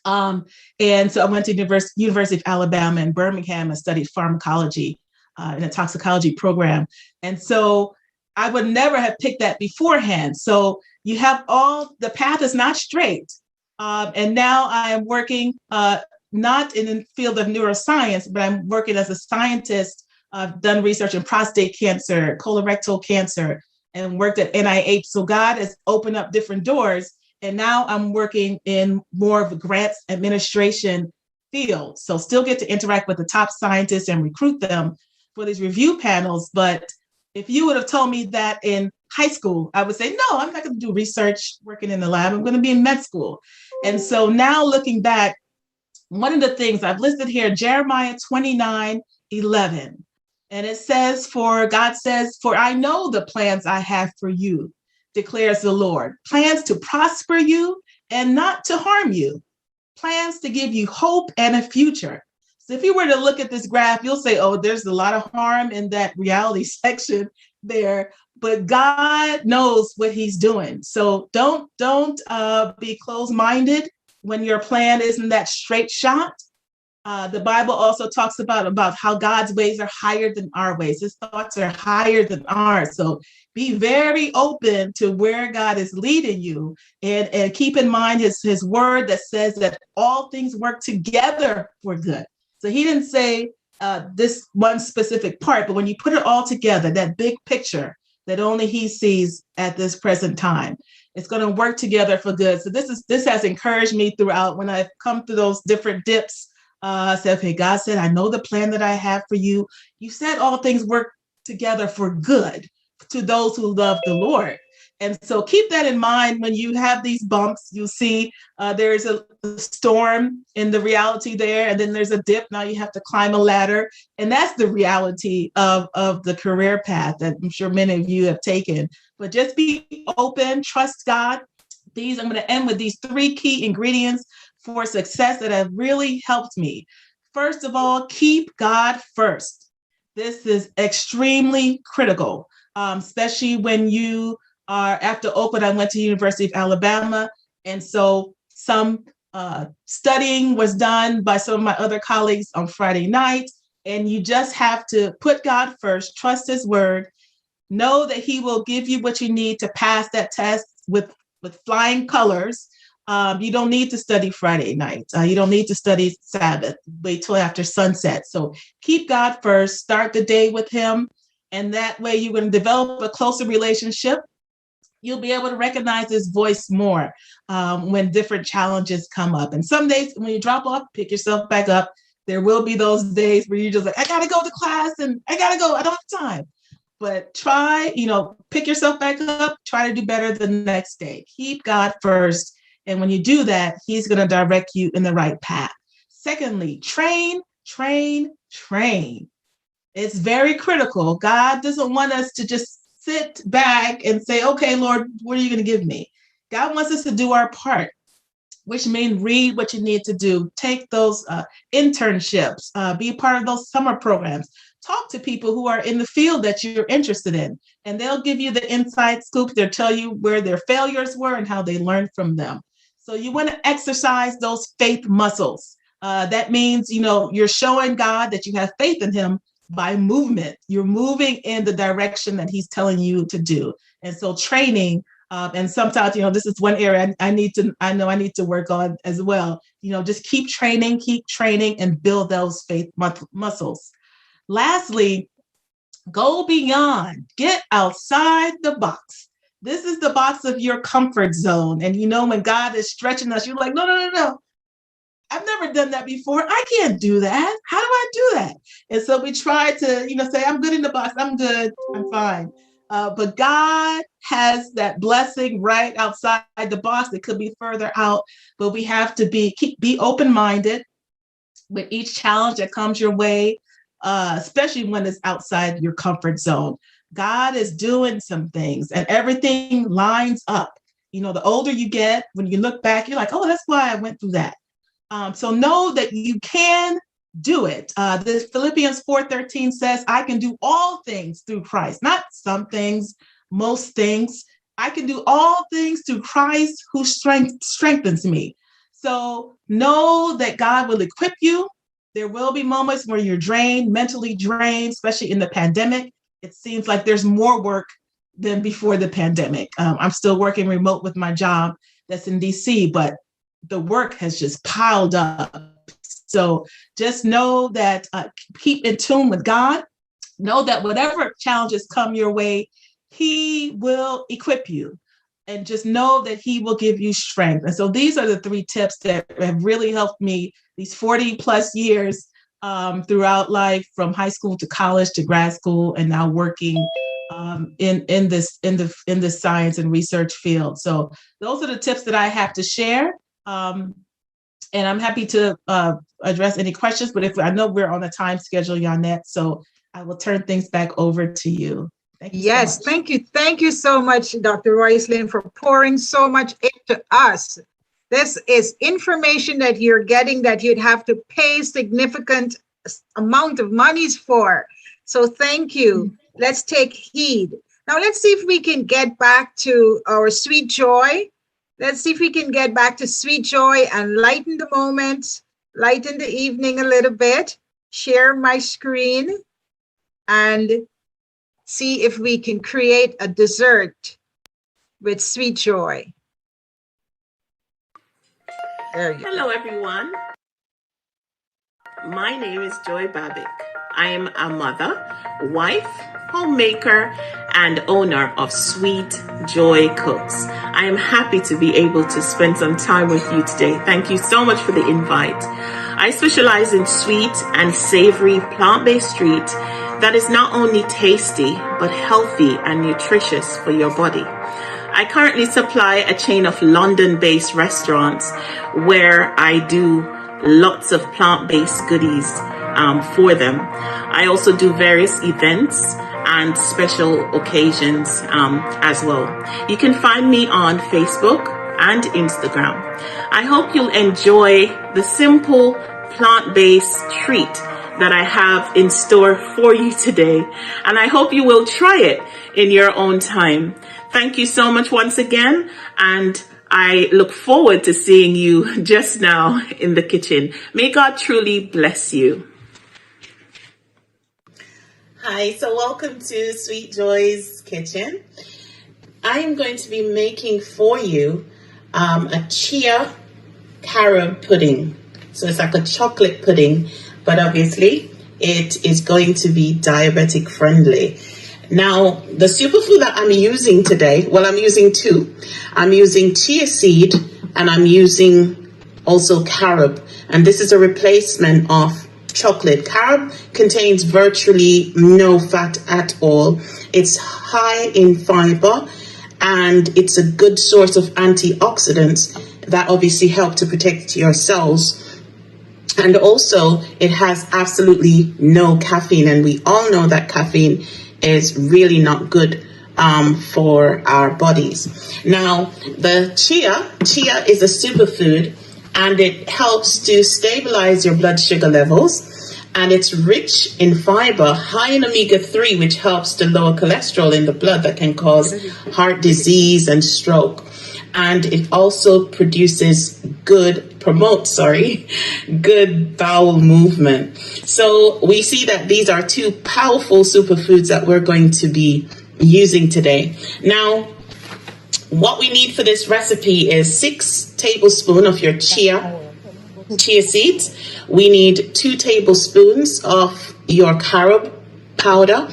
And so I went to University of Alabama in Birmingham and studied pharmacology in a toxicology program. And so I would never have picked that beforehand. So you have the path is not straight. And now I am working not in the field of neuroscience, but I'm working as a scientist. I've done research in prostate cancer, colorectal cancer, and worked at NIH. So God has opened up different doors. And now I'm working in more of a grants administration field. So still get to interact with the top scientists and recruit them for these review panels. But if you would have told me that in high school, I would say, no, I'm not going to do research working in the lab. I'm going to be in med school. And so now looking back, one of the things I've listed here, Jeremiah 29:11, and it says, God says, for I know the plans I have for you, declares the Lord, plans to prosper you and not to harm you, plans to give you hope and a future. So if you were to look at this graph, you'll say, oh, there's a lot of harm in that reality section there, but God knows what he's doing. So don't be closed-minded when your plan isn't that straight shot. The Bible also talks about how God's ways are higher than our ways. His thoughts are higher than ours. So be very open to where God is leading you, and keep in mind his word that says that all things work together for good. So he didn't say this one specific part, but when you put it all together, that big picture, that only he sees at this present time. It's going to work together for good. So this has encouraged me throughout when I've come through those different dips. I said, okay, God said, I know the plan that I have for you. You said all things work together for good to those who love the Lord. And so keep that in mind when you have these bumps. You'll see there's a storm in the reality there, and then there's a dip. Now you have to climb a ladder. And that's the reality of the career path that I'm sure many of you have taken. But just be open, trust God. I'm going to end with these 3 key ingredients for success that have really helped me. First of all, keep God first. This is extremely critical, especially when you are after Oakland. I went to University of Alabama, and so some studying was done by some of my other colleagues on Friday night, and you just have to put God first, trust his word, know that he will give you what you need to pass that test with flying colors. You don't need to study Friday night. You don't need to study Sabbath. Wait till after sunset. So keep God first, start the day with him, and that way you're going to develop a closer relationship. You'll be able to recognize his voice more when different challenges come up. And some days when you drop off, pick yourself back up. There will be those days where you're just like, I got to go to class and I got to go. I don't have time. But try, pick yourself back up. Try to do better the next day. Keep God first. And when you do that, he's going to direct you in the right path. Secondly, train. It's very critical. God doesn't want us to just sit back and say, okay, Lord, what are you going to give me? God wants us to do our part, which means read what you need to do. Take those internships, be part of those summer programs. Talk to people who are in the field that you're interested in, and they'll give you the inside scoop. They'll tell you where their failures were and how they learned from them. So you want to exercise those faith muscles. That means, you're showing God that you have faith in him by movement. You're moving in the direction that he's telling you to do. And so training, and sometimes, this is one area I know I need to work on as well. Just keep training and build those faith muscles. Lastly, go beyond, get outside the box. This is the box of your comfort zone. And when God is stretching us, you're like, no. I've never done that before. I can't do that. How do I do that? And so we try to, say, I'm good in the box. I'm good. I'm fine. But God has that blessing right outside the box. It could be further out, but we have to be open-minded with each challenge that comes your way, especially when it's outside your comfort zone. God is doing some things and everything lines up. The older you get, when you look back, you're like, oh, that's why I went through that. So know that you can do it. This Philippians 4:13 says, I can do all things through Christ, not some things, most things. I can do all things through Christ who strengthens me. So know that God will equip you. There will be moments where you're drained, mentally drained, especially in the pandemic. It seems like there's more work than before the pandemic. I'm still working remote with my job that's in DC, but the work has just piled up. So just know that keep in tune with God. Know that whatever challenges come your way, he will equip you. And just know that he will give you strength. And so these are the 3 tips that have really helped me these 40 plus years throughout life, from high school to college to grad school, and now working in this science and research field. So those are the tips that I have to share. And I'm happy to address any questions, but I know we're on a time schedule, Yannette, so I will turn things back over to you. Thank you. Yes, so much. thank you. Thank you so much, Dr. Roycelyn, for pouring so much into us. This is information that you're getting that you'd have to pay significant amount of monies for. So thank you. Let's take heed. Now let's see if we can get back to our sweet joy. Let's see if we can get back to sweet joy and lighten the moment, lighten the evening a little bit, share my screen, and see if we can create a dessert with sweet joy. There you go. Hello, everyone. My name is Joy Babick. I am a mother, wife, homemaker and owner of Sweet Joy Cooks. I am happy to be able to spend some time with you today. Thank you so much for the invite. I specialize in sweet and savory plant-based treat that is not only tasty, but healthy and nutritious for your body. I currently supply a chain of London-based restaurants where I do lots of plant-based goodies for them. I also do various events and special occasions as well. You can find me on Facebook and Instagram. I hope you'll enjoy the simple plant-based treat that I have in store for you today, and I hope you will try it in your own time. Thank you so much once again, and I look forward to seeing you just now in the kitchen. May God truly bless you. Hi, so welcome to Sweet Joy's Kitchen. I am going to be making for you a chia carob pudding. So it's like a chocolate pudding, but obviously it is going to be diabetic friendly. Now, the superfood that I'm using today, well, I'm using two. I'm using chia seed and I'm using also carob. And this is a replacement of chocolate. Carob contains virtually no fat at all. It's high in fiber and it's a good source of antioxidants that obviously help to protect your cells. And also it has absolutely no caffeine, and we all know that caffeine is really not good for our bodies. Now, the chia is a superfood, and it helps to stabilize your blood sugar levels, and it's rich in fiber, high in omega-3, which helps to lower cholesterol in the blood that can cause heart disease and stroke. And it also promotes good bowel movement. So we see that these are two powerful superfoods that we're going to be using today. Now, what we need for this recipe is 6 tablespoons of your chia seeds. We need 2 tablespoons of your carob powder.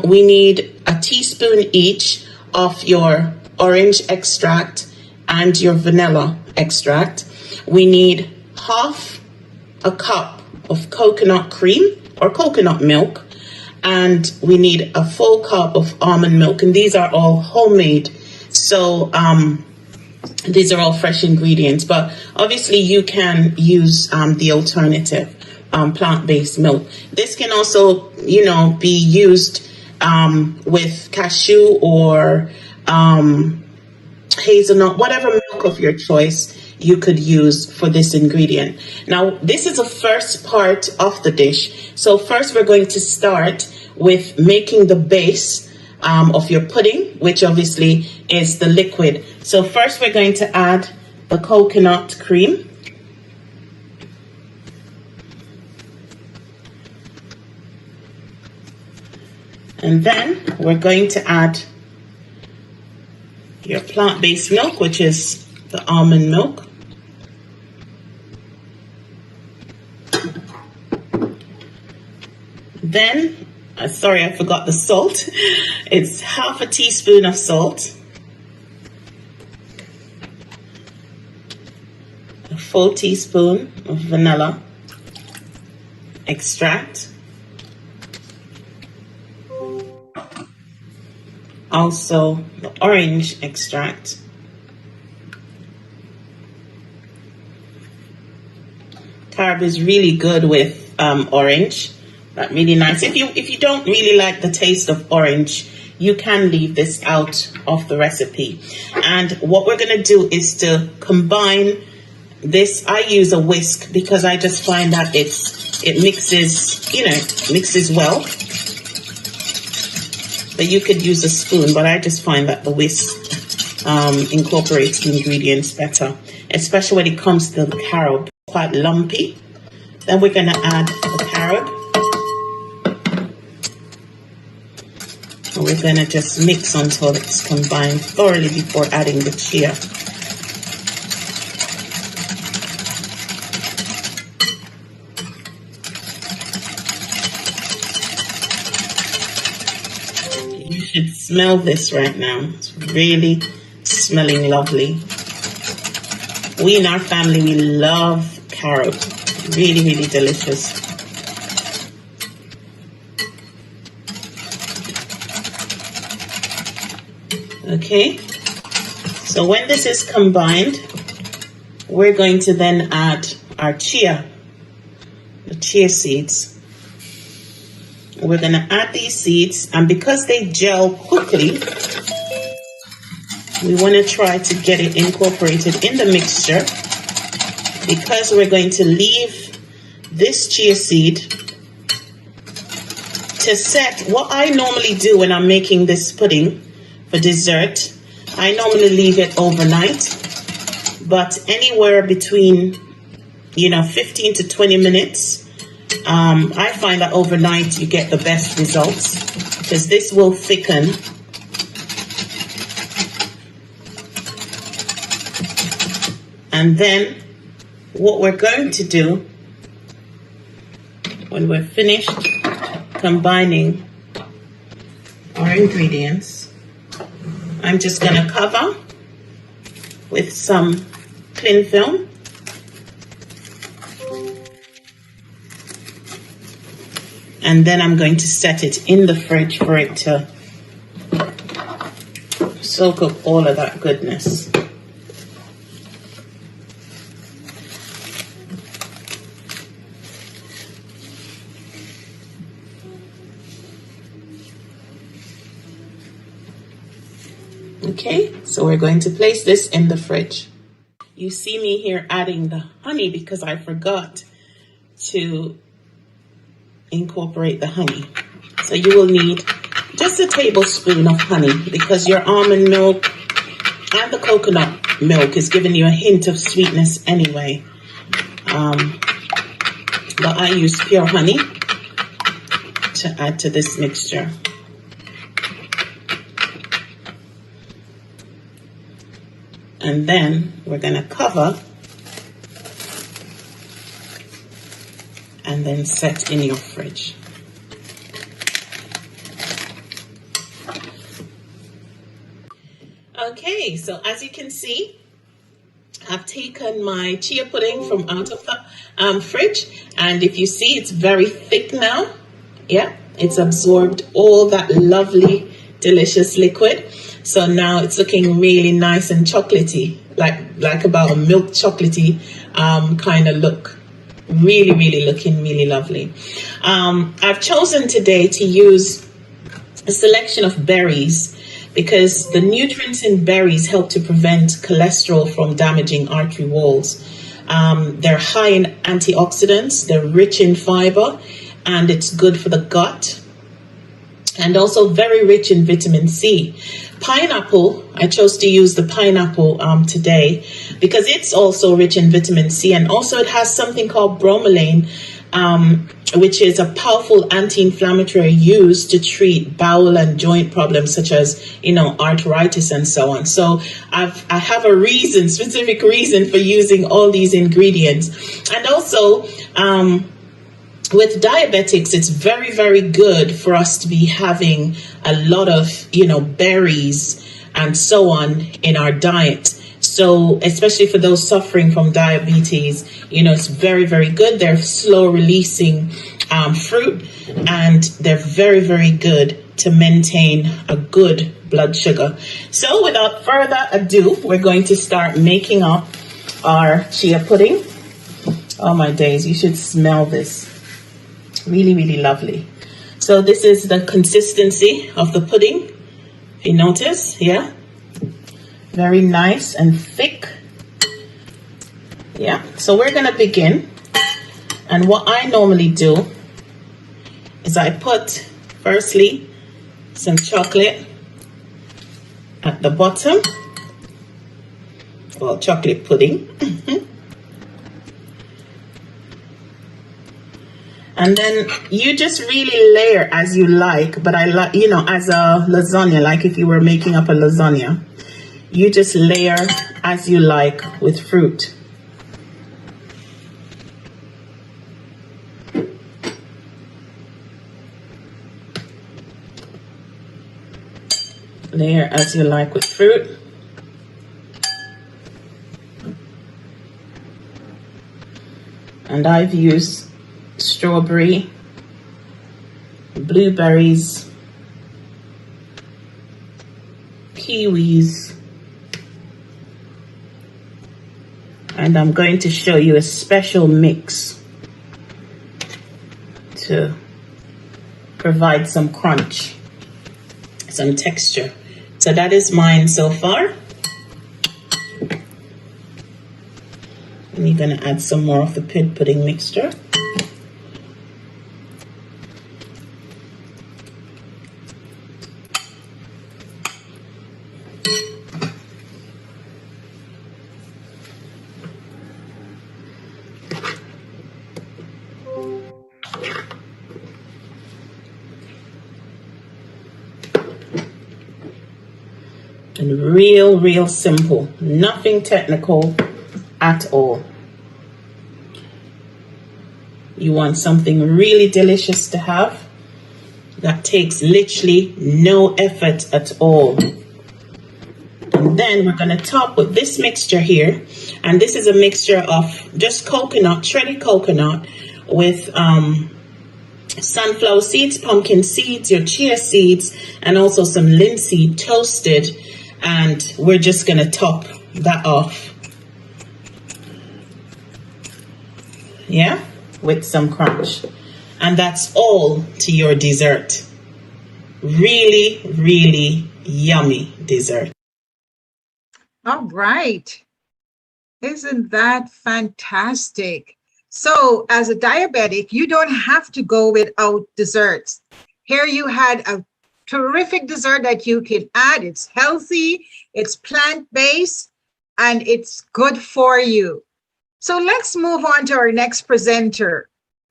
We need a teaspoon each of your orange extract and your vanilla extract. We need half a cup of coconut cream or coconut milk, and we need a full cup of almond milk, and these are all homemade. So these are all fresh ingredients, but obviously you can use the alternative plant-based milk. This can also, be used with cashew or hazelnut, whatever milk of your choice you could use for this ingredient. Now, this is the first part of the dish. So first we're going to start with making the base of your pudding, which obviously is the liquid. So first we're going to add the coconut cream. And then we're going to add your plant-based milk, which is the almond milk. Then, sorry, I forgot the salt. It's half a teaspoon of salt. A full teaspoon of vanilla extract. Also, the orange extract. Carob is really good with orange. That's really nice. If you don't really like the taste of orange, you can leave this out of the recipe. And what we're going to do is to combine this. I use a whisk because I just find that it mixes well. But you could use a spoon, but I just find that the whisk incorporates the ingredients better, especially when it comes to the carob, quite lumpy. Then we're going to add the carob. And we're going to just mix until it's combined thoroughly before adding the chia. smell this right now. It's really smelling lovely. We in our family, we love carrot. Really, really delicious. Okay, so when this is combined, we're going to then add our the chia seeds. We're going to add these seeds, and because they gel quickly, we want to try to get it incorporated in the mixture, because we're going to leave this chia seed to set. What I normally do when I'm making this pudding for dessert, I normally leave it overnight, but anywhere between 15 to 20 minutes. I find that overnight you get the best results, because this will thicken. And then what we're going to do when we're finished combining our ingredients, I'm just going to cover with some cling film. And then I'm going to set it in the fridge for it to soak up all of that goodness. Okay, so we're going to place this in the fridge. You see me here adding the honey because I forgot to incorporate the honey. So you will need just a tablespoon of honey, because your almond milk and the coconut milk is giving you a hint of sweetness anyway. But I use pure honey to add to this mixture. And then we're going to cover and then set in your fridge. Okay, so as you can see, I've taken my chia pudding from out of the fridge, and if you see, it's very thick now. Yeah, it's absorbed all that lovely, delicious liquid. So now it's looking really nice and chocolatey, like about a milk chocolatey kind of look. Really, really looking really lovely. I've chosen today to use a selection of berries, because the nutrients in berries help to prevent cholesterol from damaging artery walls. They're high in antioxidants, they're rich in fiber, and it's good for the gut, and also very rich in vitamin C. Pineapple, I chose to use the pineapple today because it's also rich in vitamin C, and also it has something called bromelain, which is a powerful anti-inflammatory used to treat bowel and joint problems such as, arthritis and so on. So I have a specific reason for using all these ingredients. And also, with diabetics, it's very, very good for us to be having a lot of, berries and so on in our diet. So especially for those suffering from diabetes, it's very, very good. They're slow releasing fruit, and they're very, very good to maintain a good blood sugar. So without further ado, we're going to start making up our chia pudding. Oh my days, you should smell this. Really, really lovely. So this is the consistency of the pudding. If you notice, yeah, very nice and thick. Yeah, so we're gonna begin. And what I normally do is I put, firstly, some chocolate at the bottom. Well, chocolate pudding. And then you just really layer as you like, but I like, as a lasagna, like if you were making up a lasagna, you just layer as you like with fruit. there as you like with fruit. And I've used strawberry, blueberries, kiwis, and I'm going to show you a special mix to provide some crunch, some texture. So that is mine so far. And you're going to add some more of the pudding mixture. And real simple, nothing technical at all. You want something really delicious to have that takes literally no effort at all. And then we're going to top with this mixture here. And this is a mixture of just coconut, shredded coconut with sunflower seeds, pumpkin seeds, your chia seeds, and also some linseed toasted. And we're just going to top that off. Yeah, with some crunch. And that's all to your dessert. Really yummy dessert. All right. Isn't that fantastic? So as a diabetic, you don't have to go without desserts. Here you had a terrific dessert that you can add. It's healthy, it's plant-based, and it's good for you. So let's move on to our next presenter.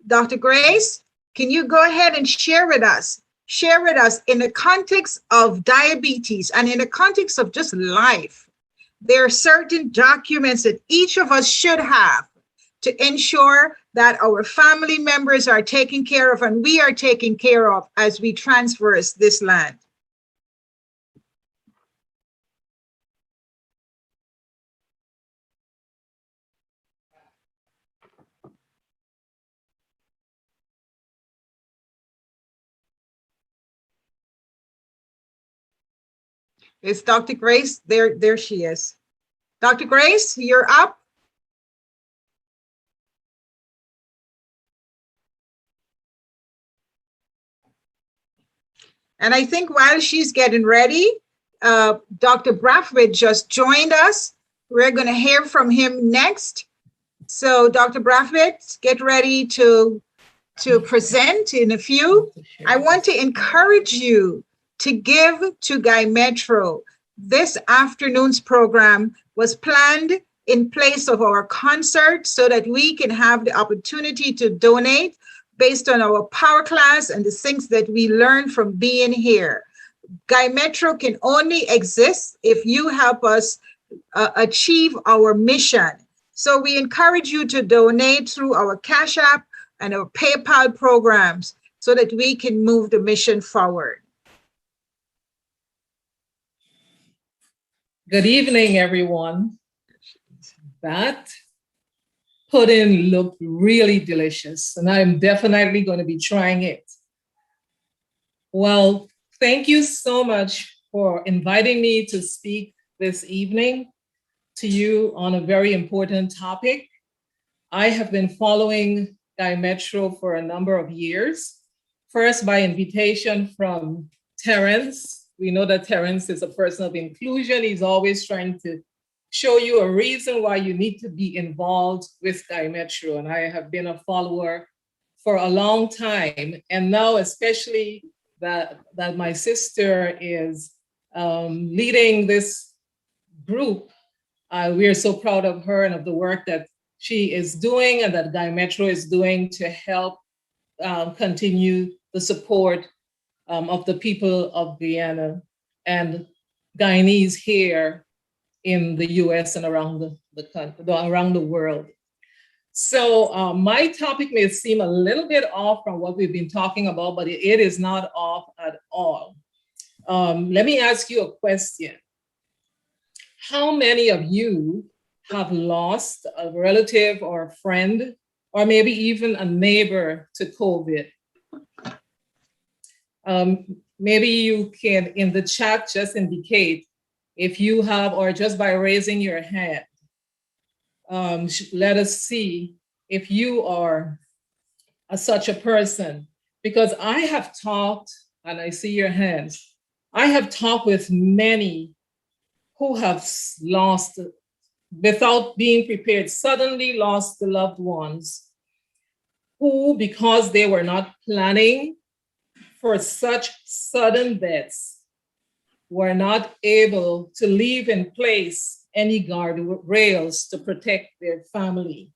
Dr. Grace, can you go ahead and share with us in the context of diabetes and in the context of just life, there are certain documents that each of us should have to ensure that our family members are taken care of and we are taken care of as we traverse this land. Is Dr. Grace? There she is. Dr. Grace, you're up. And I think while she's getting ready, Dr. Brathwaite just joined us. We're going to hear from him next. So Dr. Brathwaite, get ready to present in a few. I want to encourage you to give to Guymetro. This afternoon's program was planned in place of our concert so that we can have the opportunity to donate based on our power class and the things that we learned from being here. Guymetro can only exist if you help us achieve our mission. So we encourage you to donate through our Cash App and our PayPal programs so that we can move the mission forward. Good evening, everyone. That pudding looked really delicious, and I'm definitely going to be trying it. Well, thank you so much for inviting me to speak this evening to you on a very important topic. I have been following Guymetro for a number of years, first by invitation from Terrence. We know that Terrence is a person of inclusion. He's always trying to show you a reason why you need to be involved with Guymetro. And I have been a follower for a long time. And now, especially that my sister is leading this group, we are so proud of her and of the work that she is doing and that Guymetro is doing to help continue the support of the people of Guyana and Guyanese here in the US and around the world. So my topic may seem a little bit off from what we've been talking about, but it is not off at all. Let me ask you a question. How many of you have lost a relative or a friend, or maybe even a neighbor to COVID? Maybe you can, in the chat, just indicate if you have, or just by raising your hand, let us see if you are such a person. Because I have talked, and I see your hands, I have talked with many who have lost, without being prepared, suddenly lost the loved ones, who, because they were not planning for such sudden deaths, were not able to leave in place any guardrails to protect their family.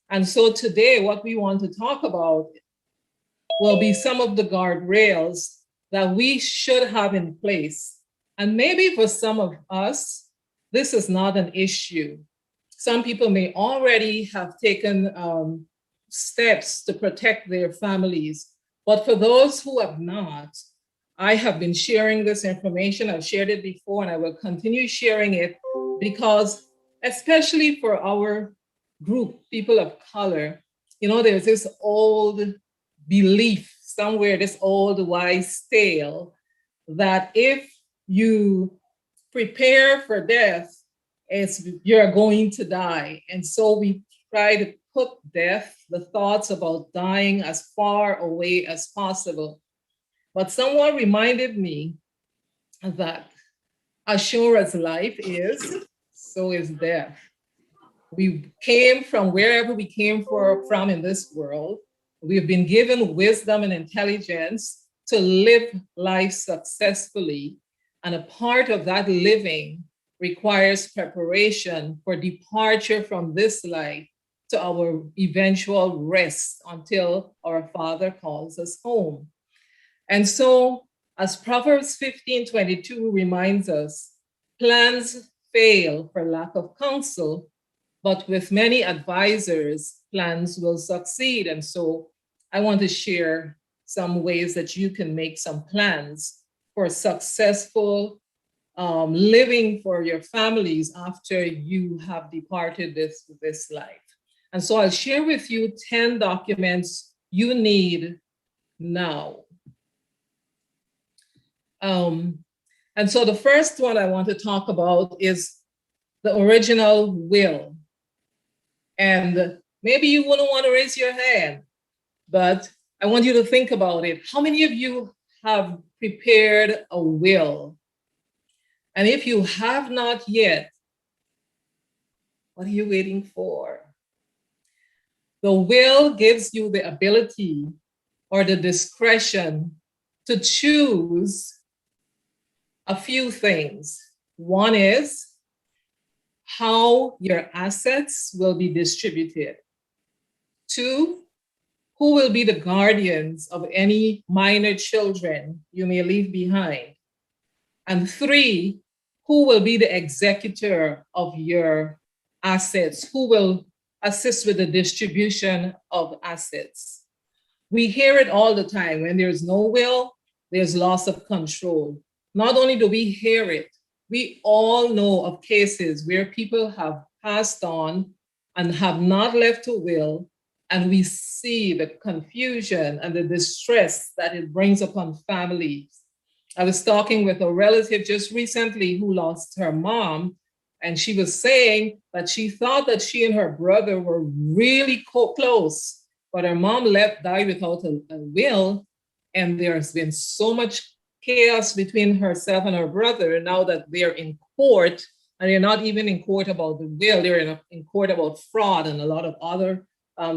And so today, what we want to talk about will be some of the guardrails that we should have in place. And maybe for some of us, this is not an issue. Some people may already have taken steps to protect their families. But for those who have not, I have been sharing this information. I've shared it before, and I will continue sharing it because, especially for our group, people of color, there's this old belief somewhere, this old wise tale, that if you prepare for death, you're going to die. And so we try to put death, the thoughts about dying, as far away as possible. But someone reminded me that as sure as life is, so is death. We came from wherever we came from in this world. We've been given wisdom and intelligence to live life successfully. And a part of that living requires preparation for departure from this life to our eventual rest until our Father calls us home. And so, as Proverbs 15:22 reminds us, plans fail for lack of counsel, but with many advisors, plans will succeed. And so I want to share some ways that you can make some plans for successful living for your families after you have departed this life. And so I'll share with you 10 documents you need now. And so the first one I want to talk about is the original will. And maybe you wouldn't want to raise your hand, but I want you to think about it. How many of you have prepared a will? And if you have not yet, what are you waiting for? The will gives you the ability or the discretion to choose a few things. One is how your assets will be distributed. 2, who will be the guardians of any minor children you may leave behind. And 3, who will be the executor of your assets? Who will assist with the distribution of assets? We hear it all the time. When there's no will, there's loss of control. Not only do we hear it, we all know of cases where people have passed on and have not left a will, and we see the confusion and the distress that it brings upon families. I was talking with a relative just recently who lost her mom, and she was saying that she thought that she and her brother were really close, but her mom died without a will, and there's been so much chaos between herself and her brother now that they're in court, and they're not even in court about the will, they're in court about fraud and a lot of other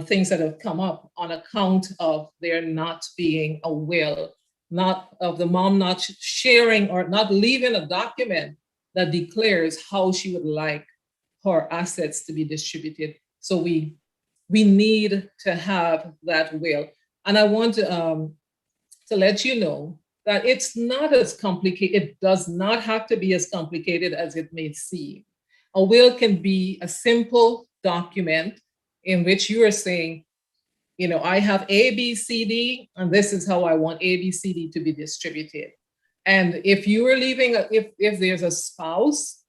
things that have come up on account of there not being a will, not of the mom not sharing or not leaving a document that declares how she would like her assets to be distributed. So we need to have that will. And I want to let you know that it's not as complicated. It does not have to be as complicated as it may seem. A will can be a simple document in which you are saying, I have A, B, C, D, and this is how I want A, B, C, D to be distributed. And if you are leaving, if there's a spouse,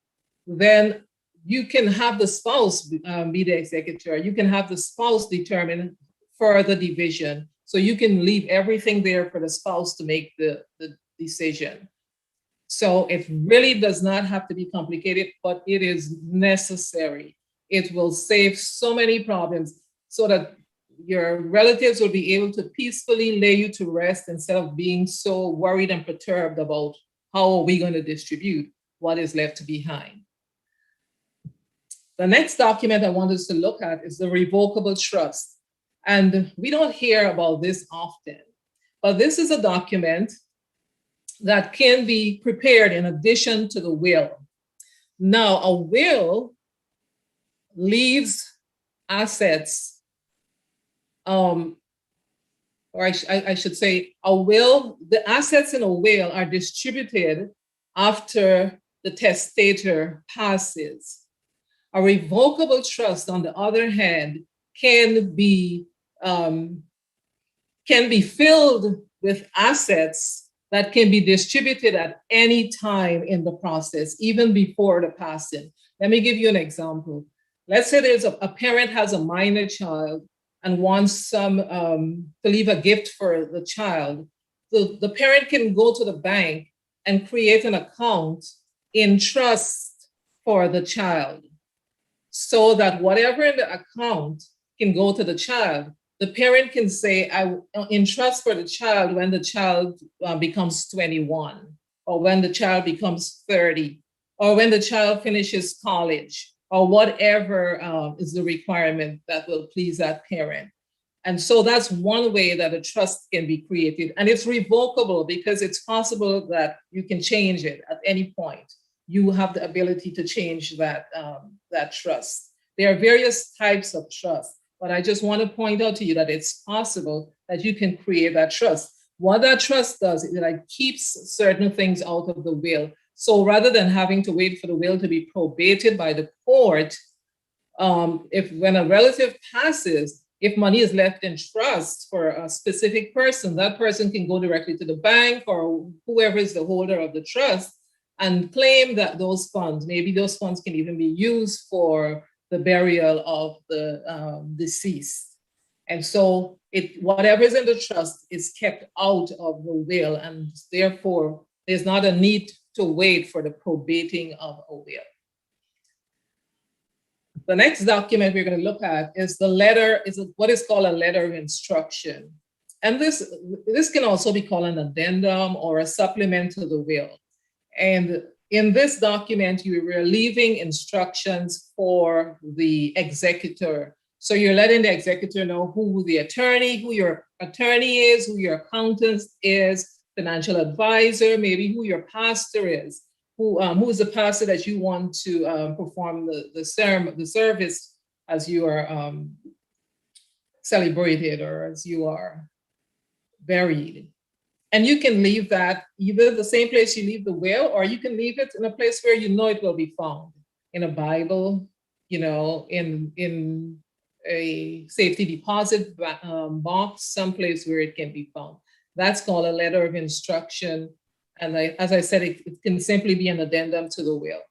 then you can have the spouse be the executor. You can have the spouse determine further division. So you can leave everything there for the spouse to make the decision. So it really does not have to be complicated, but it is necessary. It will save so many problems so that your relatives will be able to peacefully lay you to rest instead of being so worried and perturbed about how are we going to distribute what is left behind. The next document I want us to look at is the revocable trust. And we don't hear about this often, but this is a document that can be prepared in addition to the will. Now, a will leaves assets, or I should say, a will, the assets in a will are distributed after the testator passes. A revocable trust, on the other hand, can be filled with assets that can be distributed at any time in the process, even before the passing. Let me give you an example. Let's say there's a parent has a minor child and wants to leave a gift for the child. The parent can go to the bank and create an account in trust for the child, so that whatever in the account can go to the child. The parent can say, I in trust for the child when the child becomes 21, or when the child becomes 30, or when the child finishes college, or whatever is the requirement that will please that parent. And so that's one way that a trust can be created. And it's revocable because it's possible that you can change it at any point. You have the ability to change that trust. There are various types of trust. But I just want to point out to you that it's possible that you can create that trust. What that trust does is it keeps certain things out of the will. So rather than having to wait for the will to be probated by the court, when a relative passes, if money is left in trust for a specific person, that person can go directly to the bank or whoever is the holder of the trust and claim that those funds, maybe those funds can even be used for the burial of the deceased. And so whatever is in the trust is kept out of the will, and therefore there's not a need to wait for the probating of a will. The next document we're going to look at is what is called a letter of instruction. And this can also be called an addendum or a supplement to the will. And in this document, you are leaving instructions for the executor. So you're letting the executor know who your attorney is, who your accountant is, financial advisor, maybe who your pastor is, who is the pastor that you want to perform the service as you are celebrated or as you are buried. And you can leave that either the same place you leave the will, or you can leave it in a place where you know it will be found, in a Bible, in a safety deposit box, someplace where it can be found. That's called a letter of instruction. And as I said, it can simply be an addendum to the will.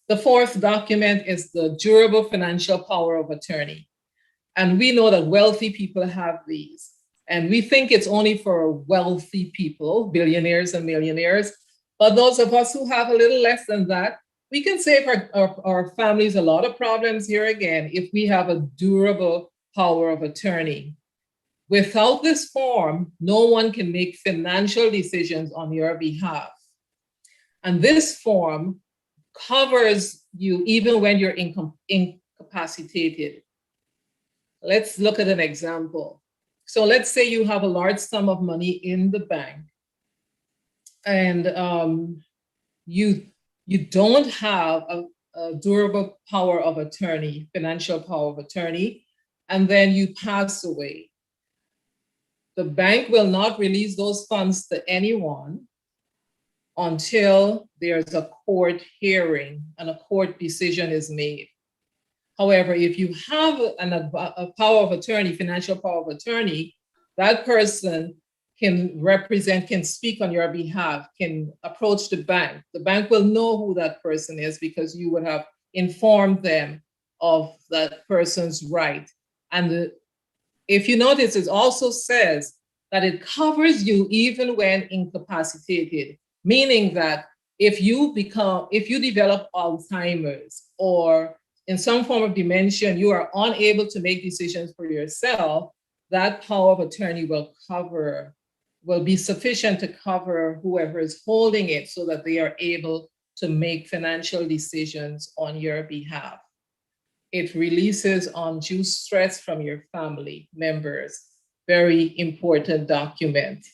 The fourth document is the durable financial power of attorney. And we know that wealthy people have these. And we think it's only for wealthy people, billionaires and millionaires. But those of us who have a little less than that, we can save our families a lot of problems here again if we have a durable power of attorney. Without this form, no one can make financial decisions on your behalf. And this form covers you even when you're incapacitated. Let's look at an example. So let's say you have a large sum of money in the bank and you don't have a durable power of attorney, financial power of attorney, and then you pass away. The bank will not release those funds to anyone until there's a court hearing and a court decision is made. However, if you have a power of attorney, financial power of attorney, that person can speak on your behalf, can approach the bank. The bank will know who that person is because you would have informed them of that person's right. And if you notice, it also says that it covers you even when incapacitated, meaning that if you develop Alzheimer's or in some form of dementia and you are unable to make decisions for yourself, that power of attorney will be sufficient to cover whoever is holding it so that they are able to make financial decisions on your behalf. It releases undue stress from your family members. Very important document.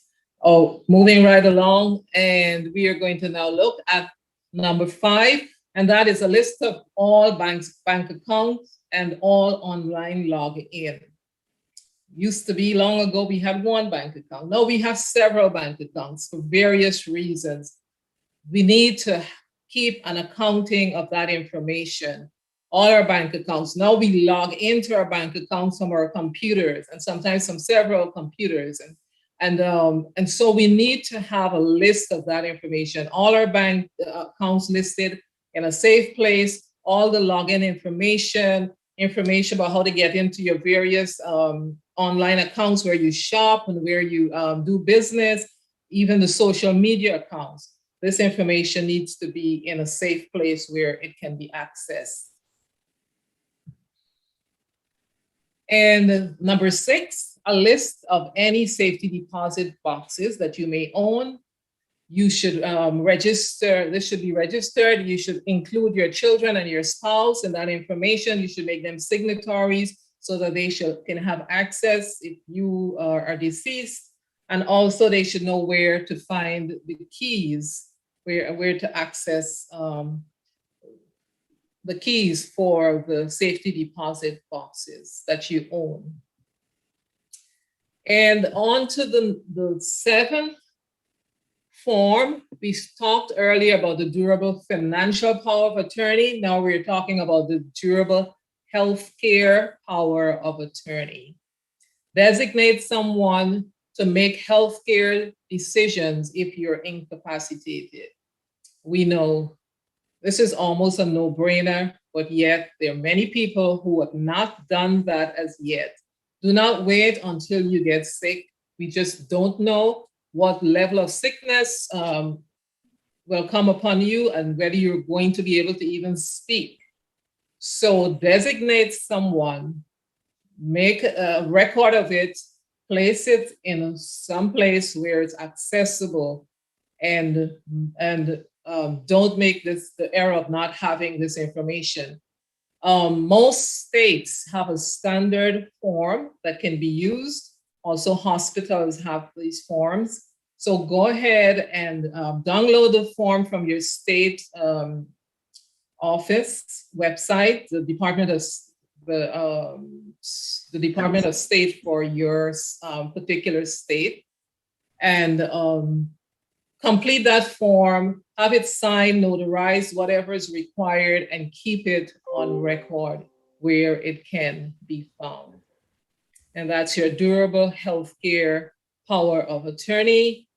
Oh, moving right along, and we are going to now look at number 5, and that is a list of all bank accounts and all online login. Used to be long ago, we had one bank account. Now we have several bank accounts for various reasons. We need to keep an accounting of that information. All our bank accounts. Now we log into our bank accounts from our computers and sometimes from several computers. And so we need to have a list of that information. All our bank accounts listed in a safe place, all the login information about how to get into your various online accounts where you shop and where you do business, even the social media accounts. This information needs to be in a safe place where it can be accessed. And number 6, a list of any safety deposit boxes that you may own. You should register, this should be registered. You should include your children and your spouse in that information. You should make them signatories so that they can have access if you are deceased. And also they should know where to find the keys, where to access the keys for the safety deposit boxes that you own. And on to the 7th form. We talked earlier about the durable financial power of attorney. Now we're talking about the durable healthcare power of attorney. Designate someone to make healthcare decisions if you're incapacitated. We know this is almost a no-brainer, but yet there are many people who have not done that as yet. Do not wait until you get sick. We just don't know what level of sickness will come upon you and whether you're going to be able to even speak. So designate someone, make a record of it, place it in some place where it's accessible, and don't make this the error of not having this information. Most states have a standard form that can be used. Also, hospitals have these forms. So go ahead and download the form from your state office website, the Department of State for your particular state, and complete that form, have it signed, notarized, whatever is required, and keep it on record where it can be found. And that's your durable healthcare power of attorney.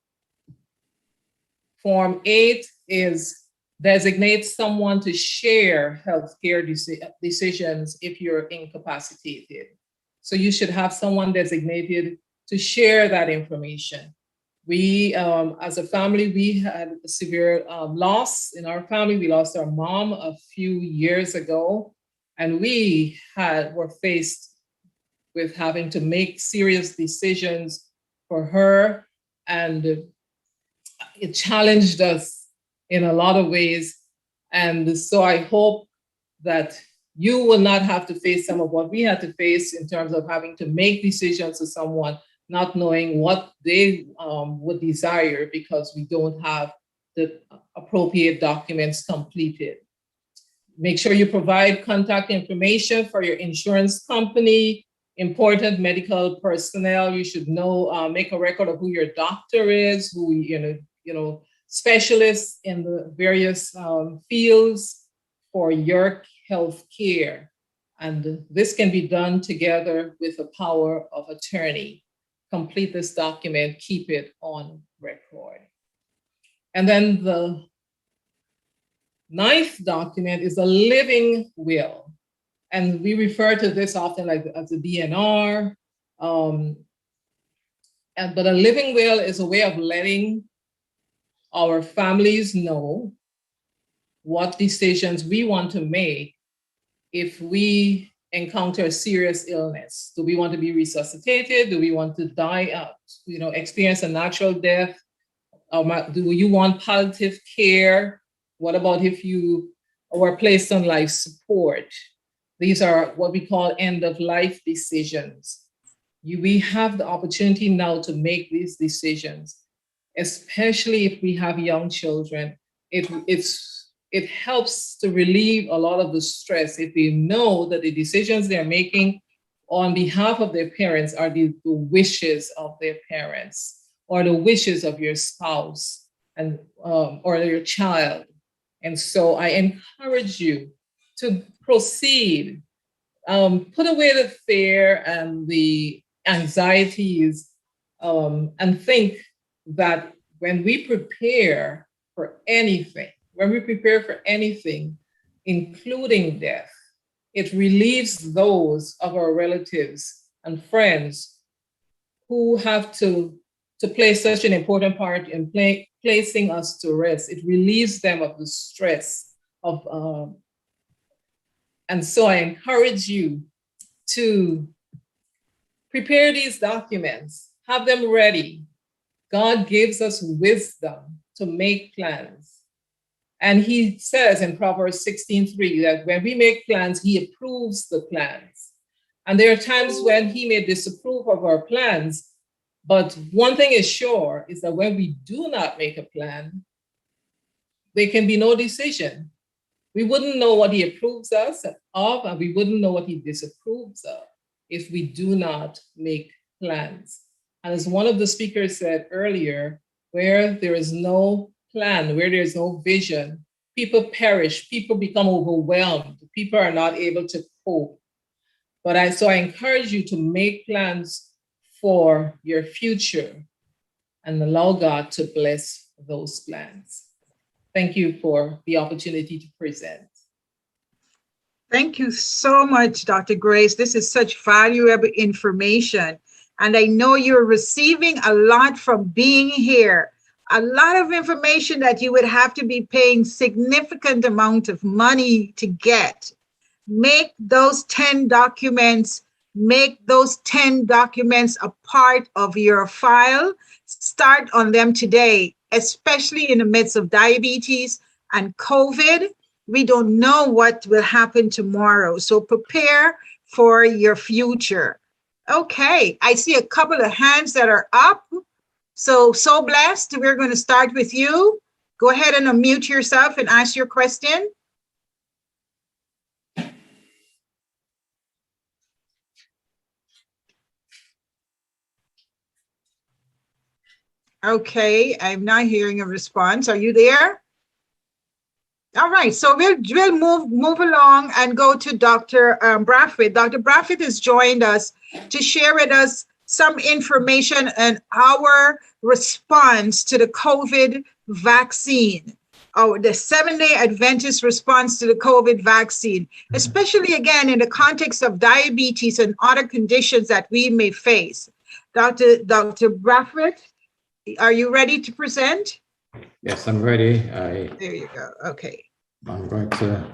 Form 8 is designate someone to share healthcare decisions if you're incapacitated. So you should have someone designated to share that information. We, as a family, we had a severe loss in our family. We lost our mom a few years ago, and we were faced with having to make serious decisions for her, and it challenged us in a lot of ways. And so I hope that you will not have to face some of what we had to face in terms of having to make decisions to someone, not knowing what they would desire because we don't have the appropriate documents completed. Make sure you provide contact information for your insurance company, important medical personnel. You should know, make a record of who your doctor is, who, specialists in the various fields for your health care. And this can be done together with the power of attorney. complete this document, keep it on record. And then the 9th document is a living will. And we refer to this often like as a DNR. But a living will is a way of letting our families know what decisions we want to make if we encounter a serious illness. Do we want to be resuscitated? Do we want to die out, experience a natural death? Do you want palliative care? What about if you were placed on life support? These are what we call end-of-life decisions. We have the opportunity now to make these decisions, especially if we have young children. It helps to relieve a lot of the stress if they know that the decisions they're making on behalf of their parents are the wishes of their parents or the wishes of your spouse and or your child. And so I encourage you to proceed. Put away the fear and the anxieties and think that when we prepare for anything, including death, it relieves those of our relatives and friends who have to play such an important part in placing us to rest. It relieves them of the stress of, and so I encourage you to prepare these documents, have them ready. God gives us wisdom to make plans. And he says in Proverbs 16:3 that when we make plans, he approves the plans. And there are times when he may disapprove of our plans, but one thing is sure is that when we do not make a plan, there can be no decision. We wouldn't know what he approves us of, and we wouldn't know what he disapproves of if we do not make plans. And as one of the speakers said earlier, where there is no plan, where there is no vision, people perish, people become overwhelmed, people are not able to cope. So I encourage you to make plans for your future and allow God to bless those plans. Thank you for the opportunity to present. Thank you so much, Dr. Grace. This is such valuable information. And I know you're receiving a lot from being here. A lot of information that you would have to be paying significant amount of money to get. Make those 10 documents, a part of your file. Start on them today, especially in the midst of diabetes and COVID. We don't know what will happen tomorrow. So prepare for your future. Okay, I see a couple of hands that are up. So blessed. We're going to start with you. Go ahead and unmute yourself and ask your question. Okay, I'm not hearing a response. Are you there? All right, so we'll move along and go to Dr. Brathwaite. Dr. Brathwaite has joined us to share with us some information on our response to the COVID vaccine, or the 7-day Adventist response to the COVID vaccine, especially again in the context of diabetes and other conditions that we may face. Dr. Brathwaite, are you ready to present? Yes, I'm ready. There you go. Okay. I'm going to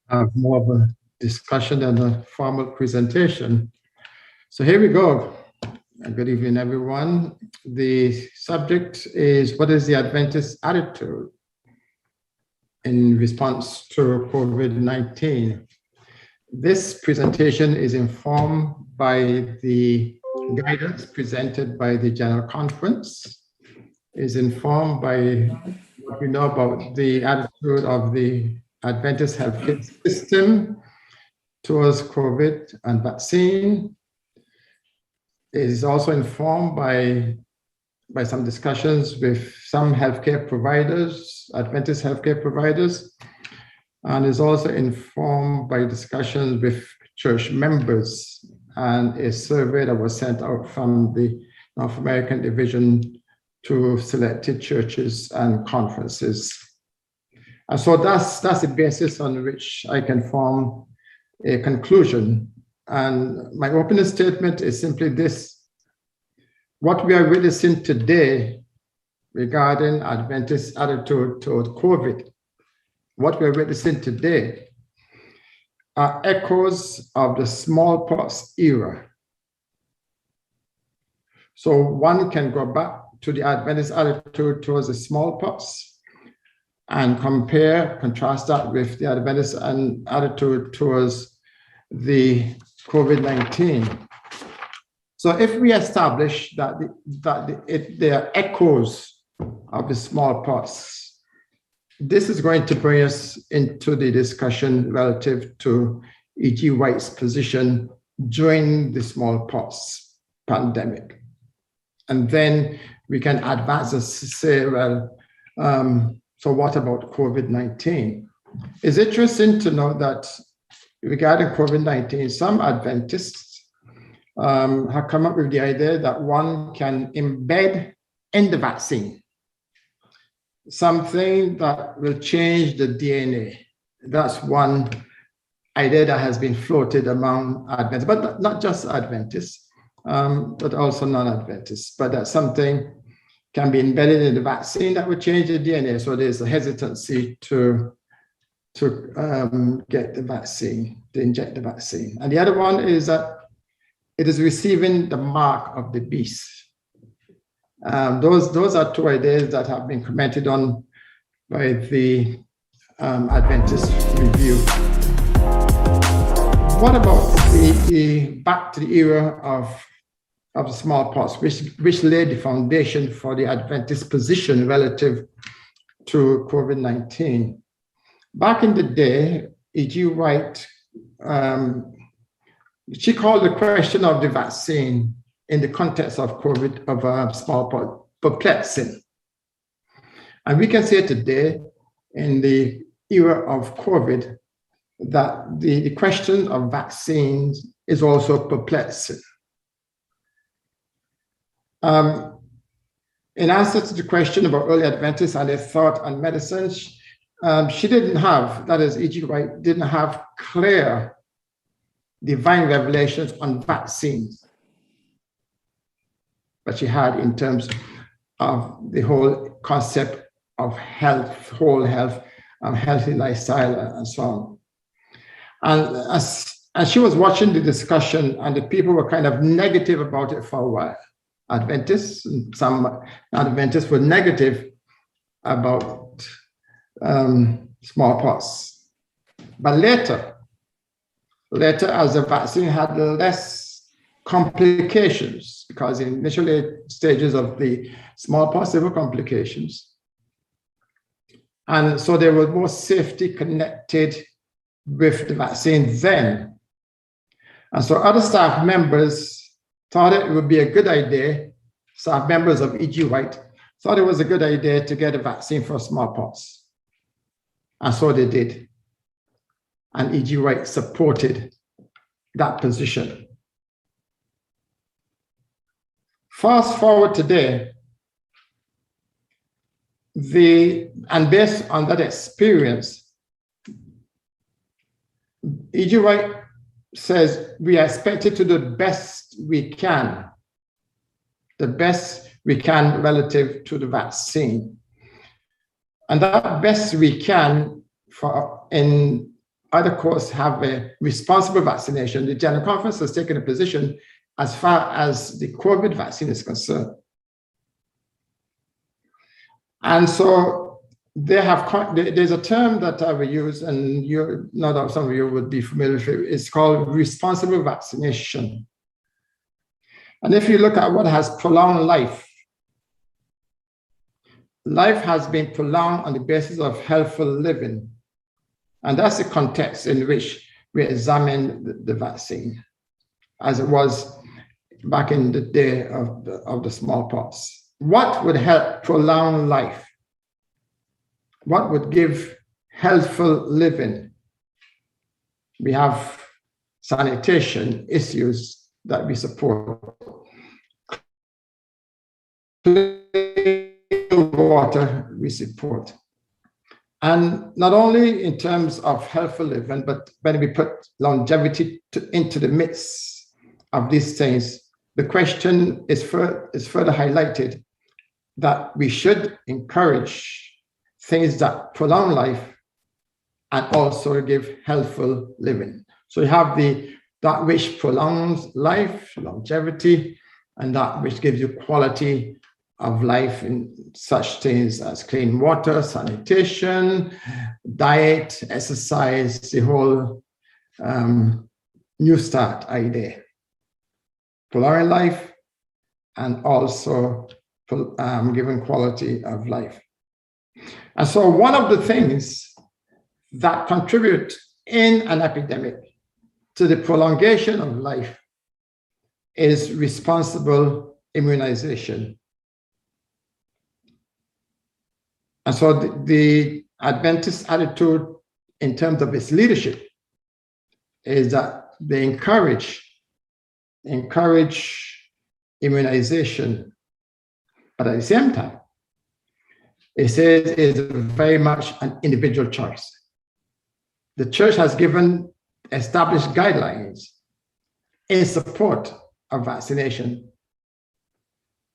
have more of a discussion than a formal presentation. So here we go. Good evening, everyone. The subject is, what is the Adventist attitude in response to COVID-19? This presentation is informed by the guidance presented by the General Conference, is informed by what we know about the attitude of the Adventist healthcare system towards COVID and vaccine. It is also informed by some discussions with some healthcare providers, Adventist healthcare providers, and is also informed by discussions with church members and a survey that was sent out from the North American Division to selected churches and conferences. And so that's the basis on which I can form a conclusion. And my opening statement is simply this: what we are witnessing today regarding Adventist attitude toward COVID, what we are witnessing today are echoes of the smallpox era. So one can go back to the Adventist attitude towards the smallpox and contrast that with the Adventist attitude towards the COVID-19. So if we establish that there are echoes of the smallpox, this is going to bring us into the discussion relative to E.G. White's position during the smallpox pandemic. And then we can advance and say, well, so what about COVID-19? It's interesting to know that regarding COVID-19, some Adventists have come up with the idea that one can embed in the vaccine something that will change the DNA. That's one idea that has been floated among Adventists, but not just Adventists, but also non-Adventists, but that something can be embedded in the vaccine that would change the DNA. So there's a hesitancy to get the vaccine, to inject the vaccine. And the other one is that it is receiving the mark of the beast. Those are two ideas that have been commented on by the Adventist Review. What about back to the era of the smallpox, which laid the foundation for the Adventist position relative to COVID-19? Back in the day, E.G. White, she called the question of the vaccine in the context of COVID, of smallpox, perplexing. And we can say today, in the era of COVID, that the question of vaccines is also perplexing. In answer to the question about early Adventists and their thought on medicine, she didn't have, that is, E.G. White didn't have clear divine revelations on vaccines, but she had in terms of the whole concept of health, whole health, healthy lifestyle, and so on. And as she was watching the discussion, and the people were kind of negative about it for a while. Adventists, some Adventists were negative about smallpox. But later, as the vaccine had less complications, because in initial stages of the smallpox, there were complications. And so there was more safety connected with the vaccine then. And so other staff members thought it would be a good idea, staff members of E.G. White thought it was a good idea to get a vaccine for smallpox. And so they did. And E.G. White supported that position. Fast forward today, and based on that experience, E.G. White says we are expected to do the best we can, relative to the vaccine. And that best we can, in other courts, have a responsible vaccination. The General Conference has taken a position as far as the COVID vaccine is concerned. And so there's a term that I will use, and no doubt some of you would be familiar with it. It's called responsible vaccination. And if you look at what has prolonged life, life has been prolonged on the basis of healthful living. And that's the context in which we examine the vaccine, as it was back in the day of the smallpox. What would help prolong life? What would give healthful living? We have sanitation issues that we support. Clean water we support. And not only in terms of healthful living, but when we put longevity into the midst of these things, the question is further highlighted that we should encourage things that prolong life and also give healthful living. So you have that which prolongs life, longevity, and that which gives you quality of life in such things as clean water, sanitation, diet, exercise, the whole New Start idea. Prolonging life and also giving quality of life. And so one of the things that contribute in an epidemic to the prolongation of life is responsible immunization. And so the Adventist attitude in terms of its leadership is that they encourage immunization, but at the same time, it says it's very much an individual choice. The church has given established guidelines in support of vaccination,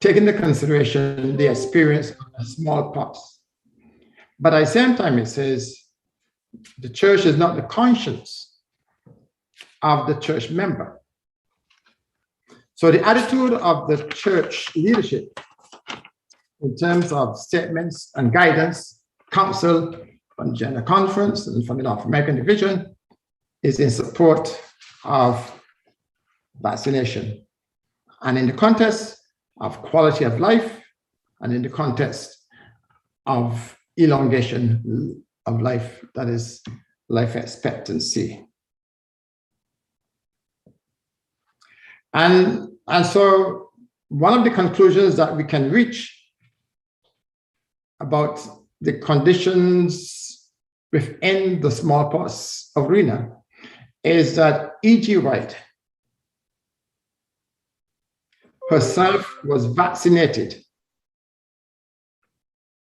taking into consideration the experience of smallpox. But at the same time, it says the church is not the conscience of the church member. So the attitude of the church leadership in terms of statements and guidance, counsel from the General Conference and from the North American Division is in support of vaccination. And in the context of quality of life and in the context of elongation of life, that is life expectancy. And so one of the conclusions that we can reach about the conditions within the smallpox arena is that E.G. White herself was vaccinated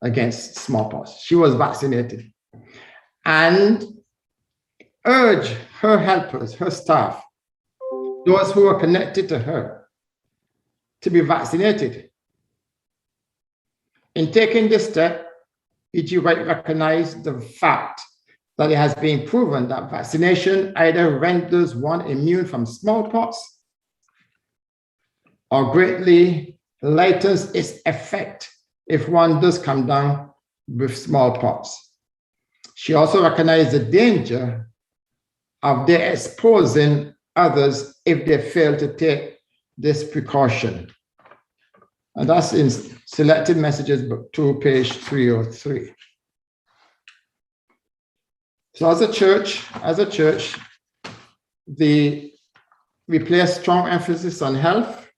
against smallpox. She was vaccinated and urged her helpers, her staff, those who were connected to her, to be vaccinated. In taking this step, E.G. White recognized the fact that it has been proven that vaccination either renders one immune from smallpox or greatly lightens its effect if one does come down with smallpox. She also recognized the danger of their exposing others if they fail to take this precaution. And that's in Selected Messages, Book 2, page 303. So as a church, we place strong emphasis on health.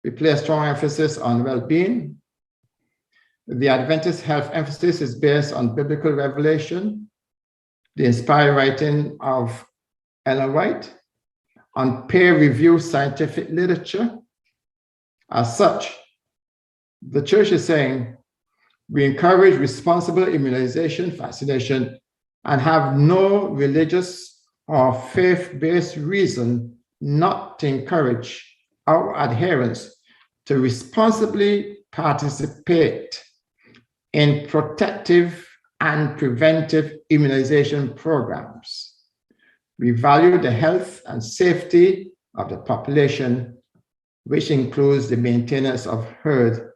We place strong emphasis on well-being. The Adventist health emphasis is based on biblical revelation, the inspired writing of Ellen White, on peer-reviewed scientific literature. As such, the church is saying we encourage responsible immunization, vaccination, and have no religious or faith-based reason not to encourage our adherents to responsibly participate in protective and preventive immunization programs. We value the health and safety of the population, which includes the maintenance of herd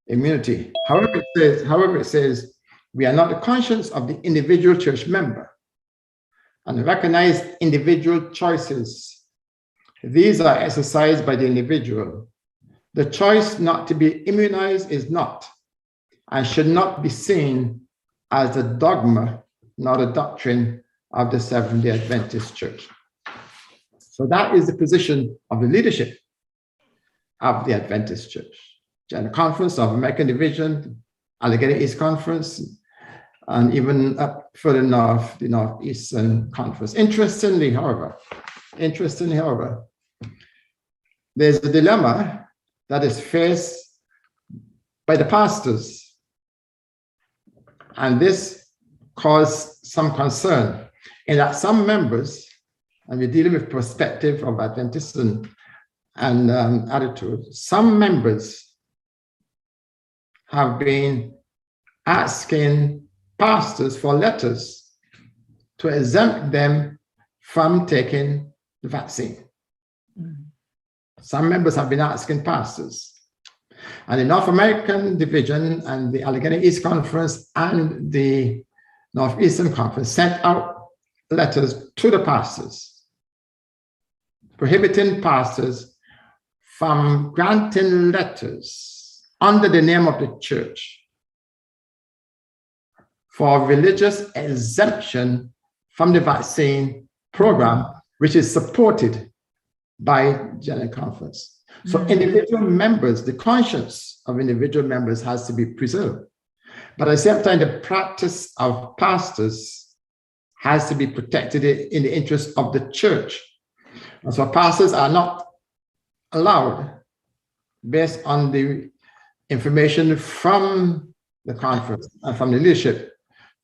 immunity. However, it says we are not the conscience of the individual church member and recognize individual choices. These are exercised by the individual. The choice not to be immunized is not and should not be seen as a dogma, not a doctrine of the Seventh-day Adventist Church. So that is the position of the leadership of the Adventist Church. General Conference of American Division, Allegheny East Conference, and even up further north, the Northeastern Conference. Interestingly, however, there's a dilemma that is faced by the pastors. And this caused some concern in that some members, and we're dealing with perspective of Adventists and attitude, some members have been asking pastors for letters to exempt them from taking the vaccine. Some members have been asking pastors. And the North American Division and the Allegheny East Conference and the Northeastern Conference sent out letters to the pastors, prohibiting pastors from granting letters under the name of the church for religious exemption from the vaccine program, which is supported by General Conference. So individual members, the conscience of individual members has to be preserved. But at the same time, the practice of pastors has to be protected in the interest of the church. And so pastors are not allowed, based on the information from the conference and from the leadership,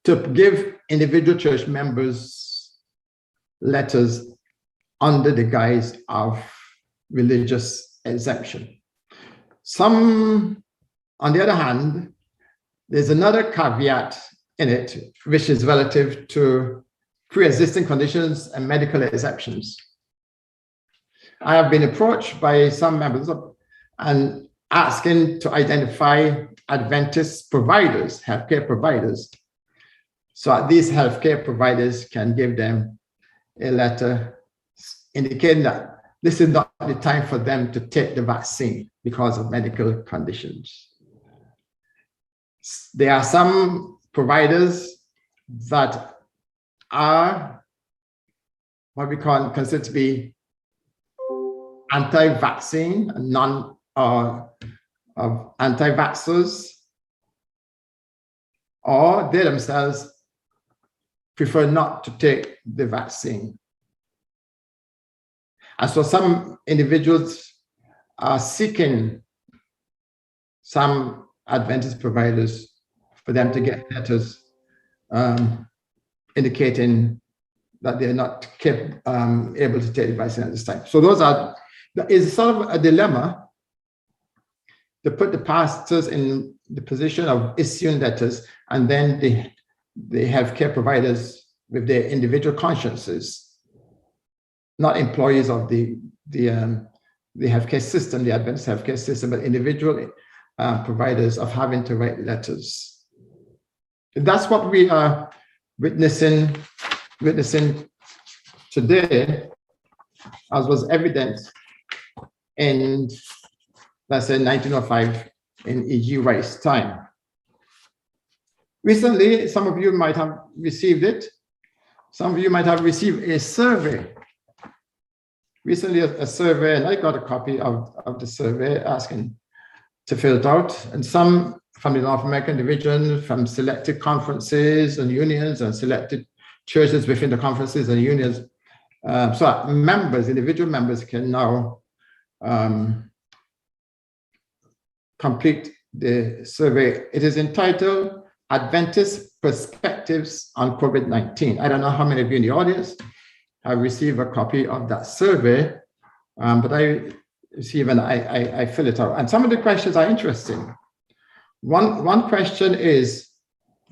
to give individual church members letters under the guise of religious exemption. Some, on the other hand, there's another caveat in it, which is relative to pre-existing conditions and medical exceptions. I have been approached by some members and asking to identify Adventist providers, healthcare providers, so these healthcare providers can give them a letter indicating that this is not the time for them to take the vaccine because of medical conditions. There are some providers that are what we consider to be anti-vaccine, anti-vaxxers, or they themselves prefer not to take the vaccine. And so some individuals are seeking some Adventist providers for them to get letters indicating that they're not able to take the vaccine at this time. So that is sort of a dilemma to put the pastors in the position of issuing letters, and then the healthcare providers with their individual consciences, not employees of the healthcare system, the Adventist healthcare system, but individual providers of having to write letters. That's what we are witnessing today, as was evident in, let's say, 1905 in E.G. White's time. Recently, some of you might have received it. Some of you might have received a survey. Recently, a survey, and I got a copy of the survey asking to fill it out. And some from the North American Division, from selected conferences and unions and selected churches within the conferences and unions. So members, individual members can now complete the survey. It is entitled Adventist Perspectives on COVID-19. I don't know how many of you in the audience have received a copy of that survey, but I receive and I fill it out. And some of the questions are interesting. One question is,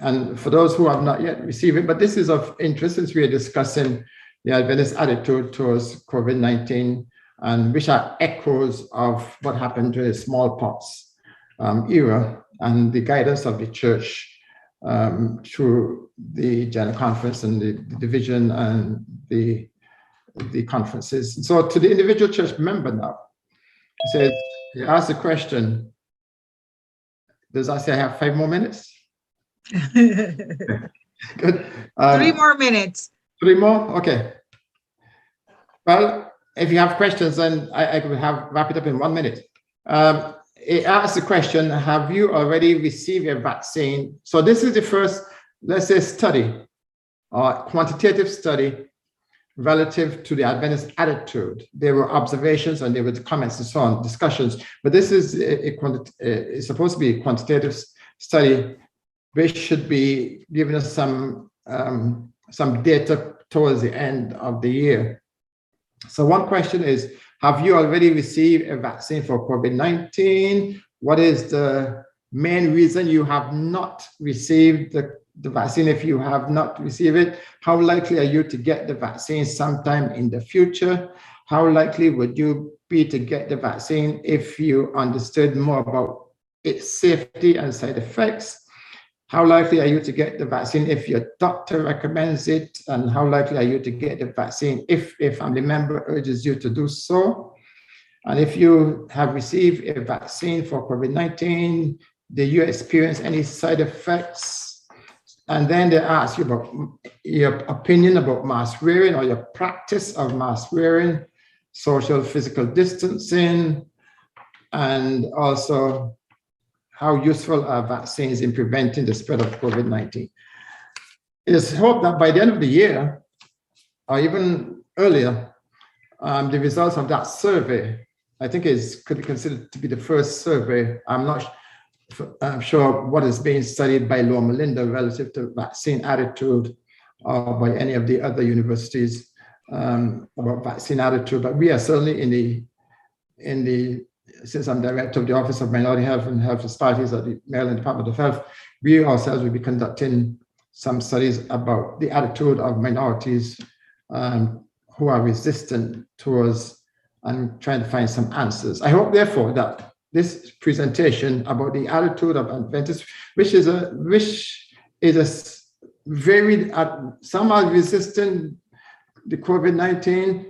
and for those who have not yet received it, but this is of interest since we are discussing the Adventist attitude towards COVID-19, and which are echoes of what happened during the smallpox era and the guidance of the church through the General Conference and the division and the conferences. So to the individual church member now, he asked the question, does I say I have 5 more minutes? Good. 3 more minutes. 3 more? Okay. Well, if you have questions, then I could wrap it up in 1 minute. It asks the question, have you already received a vaccine? So this is the first, let's say, study or quantitative study relative to the Adventist attitude. There were observations and there were comments and so on, discussions. But this is it's supposed to be a quantitative study, which should be giving us some data towards the end of the year. So one question is, have you already received a vaccine for COVID-19? What is the main reason you have not received the vaccine? If you have not received it, how likely are you to get the vaccine sometime in the future? How likely would you be to get the vaccine if you understood more about its safety and side effects? How likely are you to get the vaccine if your doctor recommends it? And how likely are you to get the vaccine if a family member urges you to do so? And if you have received a vaccine for COVID-19, do you experience any side effects? And then they ask you about your opinion about mask wearing or your practice of mask wearing, social physical distancing, and also how useful are vaccines in preventing the spread of COVID-19. It is hoped that by the end of the year, or even earlier, the results of that survey, I think could be considered to be the first survey. I'm sure what is being studied by Loma Linda relative to vaccine attitude or by any of the other universities about vaccine attitude, but we are certainly since I'm director of the Office of Minority Health and Health Disparities at the Maryland Department of Health, we ourselves will be conducting some studies about the attitude of minorities who are resistant towards and trying to find some answers. I hope, therefore, that this presentation about the attitude of Adventists, which is a very, some are resistant the COVID-19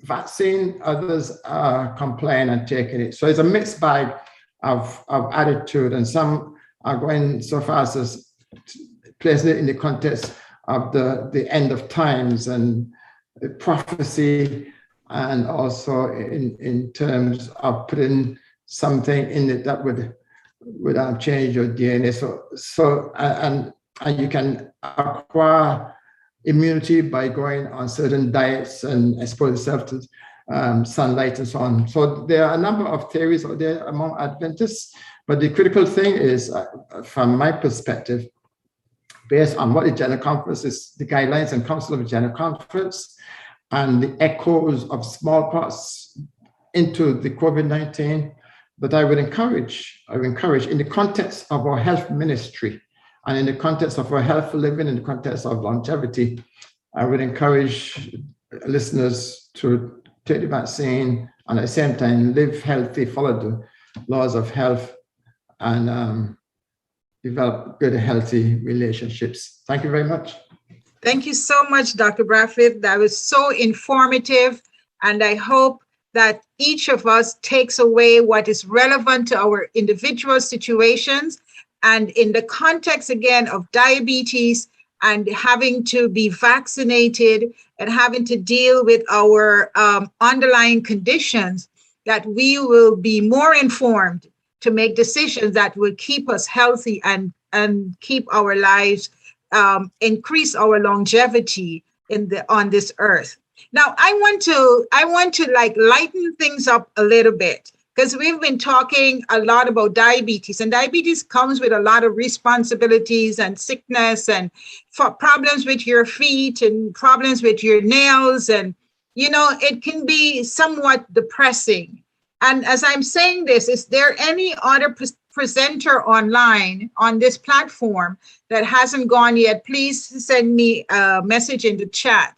vaccine, others are complying and taking it. So it's a mixed bag of attitude, and some are going so far as placing it in the context of the end of times and the prophecy, and also in terms of putting something in it that would change your DNA. So and you can acquire immunity by going on certain diets and expose yourself to sunlight and so on. So there are a number of theories out there among Adventists, but the critical thing is, from my perspective, based on what the General Conference is, the guidelines and counsel of the General Conference, and the echoes of smallpox into the COVID-19, but I would encourage in the context of our health ministry, and in the context of our healthy living, in the context of longevity, I would encourage listeners to take the vaccine and at the same time live healthy, follow the laws of health, and develop good, healthy relationships. Thank you very much. Thank you so much, Dr. Bradford. That was so informative, and I hope that each of us takes away what is relevant to our individual situations. And in the context, again, of diabetes and having to be vaccinated and having to deal with our underlying conditions, that we will be more informed to make decisions that will keep us healthy and keep our lives, increase our longevity on this earth. Now, I want to like lighten things up a little bit, because we've been talking a lot about diabetes, and diabetes comes with a lot of responsibilities and sickness and problems with your feet and problems with your nails. And, it can be somewhat depressing. And as I'm saying this, is there any other presenter online on this platform that hasn't gone yet? Please send me a message in the chat.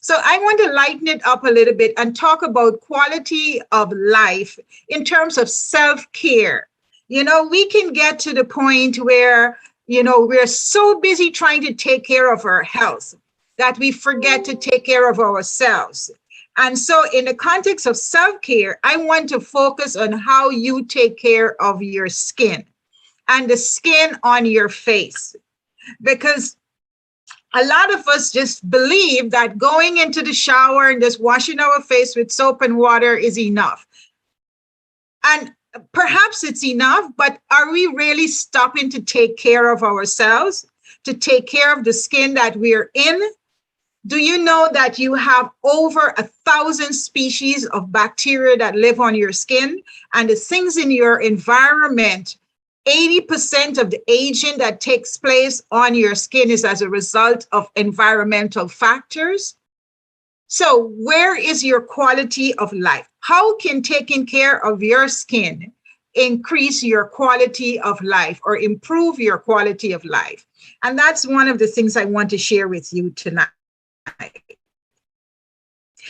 So I want to lighten it up a little bit and talk about quality of life in terms of self-care. We can get to the point where, we're so busy trying to take care of our health that we forget to take care of ourselves. And so in the context of self-care, I want to focus on how you take care of your skin and the skin on your face, because a lot of us just believe that going into the shower and just washing our face with soap and water is enough. And perhaps it's enough, but are we really stopping to take care of ourselves, to take care of the skin that we're in? Do you know that you have over 1,000 species of bacteria that live on your skin? And the things in your environment, 80% of the aging that takes place on your skin is as a result of environmental factors. So where is your quality of life? How can taking care of your skin increase your quality of life or improve your quality of life? And that's one of the things I want to share with you tonight.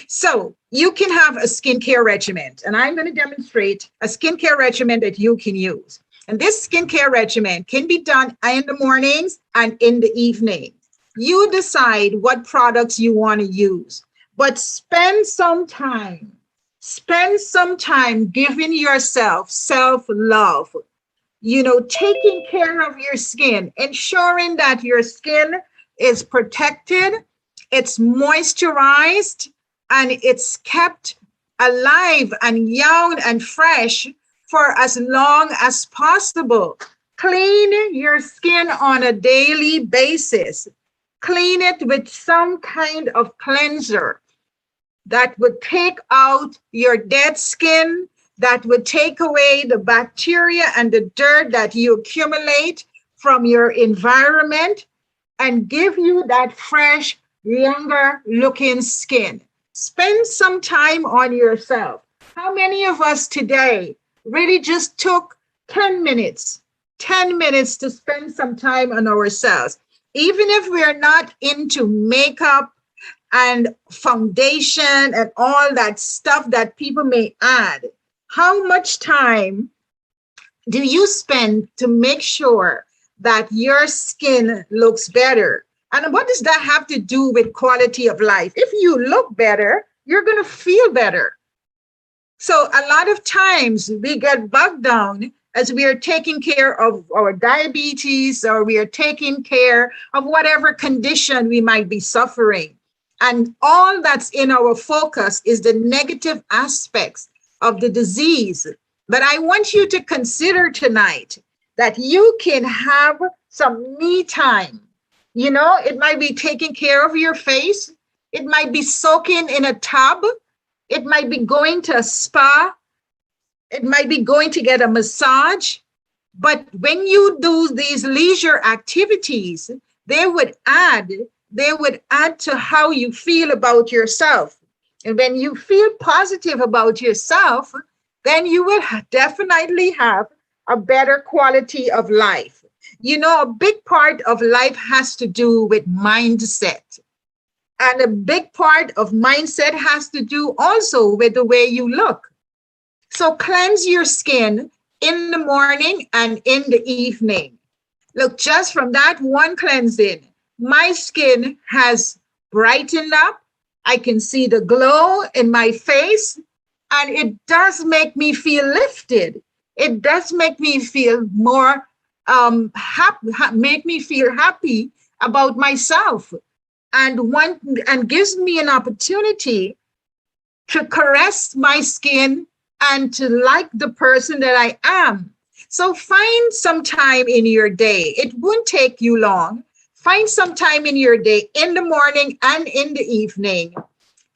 So you can have a skincare regimen, and I'm going to demonstrate a skincare regimen that you can use. And this skincare regimen can be done in the mornings and in the evening. You decide what products you want to use, but spend some time giving yourself self-love, taking care of your skin, ensuring that your skin is protected, it's moisturized, and it's kept alive and young and fresh for as long as possible. Clean your skin on a daily basis. Clean it with some kind of cleanser that would take out your dead skin, that would take away the bacteria and the dirt that you accumulate from your environment and give you that fresh, younger looking skin. Spend some time on yourself. How many of us today really just took 10 minutes to spend some time on ourselves? Even if we're not into makeup and foundation and all that stuff that people may add, how much time do you spend to make sure that your skin looks better? And what does that have to do with quality of life? If you look better, you're going to feel better. So a lot of times we get bogged down as we are taking care of our diabetes, or we are taking care of whatever condition we might be suffering. And all that's in our focus is the negative aspects of the disease. But I want you to consider tonight that you can have some me time. It might be taking care of your face. It might be soaking in a tub. It might be going to a spa. It might be going to get a massage. But when you do these leisure activities, they would add to how you feel about yourself. And when you feel positive about yourself, then you will definitely have a better quality of life. A big part of life has to do with mindset. And a big part of mindset has to do also with the way you look. So cleanse your skin in the morning and in the evening. Look, just from that one cleansing, my skin has brightened up. I can see the glow in my face, and it does make me feel lifted. It does make me feel more make me feel happy about myself, and gives me an opportunity to caress my skin and to like the person that I am. So find some time in your day. It won't take you long. Find some time in your day, in the morning and in the evening,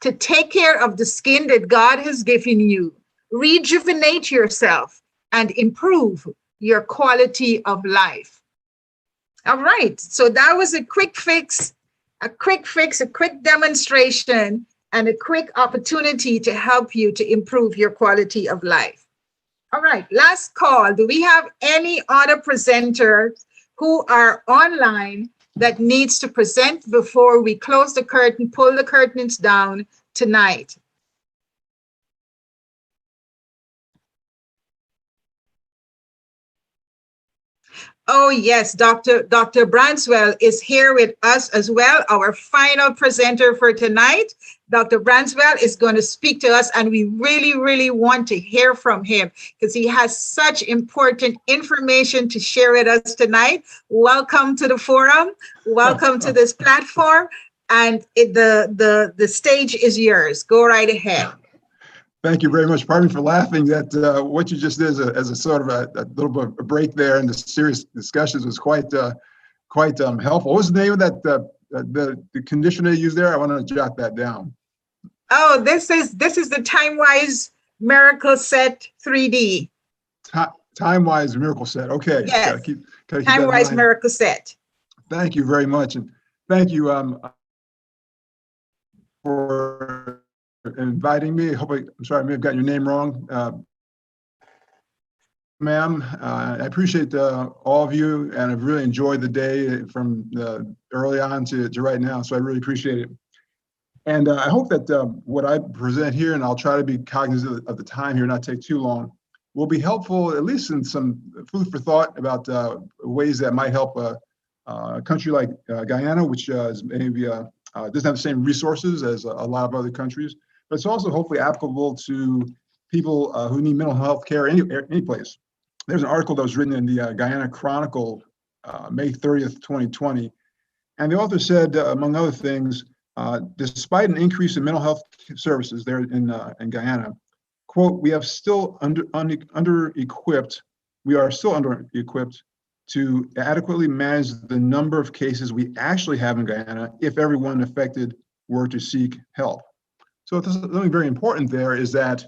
to take care of the skin that God has given you. Rejuvenate yourself and improve your quality of life. All right, so that was a quick demonstration, and a quick opportunity to help you to improve your quality of life. All right, last call. Do we have any other presenters who are online that needs to present before we close the curtain, pull the curtains down tonight? Oh, yes, Dr. Branswell is here with us as well, our final presenter for tonight. Dr. Branswell is going to speak to us, and we really, really want to hear from him because he has such important information to share with us tonight. Welcome to the forum. Welcome to this platform, and the stage is yours. Go right ahead. Thank you very much. Pardon me for laughing. That what you just did as a sort of a little bit of a break there in the serious discussions was quite helpful. What was the name of that the condition they use there, I want to jot that down. Oh, this is the TimeWise Miracle Set 3D. TimeWise Miracle Set. Okay. Yes. Gotta keep TimeWise Miracle Set. Thank you very much, and thank you for inviting me. I'm sorry, I may have gotten your name wrong. Ma'am, I appreciate all of you, and I've really enjoyed the day from early on to right now, so I really appreciate it. And I hope that what I present here, and I'll try to be cognizant of the time here, not take too long, will be helpful, at least in some food for thought about ways that might help a country like Guyana, which is maybe doesn't have the same resources as a lot of other countries, but it's also hopefully applicable to people who need mental health care any place. There's an article that was written in the Guyana Chronicle, May 30th, 2020, and the author said, among other things, despite an increase in mental health services there in Guyana, quote, we are still under-equipped to adequately manage the number of cases we actually have in Guyana if everyone affected were to seek help. So something very important there is that,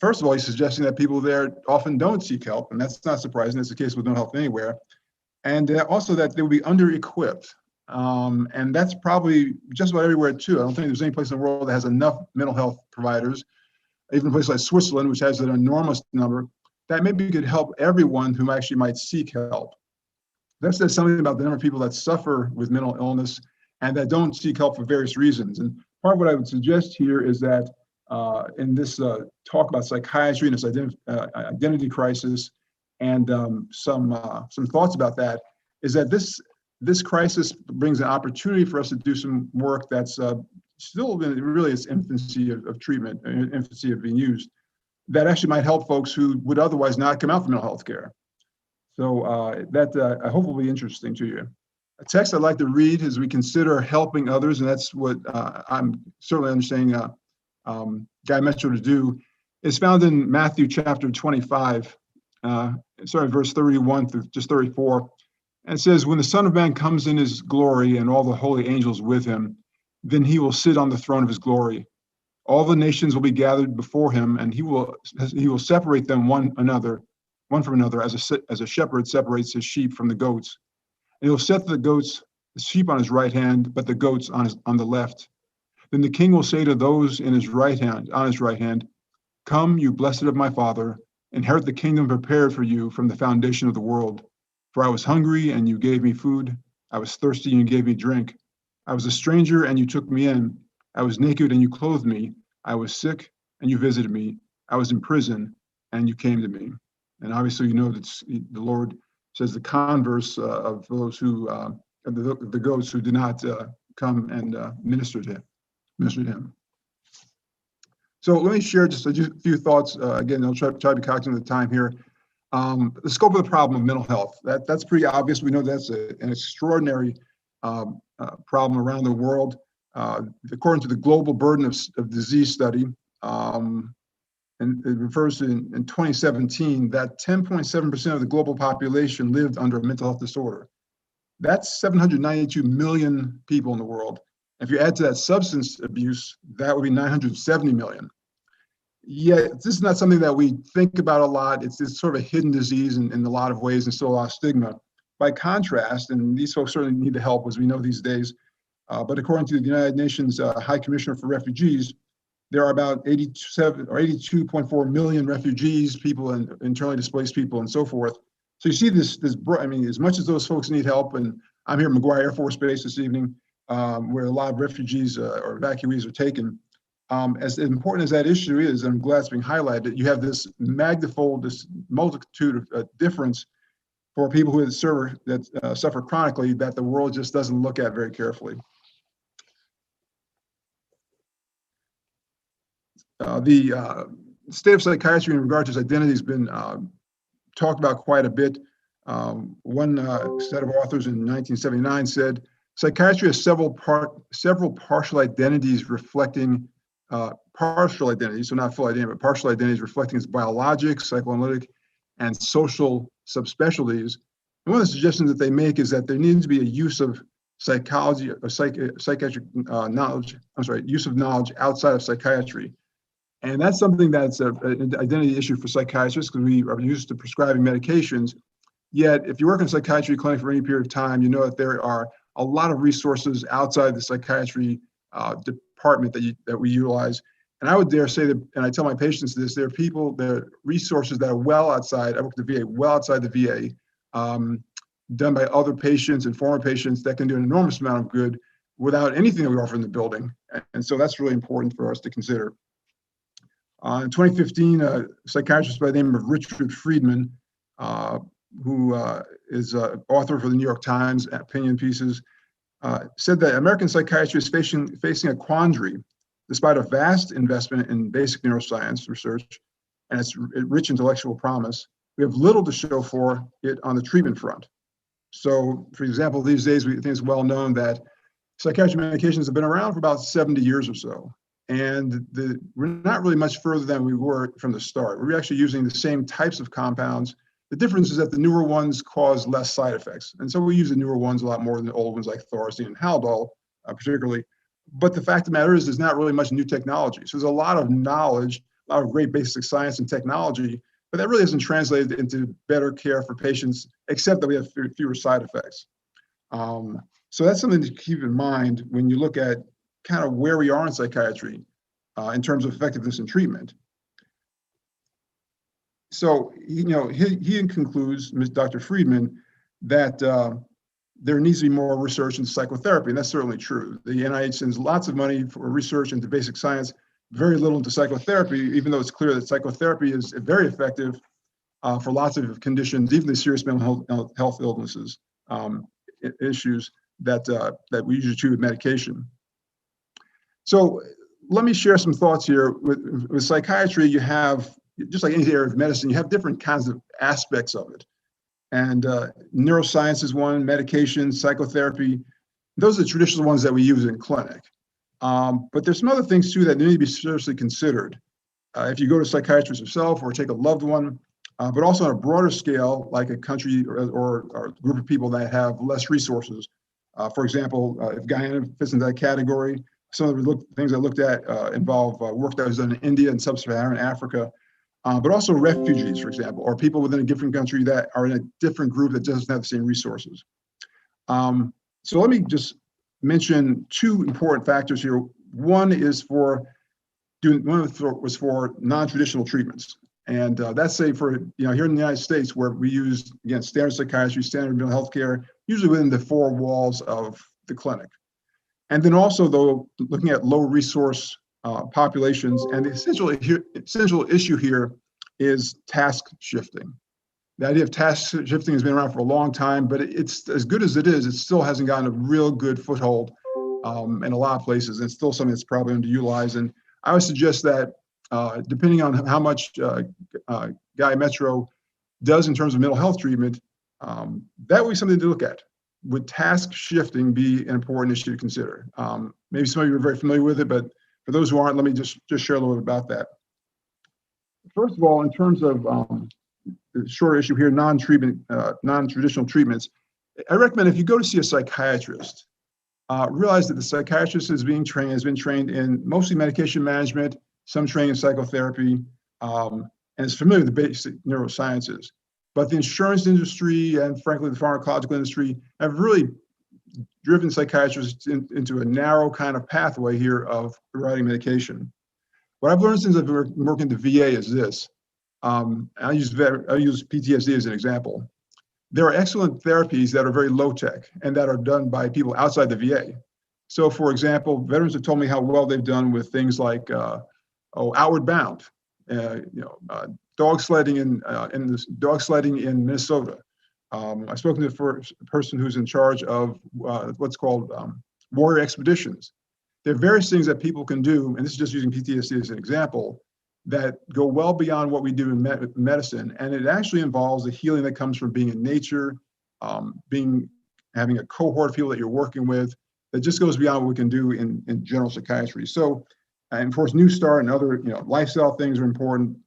first of all, he's suggesting that people there often don't seek help, and that's not surprising. That's the case with mental health anywhere. And also that they will be under-equipped. And that's probably just about everywhere too. I don't think there's any place in the world that has enough mental health providers, even a place like Switzerland, which has an enormous number, that maybe could help everyone who actually might seek help. That says something about the number of people that suffer with mental illness and that don't seek help for various reasons. And part of what I would suggest here is that in this talk about psychiatry and its identity crisis, and some thoughts about that, is that this crisis brings an opportunity for us to do some work that's still in really its infancy of treatment, infancy of being used, that actually might help folks who would otherwise not come out for mental health care. So that I hope will be interesting to you. A text I'd like to read as we consider helping others, and that's what I'm certainly understanding Guymetro to do, is found in Matthew chapter 25, verse 31 through just 34. And it says, when the Son of Man comes in his glory and all the holy angels with him, then he will sit on the throne of his glory. All the nations will be gathered before him, and he will separate them one from another, as a shepherd separates his sheep from the goats. And he'll set the sheep on his right hand, but the goats on the left. Then the king will say to those on his right hand, come, you blessed of my Father, inherit the kingdom prepared for you from the foundation of the world. For I was hungry, and you gave me food. I was thirsty, and you gave me drink. I was a stranger, and you took me in. I was naked, and you clothed me. I was sick, and you visited me. I was in prison, and you came to me. And obviously, you know that the Lord says the converse of those who, the goats who did not come and minister to him. So let me share just a few thoughts. Again, I'll try to be cognizant of the time here. The scope of the problem of mental health, that's pretty obvious. We know that's an extraordinary problem around the world. According to the Global Burden of Disease Study, and it refers to in 2017 that 10.7% of the global population lived under a mental health disorder. That's 792 million people in the world. If you add to that substance abuse, that would be 970 million. Yet this is not something that we think about a lot. It's sort of a hidden disease in a lot of ways and still a lot of stigma. By contrast, and these folks certainly need the help, as we know these days, but according to the United Nations High Commissioner for Refugees, there are about 82.4 million refugees, people and internally displaced people and so forth. So you see this, I mean, as much as those folks need help, and I'm here at McGuire Air Force Base this evening, where a lot of refugees or evacuees are taken. As important as that issue is, I'm glad it's being highlighted, you have this magnifold, this multitude of difference for people who suffer chronically that the world just doesn't look at very carefully. The state of psychiatry in regard to its identity has been talked about quite a bit. One set of authors in 1979 said, psychiatry has several partial identities reflecting partial identities, so not full identity, but partial identities reflecting its biologic, psychoanalytic, and social subspecialties. And one of the suggestions that they make is that there needs to be a use of psychology or psychiatric knowledge, use of knowledge outside of psychiatry. And that's something that's an identity issue for psychiatrists because we are used to prescribing medications. Yet, if you work in a psychiatry clinic for any period of time, you know that there are a lot of resources outside the psychiatry department that we utilize. And I would dare say that, and I tell my patients this, there are resources that are well outside, I work at the VA, well outside the VA, done by other patients and former patients that can do an enormous amount of good without anything that we offer in the building. And so that's really important for us to consider. In 2015, a psychiatrist by the name of Richard Friedman, who is author for the New York Times opinion pieces, said that American psychiatry is facing a quandary. Despite a vast investment in basic neuroscience research and its rich intellectual promise, we have little to show for it on the treatment front. So, for example, these days, we think it's well known that psychiatric medications have been around for about 70 years or so. And we're not really much further than we were from the start. We're actually using the same types of compounds. The difference is that the newer ones cause less side effects. And so we use the newer ones a lot more than the old ones like Thorazine and Haldol, particularly. But the fact of the matter is there's not really much new technology. So there's a lot of knowledge, a lot of great basic science and technology, but that really isn't translated into better care for patients, except that we have fewer side effects. So that's something to keep in mind when you look at kind of where we are in psychiatry in terms of effectiveness in treatment. So, he concludes, Dr. Friedman, that there needs to be more research into psychotherapy, and that's certainly true. The NIH sends lots of money for research into basic science, very little into psychotherapy, even though it's clear that psychotherapy is very effective for lots of conditions, even the serious mental health illnesses, issues that we usually treat with medication. So let me share some thoughts here. With psychiatry, you have, just like any area of medicine, you have different kinds of aspects of it. And neuroscience is one, medication, psychotherapy. Those are the traditional ones that we use in clinic. But there's some other things too that need to be seriously considered. If you go to a psychiatrist yourself or take a loved one, but also on a broader scale, like a country or a group of people that have less resources. For example, if Guyana fits into that category, some of the things I looked at involve work that was done in India and sub-Saharan Africa. But also refugees, for example, or people within a different country that are in a different group that doesn't have the same resources. So let me just mention two important factors here. One was for non-traditional treatments. And that's say for, here in the United States, where we use, again, standard psychiatry, standard mental health care, usually within the four walls of the clinic. And then also, though, looking at low resource populations, and the essential issue here is task shifting. The idea of task shifting has been around for a long time, but it's as good as it is, it still hasn't gotten a real good foothold in a lot of places. And it's still something that's probably underutilized. And I would suggest that depending on how much Guymetro does in terms of mental health treatment, that would be something to look at. Would task shifting be an important issue to consider? Maybe some of you are very familiar with it, but for those who aren't, let me just share a little bit about that. First of all, in terms of the short issue here, non-traditional treatments, I recommend if you go to see a psychiatrist, realize that the psychiatrist has been trained in mostly medication management, some training in psychotherapy, and is familiar with the basic neurosciences. But the insurance industry and frankly, the pharmacological industry have really driven psychiatrists into a narrow kind of pathway here of providing medication. What I've learned since I've been working at the VA is this. I use PTSD as an example. There are excellent therapies that are very low tech and that are done by people outside the VA. So for example, veterans have told me how well they've done with things like Outward Bound, dog sledding in Minnesota. I've spoken to a person who's in charge of what's called warrior expeditions. There are various things that people can do, and this is just using PTSD as an example, that go well beyond what we do in medicine. And it actually involves the healing that comes from being in nature, having a cohort of people that you're working with, that just goes beyond what we can do in general psychiatry. So, and of course, New Start and other lifestyle things are important.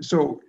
So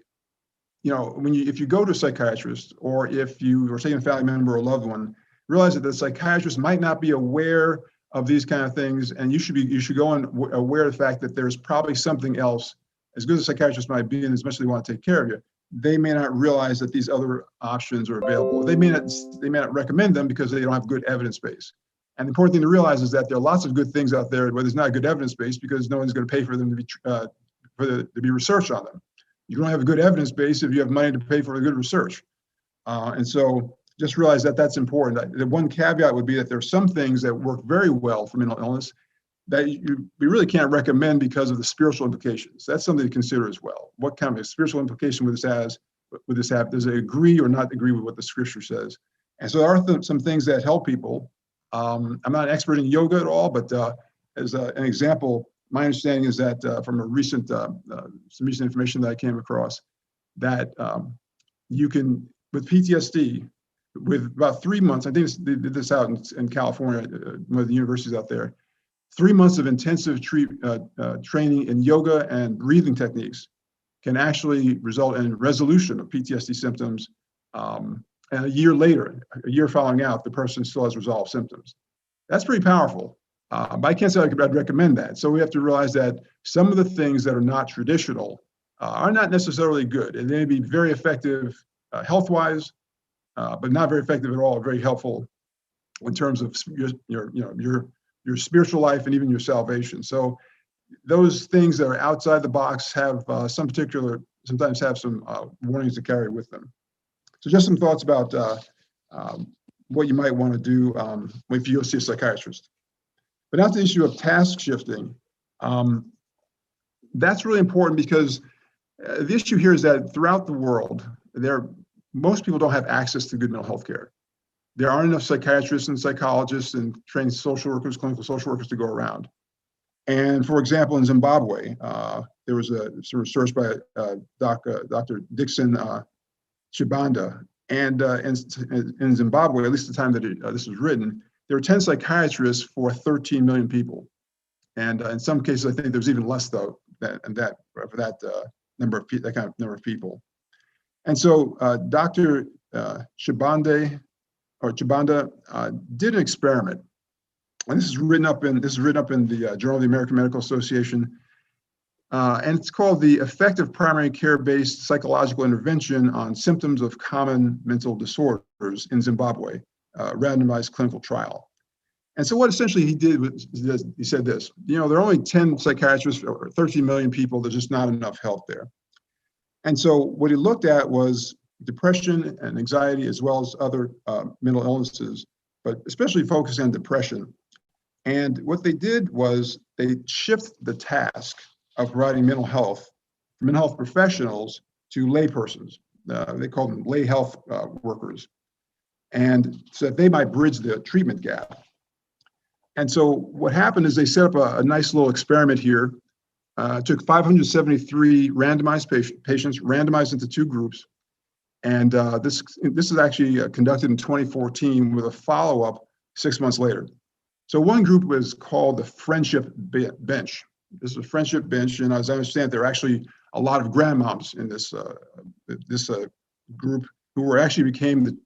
if you go to a psychiatrist, or if you are taking a family member or a loved one, realize that the psychiatrist might not be aware of these kind of things, and you should go in aware of the fact that there's probably something else. As good as a psychiatrist might be, and as much as they want to take care of you, they may not realize that these other options are available. They may not recommend them because they don't have good evidence base. And the important thing to realize is that there are lots of good things out there where there's not a good evidence base, because no one's going to pay for them to be researched on them. You don't have a good evidence base if you have money to pay for the good research. And so just realize that that's important. The one caveat would be that there are some things that work very well for mental illness that we really can't recommend because of the spiritual implications. That's something to consider as well. What kind of spiritual implication would this have? Does it agree or not agree with what the scripture says? And so there are some things that help people. I'm not an expert in yoga at all, but as an example, my understanding is that from some recent information that I came across, that you can, with PTSD, with about 3 months, I think they did this out in California, one of the universities out there, 3 months of intensive training in yoga and breathing techniques can actually result in resolution of PTSD symptoms. And a year following out, the person still has resolved symptoms. That's pretty powerful. But I can't say I'd recommend that. So we have to realize that some of the things that are not traditional are not necessarily good. And they may be very effective health-wise, but not very effective at all, very helpful in terms of your spiritual life and even your salvation. So those things that are outside the box have sometimes have some warnings to carry with them. So just some thoughts about what you might want to do if you go see a psychiatrist. But now to the issue of task shifting. That's really important because the issue here is that throughout the world, most people don't have access to good mental health care. There aren't enough psychiatrists and psychologists and trained social workers, clinical social workers to go around. And for example, in Zimbabwe, there was some research by Dr. Dixon Chibanda. And in Zimbabwe, at least the time that this was written, there were 10 psychiatrists for 13 million people. And in some cases, I think there's even less though for that number of people. And so Dr. Chibanda did an experiment, and this is written up in the Journal of the American Medical Association, and it's called the Effective Primary Care-Based Psychological Intervention on Symptoms of Common Mental Disorders in Zimbabwe, randomized clinical trial. And so what essentially he did was he said this: there are only 10 psychiatrists or 13 million people. There's just not enough help there. And so what he looked at was depression and anxiety, as well as other mental illnesses, but especially focused on depression. And what they did was they shift the task of providing mental health professionals to laypersons. They call them lay health workers. And so that they might bridge the treatment gap. And so what happened is they set up a nice little experiment here. Took 573 randomized patients, randomized into two groups. And this is actually conducted in 2014 with a follow-up 6 months later. So one group was called the Friendship Bench. This is a Friendship Bench, and as I understand, there are actually a lot of grandmoms in this group who actually became the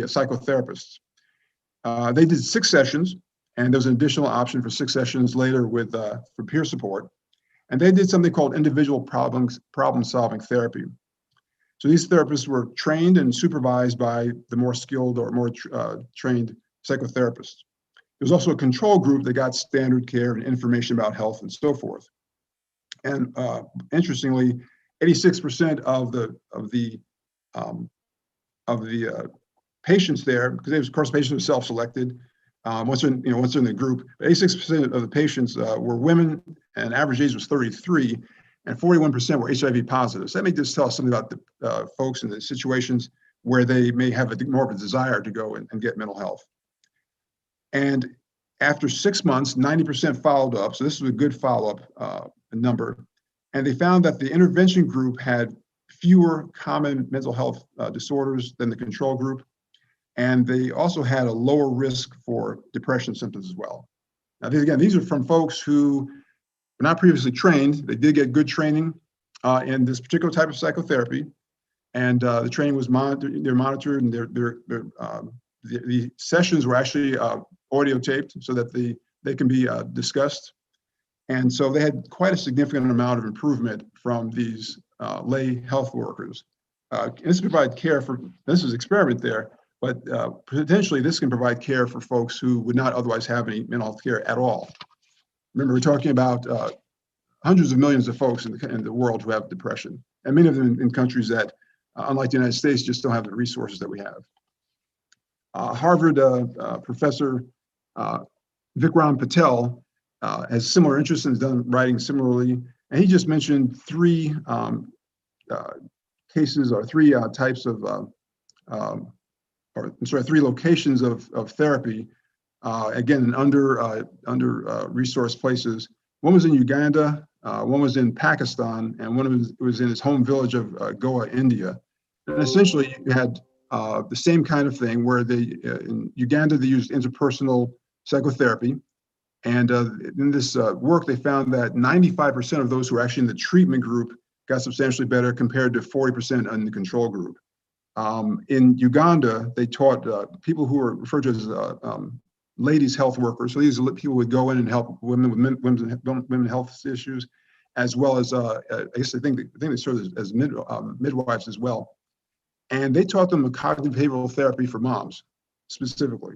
psychotherapists. They did 6 sessions, and there was an additional option for 6 sessions later for peer support. And they did something called individual problem-solving therapy. So these therapists were trained and supervised by the more skilled or more trained psychotherapists. There was also a control group that got standard care and information about health and so forth. And interestingly, 86% of the patients there, because of course patients are self-selected once they're in the group, 86% of the patients were women, and average age was 33, and 41% were HIV positive. So that may just tell us something about the folks in the situations where they may have more of a desire to go and get mental health. And after 6 months, 90% followed up. So this was a good follow-up number. And they found that the intervention group had fewer common mental health disorders than the control group. And they also had a lower risk for depression symptoms as well. Now, these are from folks who were not previously trained. They did get good training, in this particular type of psychotherapy. And the training was monitored, they're monitored, and the sessions were actually audio taped so that they can be discussed. And so they had quite a significant amount of improvement from these lay health workers. And this provide care for, this is experiment there, but potentially this can provide care for folks who would not otherwise have any mental health care at all. Remember, we're talking about hundreds of millions of folks in the world who have depression, and many of them in countries that, unlike the United States, just don't have the resources that we have. Harvard professor Vikram Patel has similar interests and has done writing similarly, and he just mentioned three cases or three types of, three locations of therapy, again, in under resourced places. One was in Uganda, one was in Pakistan, and one was in his home village of Goa, India. And essentially, you had the same kind of thing where in Uganda, they used interpersonal psychotherapy. And in this work, they found that 95% of those who were actually in the treatment group got substantially better compared to 40% in the control group. In Uganda, they taught people who were referred to as ladies' health workers. So these are people who would go in and help women with women's health issues, as well as I think they served as midwives as well. And they taught them a cognitive behavioral therapy for moms specifically.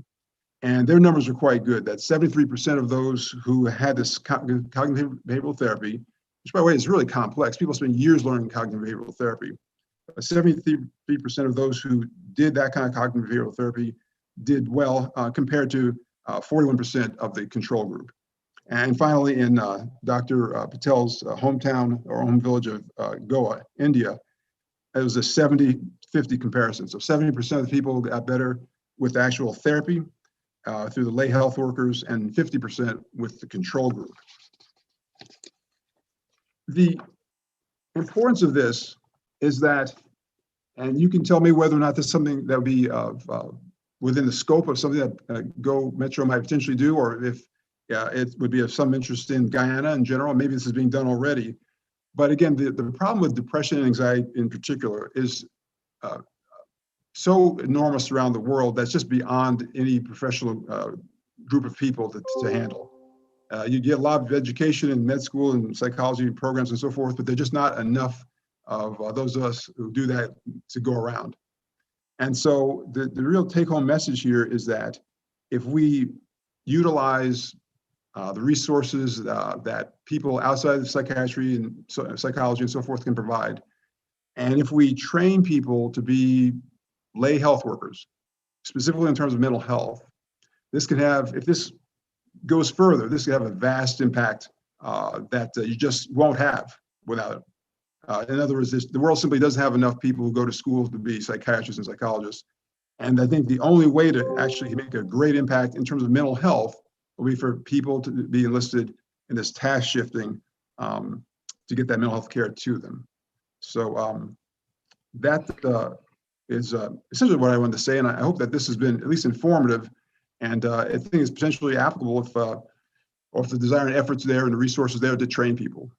And their numbers are quite good. That 73% of those who had this cognitive behavioral therapy, which by the way is really complex. People spend years learning cognitive behavioral therapy. 73% of those who did that kind of cognitive behavioral therapy did well compared to 41% of the control group. And finally, in Dr. Patel's hometown or home village of Goa, India, it was a 70-50 comparison. So 70% of the people got better with actual therapy through the lay health workers and 50% with the control group. The importance of this is that, and you can tell me whether or not this is something that would be within the scope of something that Guymetro might potentially do, or if it would be of some interest in Guyana in general. Maybe this is being done already. But again, the problem with depression and anxiety in particular is so enormous around the world that's just beyond any professional group of people to handle. You get a lot of education in med school and psychology programs and so forth, but there's just not enough of those of us who do that to go around. And so the real take-home message here is that if we utilize the resources that people outside of psychiatry and psychology and so forth can provide, and if we train people to be lay health workers, specifically in terms of mental health, this can have, if this goes further, this can have a vast impact that you just won't have without it. In other words, the world simply doesn't have enough people who go to school to be psychiatrists and psychologists. And I think the only way to actually make a great impact in terms of mental health will be for people to be enlisted in this task shifting to get that mental health care to them. So that is essentially what I wanted to say. And I hope that this has been at least informative, and I think it's potentially applicable if the desire and efforts there and the resources there to train people.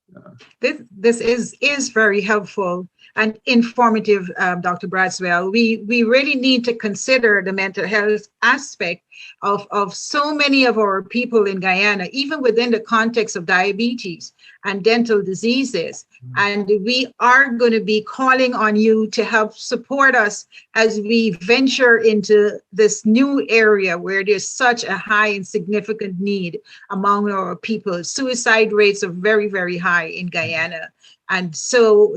This is very helpful and informative, Dr. Bradswell. We really need to consider the mental health aspect of so many of our people in Guyana, even within the context of diabetes and dental diseases. And we are going to be calling on you to help support us as we venture into this new area where there's such a high and significant need among our people. Suicide rates are very, very high in Guyana. And so,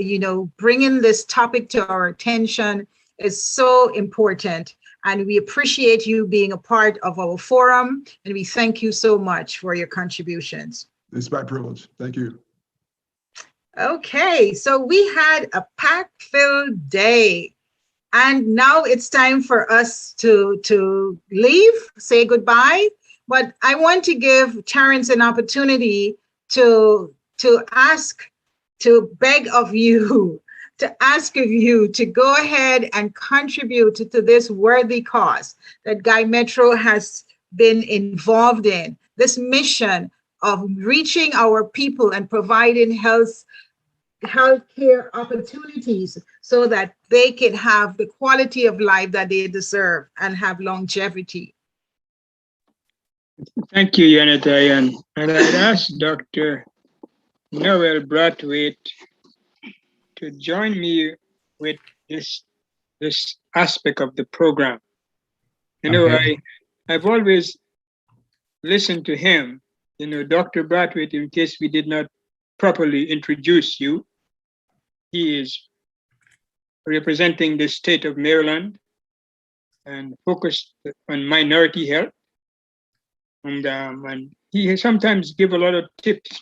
bringing this topic to our attention is so important. And we appreciate you being a part of our forum. And we thank you so much for your contributions. It's my privilege. Thank you. Okay, so we had a pack-filled day. And now it's time for us to leave, say goodbye. But I want to give Terrence an opportunity to beg of you, to ask of you to go ahead and contribute to this worthy cause that Guymetro has been involved in, this mission of reaching our people and providing health healthcare opportunities so that they can have the quality of life that they deserve and have longevity. Thank you, Yanatayan. And I'd ask Dr. Noel Brathwaite to join me with this aspect of the program. You know, Okay. I've always listened to him. You know, Dr. Brathwaite, in case we did not properly introduce you, he is representing the state of Maryland and focused on minority health. And he sometimes give a lot of tips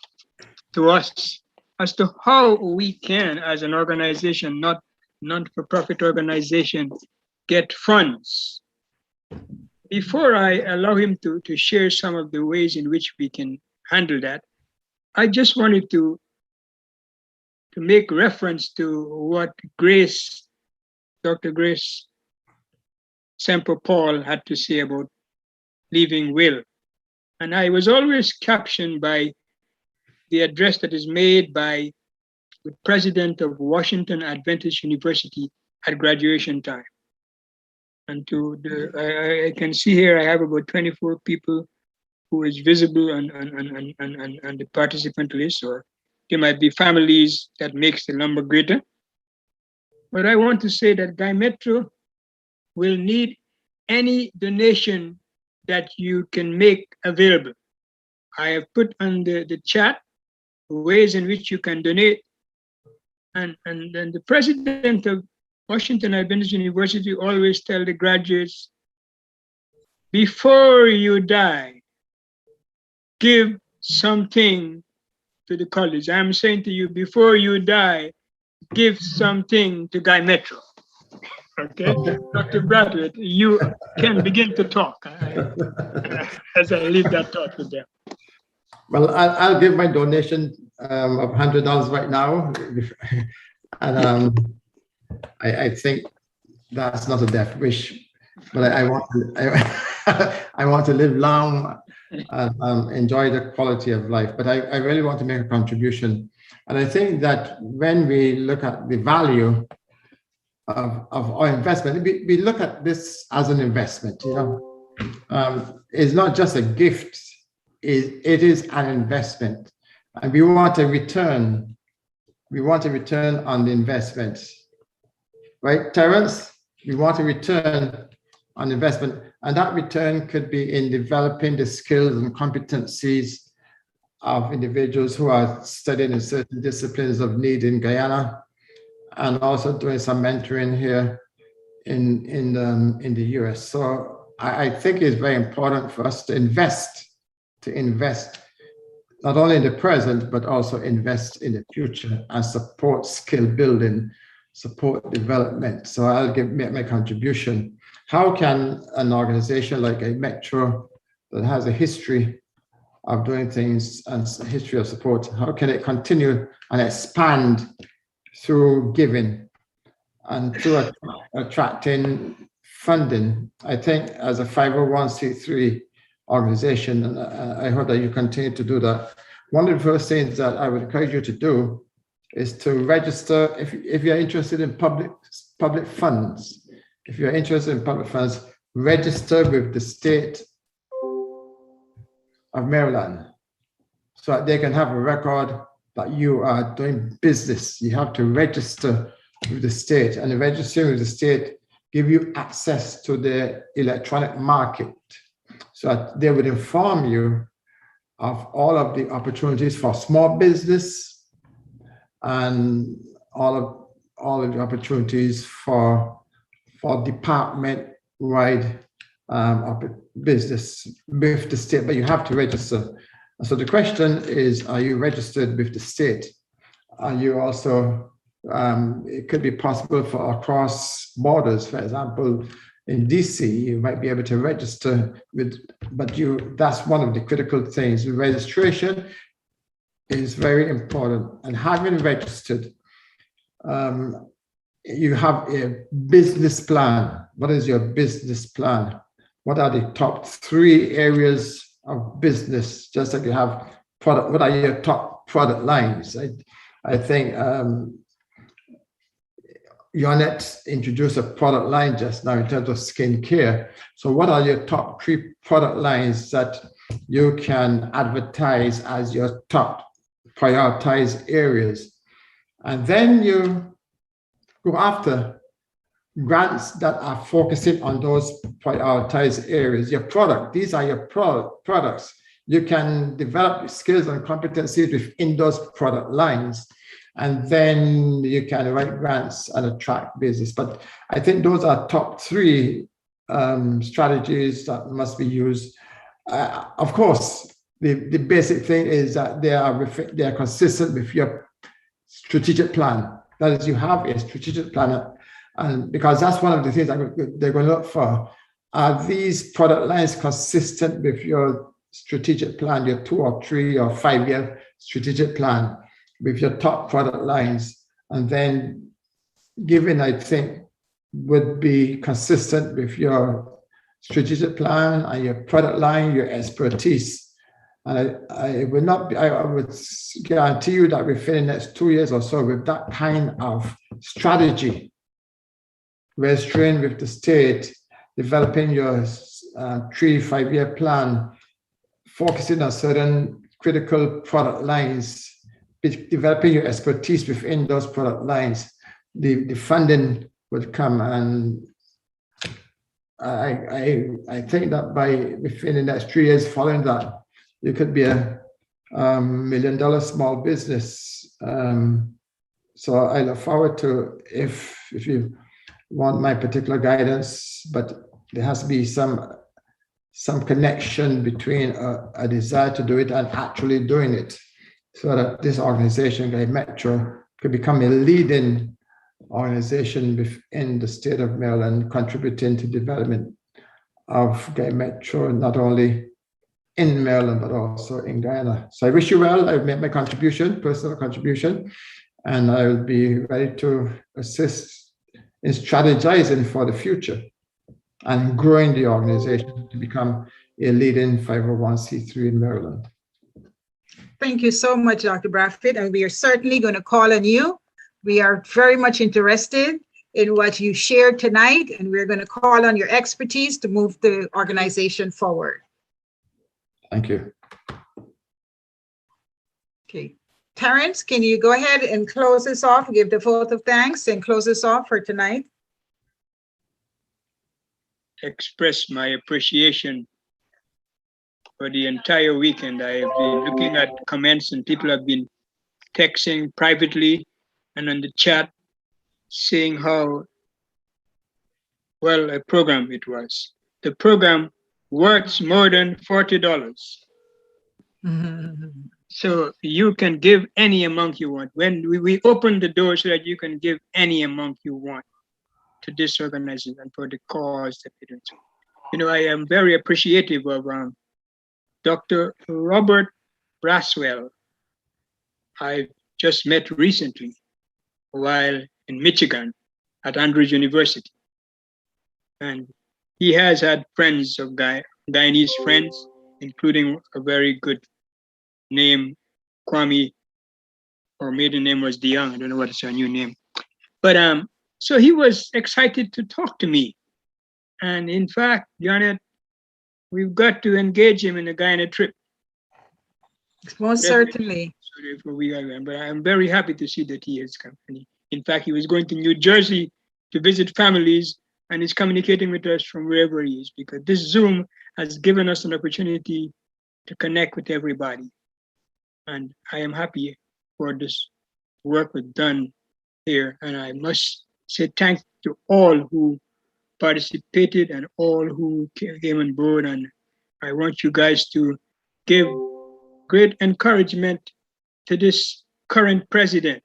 to us as to how we can, as an organization, not non-for-profit organization, get funds. Before I allow him to share some of the ways in which we can handle that, I just wanted to make reference to what Dr. Grace Semper Paul had to say about leaving will. And I was always captioned by the address that is made by the president of Washington Adventist University at graduation time. And I can see here I have about 24 people who is visible on the participant list, or there might be families that makes the number greater. But I want to say that Guymetro will need any donation that you can make available. I have put on the chat ways in which you can donate. And then the president of Washington Adventist University always tell the graduates, before you die, give something to the college. I'm saying to you, before you die, give something to Guymetro. Okay, Dr. Brathwaite, you can begin to talk as I leave that thought with them. Well, I'll give my donation of $100 right now, and I think that's not a death wish, but I want to live long and enjoy the quality of life. But I really want to make a contribution, and I think that when we look at the value of our investment, we look at this as an investment. You know, it's not just a gift. It is an investment, and we want a return. We want a return on the investment, right, Terence? We want a return on investment, and that return could be in developing the skills and competencies of individuals who are studying in certain disciplines of need in Guyana, and also doing some mentoring here in the US. So I think it's very important for us to invest not only in the present, but also invest in the future and support skill building, support development. So I'll make my contribution. How can an organization like Guymetro that has a history of doing things and a history of support, how can it continue and expand through giving and through attracting funding? I think as a 501c3 organization, and I hope that you continue to do that. One of the first things that I would encourage you to do is to register if you're interested in public funds. If you're interested in public funds, register with the state of Maryland so that they can have a record that you are doing business. You have to register with the state, and the registering with the state give you access to the electronic market, so that they would inform you of all of the opportunities for small business and all of the opportunities for department-wide business with the state, but you have to register. So the question is, are you registered with the state? Are you also, it could be possible for across borders, for example, in DC, you might be able to register with, but that's one of the critical things. Registration is very important, and having registered, you have a business plan. What is your business plan? What are the top 3 areas of business? Just like you have product, what are your top product lines? I think Yonette introduced a product line just now in terms of skincare. So what are your top 3 product lines that you can advertise as your top prioritized areas? And then you go after grants that are focusing on those prioritized areas. Your product, these are your products. You can develop skills and competencies within those product lines, and then you can write grants and attract business. But I think those are top 3 strategies that must be used. Of course, the basic thing is that they are consistent with your strategic plan. That is, you have a strategic plan, and because that's one of the things that they're going to look for. Are these product lines consistent with your strategic plan, your 2 or 3 or 5-year strategic plan, with your top product lines? And then given, I think, would be consistent with your strategic plan and your product line, your expertise. And I would guarantee you that within the next 2 years or so, with that kind of strategy, registering with the state, developing your 3-5-year plan, focusing on certain critical product lines, developing your expertise within those product lines, the funding would come. And I think that within the next 3 years following that, you could be a $1 million small business. So I look forward to, if you want my particular guidance, but there has to be some connection between a desire to do it and actually doing it, so that this organization, Guymetro, could become a leading organization within the state of Maryland, contributing to development of Guymetro, not only in Maryland, but also in Guyana. So I wish you well. I've made my contribution, personal contribution, and I will be ready to assist in strategizing for the future and growing the organization to become a leading 501c3 in Maryland. Thank you so much, Dr. Bradford, and we are certainly going to call on you. We are very much interested in what you shared tonight, and we're going to call on your expertise to move the organization forward. Thank you. Okay. Terrence, can you go ahead and close this off, give the vote of thanks, and close this off for tonight? Express my appreciation for the entire weekend. I have been looking at comments, and people have been texting privately and on the chat saying how well a program it was. The program worth more than $40. So you can give any amount you want. When we open the door so that you can give any amount you want to this organization and for the cause that it is. You know, I am very appreciative of Dr. Robert Braswell. I just met recently while in Michigan at Andrews University. And he has had friends of Guyanese friends, including a very good name, Kwame, or maiden name was DeYoung. I don't know what is her new name. But so he was excited to talk to me. And in fact, Janet, we've got to engage him in a Guyana trip. Most certainly. But I'm very happy to see that he has come. In fact, he was going to New Jersey to visit families, and he's communicating with us from wherever he is, because this Zoom has given us an opportunity to connect with everybody. And I am happy for this work we've done here. And I must say thanks to all who participated and all who came on board. And I want you guys to give great encouragement to this current president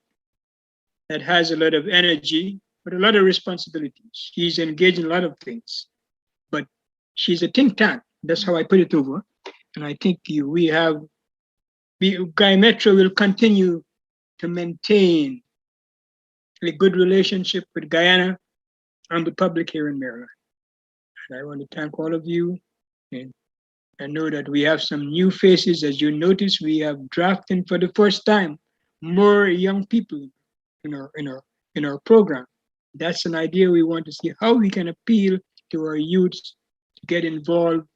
that has a lot of energy, but a lot of responsibilities. She's engaged in a lot of things, but she's a think tank. That's how I put it over. And I think Guymetro will continue to maintain a good relationship with Guyana and the public here in Maryland. And I want to thank all of you. And I know that we have some new faces. As you notice, we have drafting for the first time more young people in our program. That's an idea we want to see how we can appeal to our youths to get involved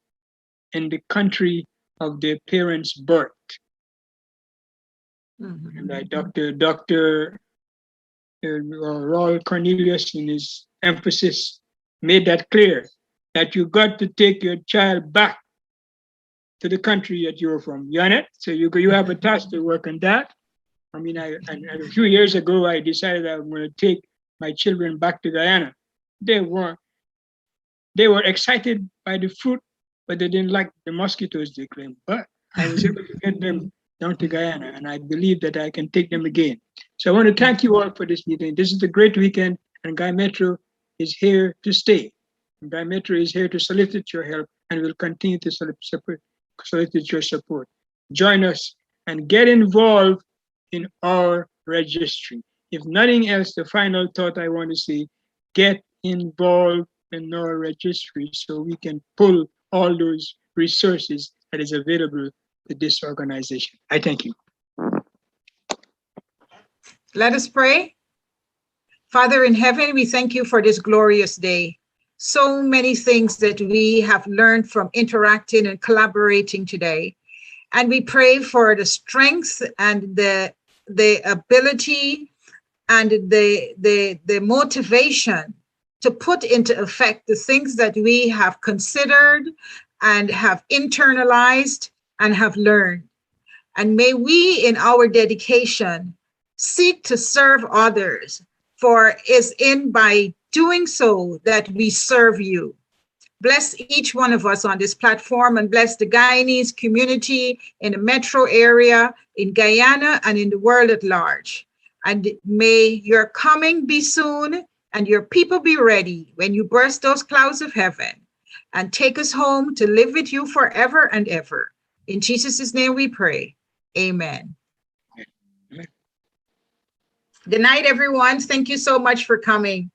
in the country of their parents' birth. And Dr. Raul Cornelius, in his emphasis, made that clear, that you got to take your child back to the country that you're from. You on it? So you have a task to work on that. I mean, a few years ago, I decided I'm going to take my children back to Guyana. They were excited by the fruit, but they didn't like the mosquitoes, they claimed. But I was able to get them down to Guyana, and I believe that I can take them again. So I want to thank you all for this meeting. This is a great weekend, and Guymetro is here to stay. And Guymetro is here to solicit your help, and will continue to solicit your support. Join us and get involved in our registry. If nothing else, the final thought I want to say, get involved in our registry so we can pull all those resources that is available to this organization. I thank you. Let us pray. Father in heaven, we thank you for this glorious day. So many things that we have learned from interacting and collaborating today. And we pray for the strength and the ability and the motivation to put into effect the things that we have considered and have internalized and have learned. And may we, in our dedication, seek to serve others, for it's in by doing so that we serve you. Bless each one of us on this platform, and bless the Guyanese community in the metro area, in Guyana, and in the world at large. And may your coming be soon, and your people be ready when you burst those clouds of heaven and take us home to live with you forever and ever. In Jesus' name we pray. Amen. Good night, everyone. Thank you so much for coming.